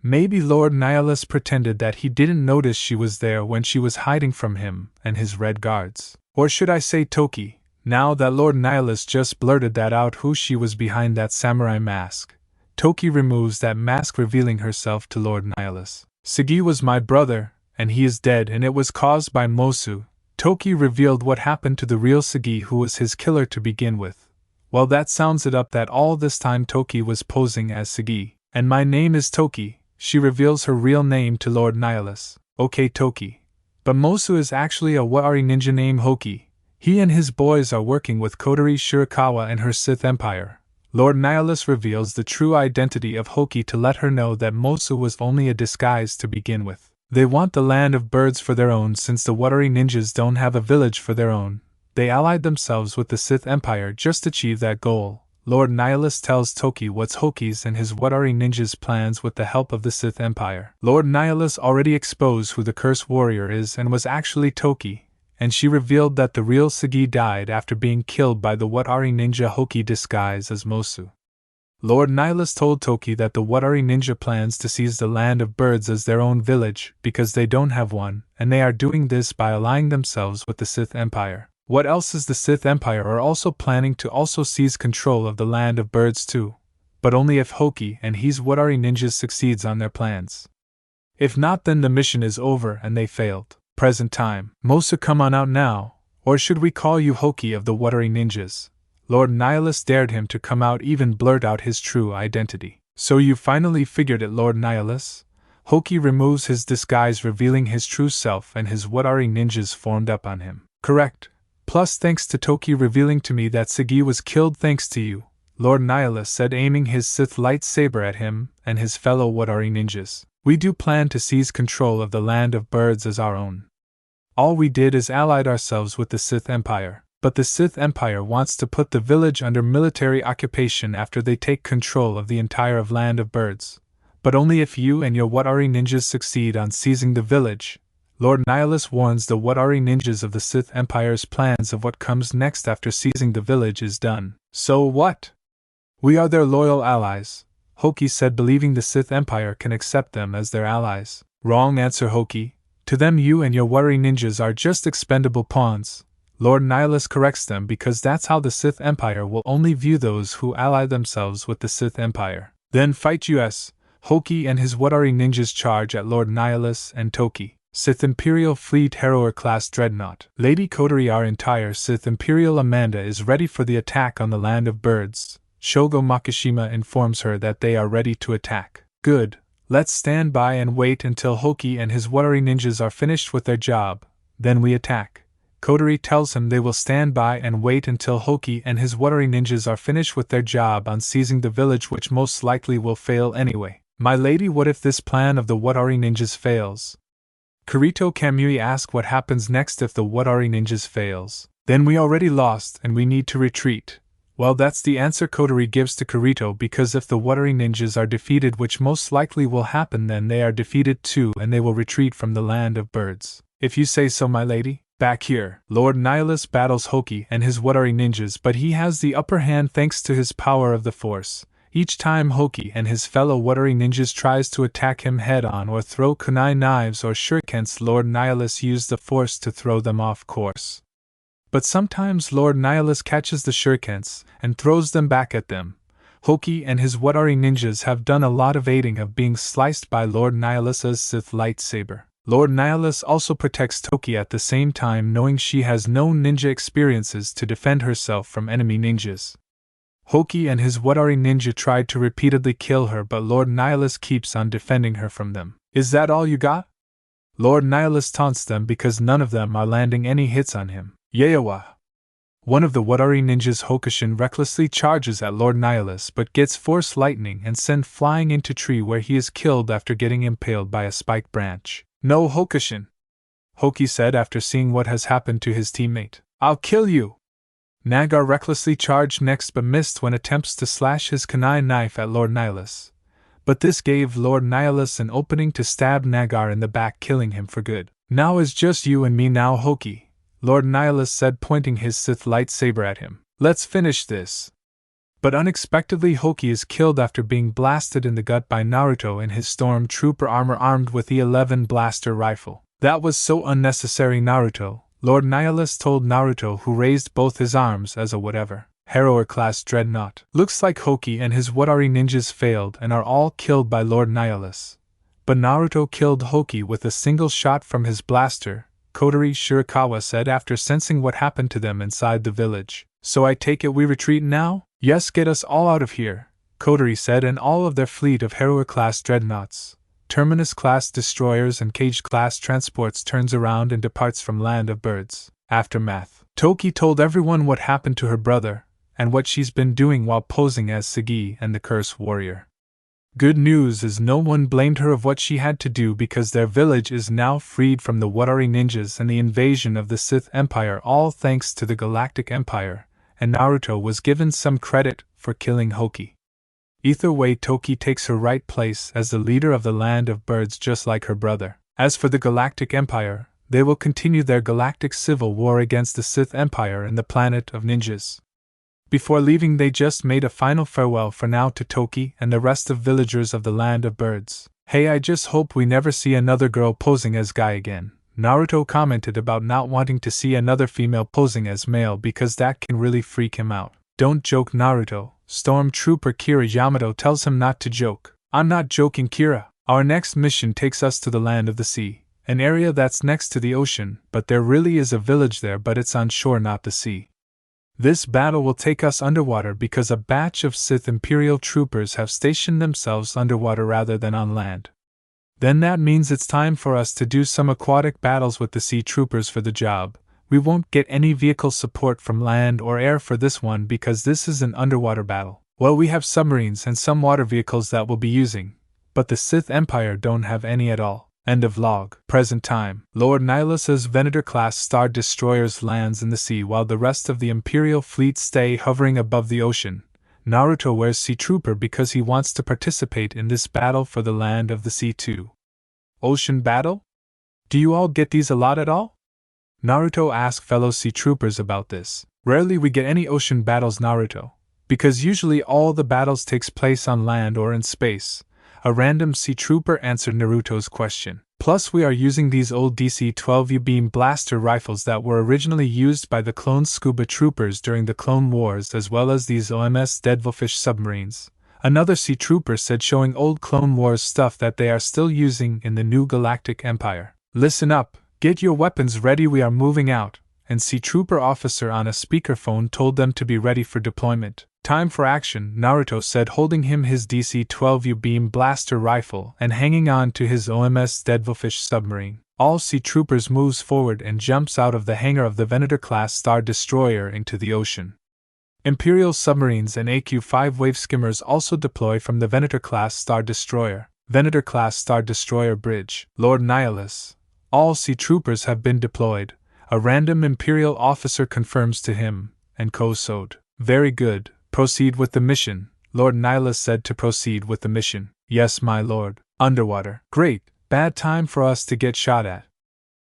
Maybe Lord Nihilus pretended that he didn't notice she was there when she was hiding from him and his red guards. Or should I say Toki, now that Lord Nihilus just blurted that out who she was behind that samurai mask. Toki removes that mask, revealing herself to Lord Nihilus. Sagi was my brother, and he is dead, and it was caused by Mosu. Toki revealed what happened to the real Sagi, who was his killer to begin with. Well, that sounds it up that all this time Toki was posing as Sagi. And my name is Toki. She reveals her real name to Lord Nihilus. Okay, Toki. But Mosu is actually a Watari ninja named Hoki. He and his boys are working with Kotori Shirakawa and her Sith Empire. Lord Nihilus reveals the true identity of Hoki to let her know that Mosu was only a disguise to begin with. They want the land of birds for their own since the watery ninjas don't have a village for their own. They allied themselves with the Sith Empire just to achieve that goal. Lord Nihilus tells Toki what's Hoki's and his watery ninjas' plans with the help of the Sith Empire. Lord Nihilus already exposed who the Curse Warrior is and was actually Toki, and she revealed that the real Sagi died after being killed by the Watari ninja Hoki disguised as Mosu. Lord Nihilus told Toki that the Watari ninja plans to seize the land of birds as their own village because they don't have one, and they are doing this by allying themselves with the Sith Empire. What else is the Sith Empire are also planning to also seize control of the land of birds too, but only if Hoki and his Watari ninjas succeeds on their plans. If not, then the mission is over and they failed. Present time. Mosu, come on out now, or should we call you Hoki of the Watari ninjas? Lord Nihilus dared him to come out, even blurt out his true identity. So you finally figured it, Lord Nihilus? Hoki removes his disguise, revealing his true self, and his Watari ninjas formed up on him. Correct. Plus thanks to Toki revealing to me that Sagi was killed thanks to you, Lord Nihilus said, aiming his Sith lightsaber at him and his fellow Watari ninjas. We do plan to seize control of the land of birds as our own. All we did is allied ourselves with the Sith Empire. But the Sith Empire wants to put the village under military occupation after they take control of the entire land of birds. But only if you and your Watari ninjas succeed on seizing the village. Lord Nihilus warns the Watari ninjas of the Sith Empire's plans of what comes next after seizing the village is done. So what? We are their loyal allies, Hoki said, believing the Sith Empire can accept them as their allies. Wrong answer, Hoki. To them you and your Watari ninjas are just expendable pawns. Lord Nihilus corrects them because that's how the Sith Empire will only view those who ally themselves with the Sith Empire. Then fight us! Hoki and his Watari ninjas charge at Lord Nihilus and Toki. Sith Imperial Fleet Harrower Class Dreadnought. Lady Kotori, our entire Sith Imperial Amanda is ready for the attack on the land of birds. Shogo Makishima informs her that they are ready to attack. Good. Let's stand by and wait until Hoki and his Watari ninjas are finished with their job. Then we attack. Kotori tells him they will stand by and wait until Hoki and his Watari ninjas are finished with their job on seizing the village, which most likely will fail anyway. My lady, what if this plan of the Watari ninjas fails? Kirito Kamui asks what happens next if the Watari ninjas fails. Then we already lost and we need to retreat. Well, that's the answer Kotori gives to Kirito, because if the Watari ninjas are defeated, which most likely will happen, then they are defeated too and they will retreat from the land of birds. If you say so, my lady. Back here, Lord Nihilus battles Hoki and his Watari ninjas, but he has the upper hand thanks to his power of the Force. Each time Hoki and his fellow Watari ninjas tries to attack him head-on or throw kunai knives or shurikens, Lord Nihilus uses the Force to throw them off course. But sometimes Lord Nihilus catches the shurikens and throws them back at them. Hoki and his Watari ninjas have done a lot of aiding of being sliced by Lord Nihilus's Sith lightsaber. Lord Nihilus also protects Toki at the same time, knowing she has no ninja experiences to defend herself from enemy ninjas. Hoki and his Watari ninja tried to repeatedly kill her, but Lord Nihilus keeps on defending her from them. Is that all you got? Lord Nihilus taunts them because none of them are landing any hits on him. Yaewa! One of the Watari ninjas, Hokushin, recklessly charges at Lord Nihilus but gets Force Lightning and sent flying into tree, where he is killed after getting impaled by a spike branch. No, Hokushin, Hoki said after seeing what has happened to his teammate. I'll kill you! Nagar recklessly charged next but missed when attempts to slash his kunai knife at Lord Nihilus. But this gave Lord Nihilus an opening to stab Nagar in the back, killing him for good. Now it's just you and me now, Hoki, Lord Nihilus said, pointing his Sith lightsaber at him. Let's finish this. But unexpectedly Hoki is killed after being blasted in the gut by Naruto in his stormtrooper armor armed with the 11 blaster rifle. That was so unnecessary, Naruto, Lord Nihilus told Naruto, who raised both his arms as a whatever. Harrower Class Dreadnought. Looks like Hoki and his Watari ninjas failed and are all killed by Lord Nihilus. But Naruto killed Hoki with a single shot from his blaster, Kotori Shirakawa said after sensing what happened to them inside the village. So I take it we retreat now? Yes, get us all out of here, Kotori said, and all of their fleet of Harrower-class dreadnoughts, Terminus-class destroyers and Cage-class transports turns around and departs from Land of Birds. Aftermath. Toki told everyone what happened to her brother, and what she's been doing while posing as Sagi and the Curse Warrior. Good news is no one blamed her of what she had to do because their village is now freed from the Watari ninjas and the invasion of the Sith Empire, all thanks to the Galactic Empire, and Naruto was given some credit for killing Hoki. Either way, Toki takes her right place as the leader of the Land of Birds just like her brother. As for the Galactic Empire, they will continue their galactic civil war against the Sith Empire and the planet of ninjas. Before leaving, they just made a final farewell for now to Toki and the rest of villagers of the Land of Birds. Hey, I just hope we never see another girl posing as guy again. Naruto commented about not wanting to see another female posing as male because that can really freak him out. Don't joke, Naruto. Stormtrooper Kira Yamato tells him not to joke. I'm not joking, Kira. Our next mission takes us to the Land of the Sea, an area that's next to the ocean, but there really is a village there, but it's on shore, not the sea. This battle will take us underwater because a batch of Sith Imperial troopers have stationed themselves underwater rather than on land. Then that means it's time for us to do some aquatic battles with the sea troopers for the job. We won't get any vehicle support from land or air for this one because this is an underwater battle. Well, we have submarines and some water vehicles that we'll be using, but the Sith Empire don't have any at all. End of log. Present time. Lord Nihilus's Venator-class Star Destroyers lands in the sea while the rest of the Imperial fleet stay hovering above the ocean. Naruto wears Sea Trooper because he wants to participate in this battle for the Land of the Sea too. Ocean battle? Do you all get these a lot at all? Naruto asked fellow Sea Troopers about this. Rarely we get any ocean battles, Naruto, because usually all the battles takes place on land or in space. A random Sea Trooper answered Naruto's question. Plus, we are using these old DC-12 U-beam blaster rifles that were originally used by the clone scuba troopers during the Clone Wars, as well as these OMS Devilfish submarines. Another Sea Trooper said, showing old Clone Wars stuff that they are still using in the new Galactic Empire. Listen up, get your weapons ready, we are moving out, and Sea Trooper officer on a speakerphone told them to be ready for deployment. Time for action, Naruto said, holding him his DC-12 U-beam blaster rifle and hanging on to his OMS Devilfish submarine. All Sea Troopers moves forward and jumps out of the hangar of the Venator-class Star Destroyer into the ocean. Imperial submarines and AQ-5 wave skimmers also deploy from the Venator-class Star Destroyer. Venator-class Star Destroyer bridge. Lord Nihilus. All Sea Troopers have been deployed, a random Imperial officer confirms to him, and Kosode. Very good. Proceed with the mission, Lord Nihilus said. To proceed with the mission. Yes, my lord. Underwater. Great. Bad time for us to get shot at,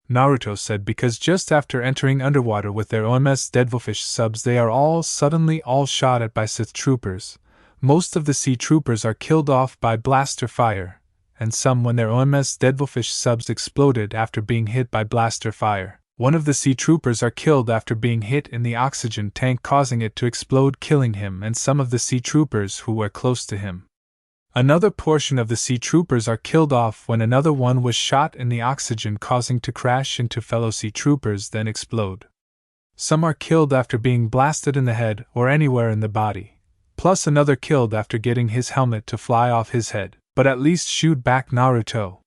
Naruto said, because just after entering underwater with their OMS Devilfish subs they are all suddenly shot at by Sith troopers. Most of the Sea Troopers are killed off by blaster fire, and some when their OMS Devilfish subs exploded after being hit by blaster fire. One of the Sea Troopers are killed after being hit in the oxygen tank, causing it to explode, killing him and some of the Sea Troopers who were close to him. Another portion of the Sea Troopers are killed off when another one was shot in the oxygen, causing to crash into fellow Sea Troopers then explode. Some are killed after being blasted in the head or anywhere in the body, plus another killed after getting his helmet to fly off his head. But at least shoot back, Naruto,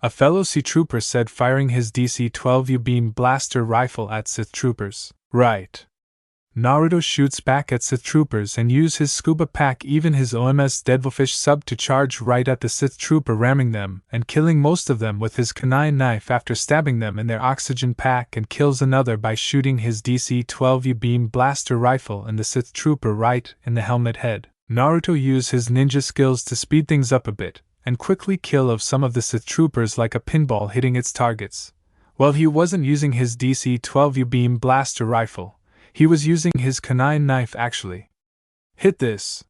a fellow Sea Trooper said, firing his DC-12 U-beam blaster rifle at Sith Troopers. Right. Naruto shoots back at Sith Troopers and uses his scuba pack, even his OMS Devilfish sub, to charge right at the Sith Trooper, ramming them and killing most of them with his kunai knife after stabbing them in their oxygen pack, and kills another by shooting his DC-12 U-beam blaster rifle in the Sith Trooper right in the helmet head. Naruto used his ninja skills to speed things up a bit and quickly kill of some of the Sith Troopers like a pinball hitting its targets. While he wasn't using his DC-12 U-beam blaster rifle, he was using his kunai knife actually. Hit this!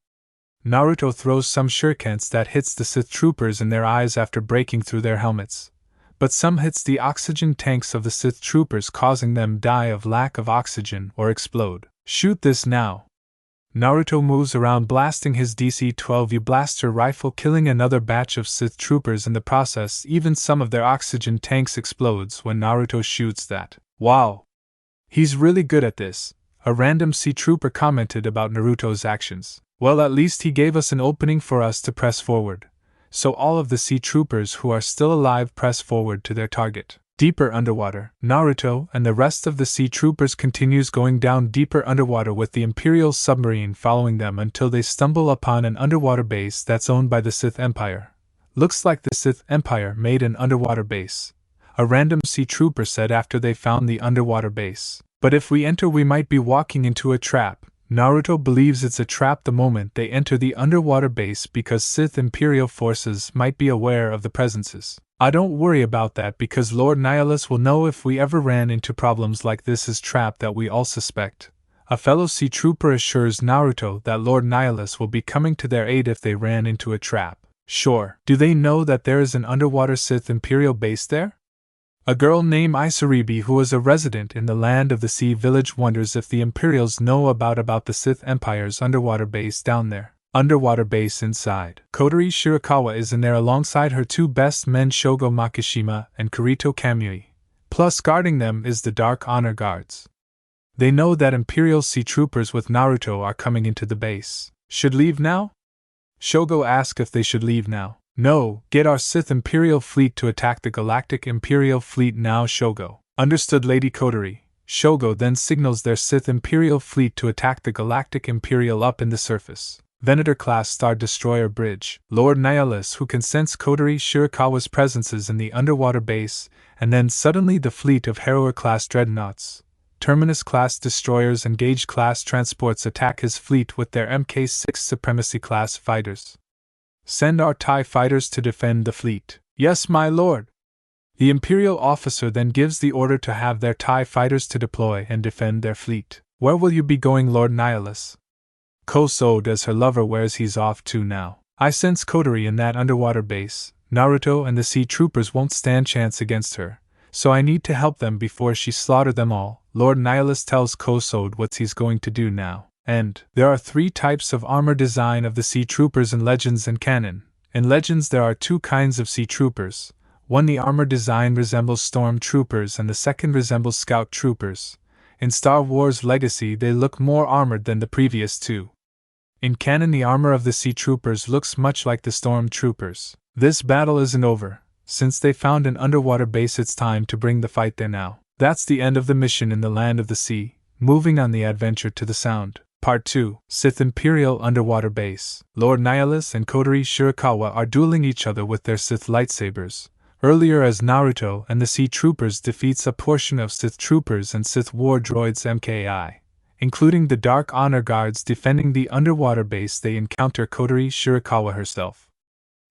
Naruto throws some shurikens that hits the Sith Troopers in their eyes after breaking through their helmets, but some hits the oxygen tanks of the Sith Troopers, causing them die of lack of oxygen or explode. Shoot this now! Naruto moves around blasting his DC-12 U blaster rifle, killing another batch of Sith Troopers in the process. Even some of their oxygen tanks explodes when Naruto shoots that. Wow! He's really good at this, a random Sea Trooper commented about Naruto's actions. Well, at least he gave us an opening for us to press forward. So all of the Sea Troopers who are still alive press forward to their target. Deeper underwater, Naruto and the rest of the sea troopers continues going down deeper underwater with the Imperial submarine following them until they stumble upon an underwater base that's owned by the Sith Empire. Looks like the Sith Empire made an underwater base, a random sea trooper said after they found the underwater base. But if we enter we might be walking into a trap. Naruto believes it's a trap the moment they enter the underwater base because Sith Imperial forces might be aware of the presences. I don't worry about that because Lord Nihilus will know if we ever ran into problems like this is trap that we all suspect. A fellow sea trooper assures Naruto that Lord Nihilus will be coming to their aid if they ran into a trap. Sure. Do they know that there is an underwater Sith Imperial base there? A girl named Isaribi who is a resident in the Land of the Sea village wonders if the Imperials know about the Sith Empire's underwater base down there. Underwater base inside. Kotori Shirakawa is in there alongside her two best men Shogo Makishima and Kirito Kamui. Plus guarding them is the Dark Honor Guards. They know that Imperial sea troopers with Naruto are coming into the base. Should leave now? Shogo asks if they should leave now. No, get our Sith Imperial fleet to attack the Galactic Imperial fleet now Shogo. Understood Lady Kotori. Shogo then signals their Sith Imperial fleet to attack the Galactic Imperial up in the surface. Venator-class Star Destroyer bridge. Lord Nihilus who can sense Kotori Shirakawa's presences in the underwater base, and then suddenly the fleet of Harrower-class dreadnoughts, Terminus-class destroyers and Gauge-class transports attack his fleet with their Mk6 Supremacy-class fighters. Send our TIE fighters to defend the fleet. Yes, my lord. The Imperial officer then gives the order to have their TIE fighters to deploy and defend their fleet. Where will you be going, Lord Nihilus? Koso does her lover where's he's off to now. I sense Kotori in that underwater base. Naruto and the sea troopers won't stand chance against her, so I need to help them before she slaughter them all. Lord Nihilus tells Koso what he's going to do now. And there are 3 types of armor design of the sea troopers in Legends and Canon. In Legends there are 2 kinds of sea troopers. One, the armor design resembles storm troopers and the second resembles scout troopers. In Star Wars Legacy they look more armored than the previous 2. In canon the armor of the sea troopers looks much like the storm troopers. This battle isn't over. Since they found an underwater base it's time to bring the fight there now. That's the end of the mission in the Land of the Sea. Moving on the adventure to the Sound. Part 2. Sith Imperial Underwater Base. Lord Nihilus and Kotori Shirakawa are dueling each other with their Sith lightsabers. Earlier as Naruto and the Sea Troopers defeats a portion of Sith Troopers and Sith War Droids MKI. Including the Dark Honor Guards defending the underwater base they encounter Kotori Shirakawa herself.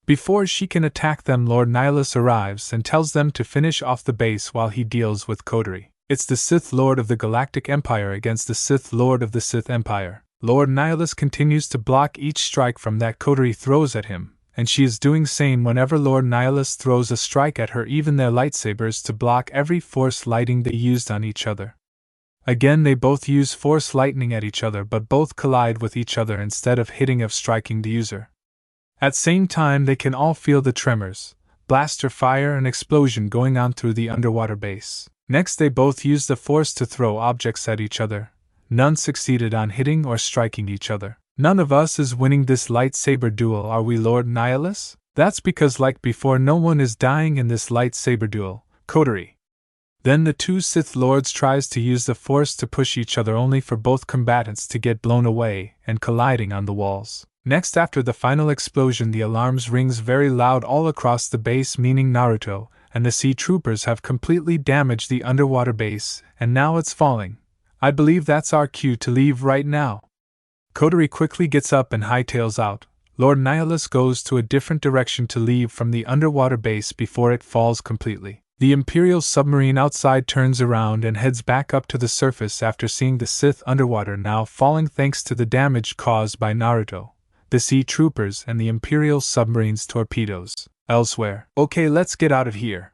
Before she can attack them Lord Nihilus arrives and tells them to finish off the base while he deals with Kotori. It's the Sith Lord of the Galactic Empire against the Sith Lord of the Sith Empire. Lord Nihilus continues to block each strike from that Kotori throws at him, and she is doing same whenever Lord Nihilus throws a strike at her, even their lightsabers to block every force lighting they used on each other. Again they both use force lightning at each other but both collide with each other instead of hitting of striking the user. At same time they can all feel the tremors, blaster fire and explosion going on through the underwater base. Next they both use the force to throw objects at each other. None succeeded on hitting or striking each other. None of us is winning this lightsaber duel, are we, Lord Nihilus? That's because like before no one is dying in this lightsaber duel, Kotori. Then the 2 Sith Lords tries to use the force to push each other only for both combatants to get blown away and colliding on the walls. Next after the final explosion the alarms rings very loud all across the base, meaning Naruto and the sea troopers have completely damaged the underwater base and now it's falling. I believe that's our cue to leave right now. Kotori quickly gets up and hightails out. Lord Nihilus goes to a different direction to leave from the underwater base before it falls completely. The Imperial submarine outside turns around and heads back up to the surface after seeing the Sith underwater now falling thanks to the damage caused by Naruto, the sea troopers and the Imperial submarine's torpedoes. Elsewhere. Okay, let's get out of here.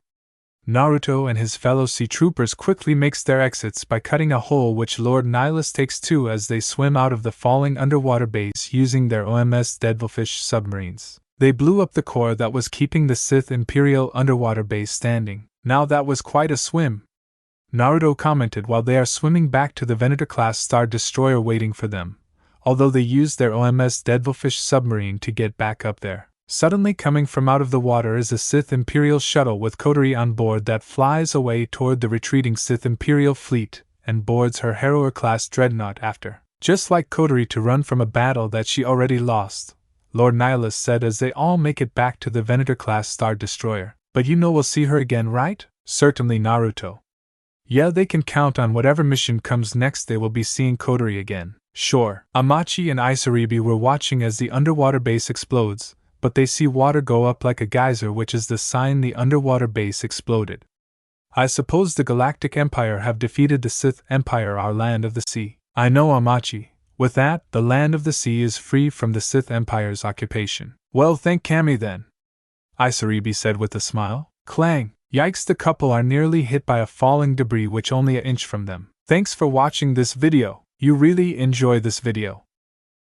Naruto and his fellow sea troopers quickly makes their exits by cutting a hole which Lord Nihilus takes to as they swim out of the falling underwater base using their OMS Devilfish submarines. They blew up the core that was keeping the Sith Imperial underwater base standing. Now that was quite a swim, Naruto commented while they are swimming back to the Venator-class Star Destroyer waiting for them, although they used their OMS Devilfish submarine to get back up there. Suddenly coming from out of the water is a Sith Imperial shuttle with Kotori on board that flies away toward the retreating Sith Imperial fleet and boards her Harrower-class dreadnought after. Just like Kotori to run from a battle that she already lost, Lord Nihilus said as they all make it back to the Venator-class Star Destroyer. But you know we'll see her again, right? Certainly, Naruto. Yeah, they can count on whatever mission comes next, they will be seeing Kotori again. Sure. Amachi and Isaribi were watching as the underwater base explodes, but they see water go up like a geyser, which is the sign the underwater base exploded. I suppose the Galactic Empire have defeated the Sith Empire, our land of the sea. I know, Amachi. With that, the land of the sea is free from the Sith Empire's occupation. Well, thank Kami then, Isaribi said with a smile. Clang! Yikes, the couple are nearly hit by a falling debris which only an inch from them. Thanks for watching this video. You really enjoy this video.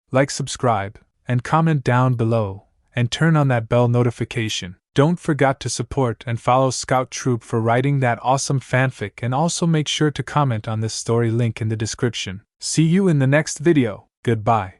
Like, subscribe, and comment down below, and turn on that bell notification. Don't forget to support and follow Scout Troop for writing that awesome fanfic, and also make sure to comment on this story, link in the description. See you in the next video. Goodbye.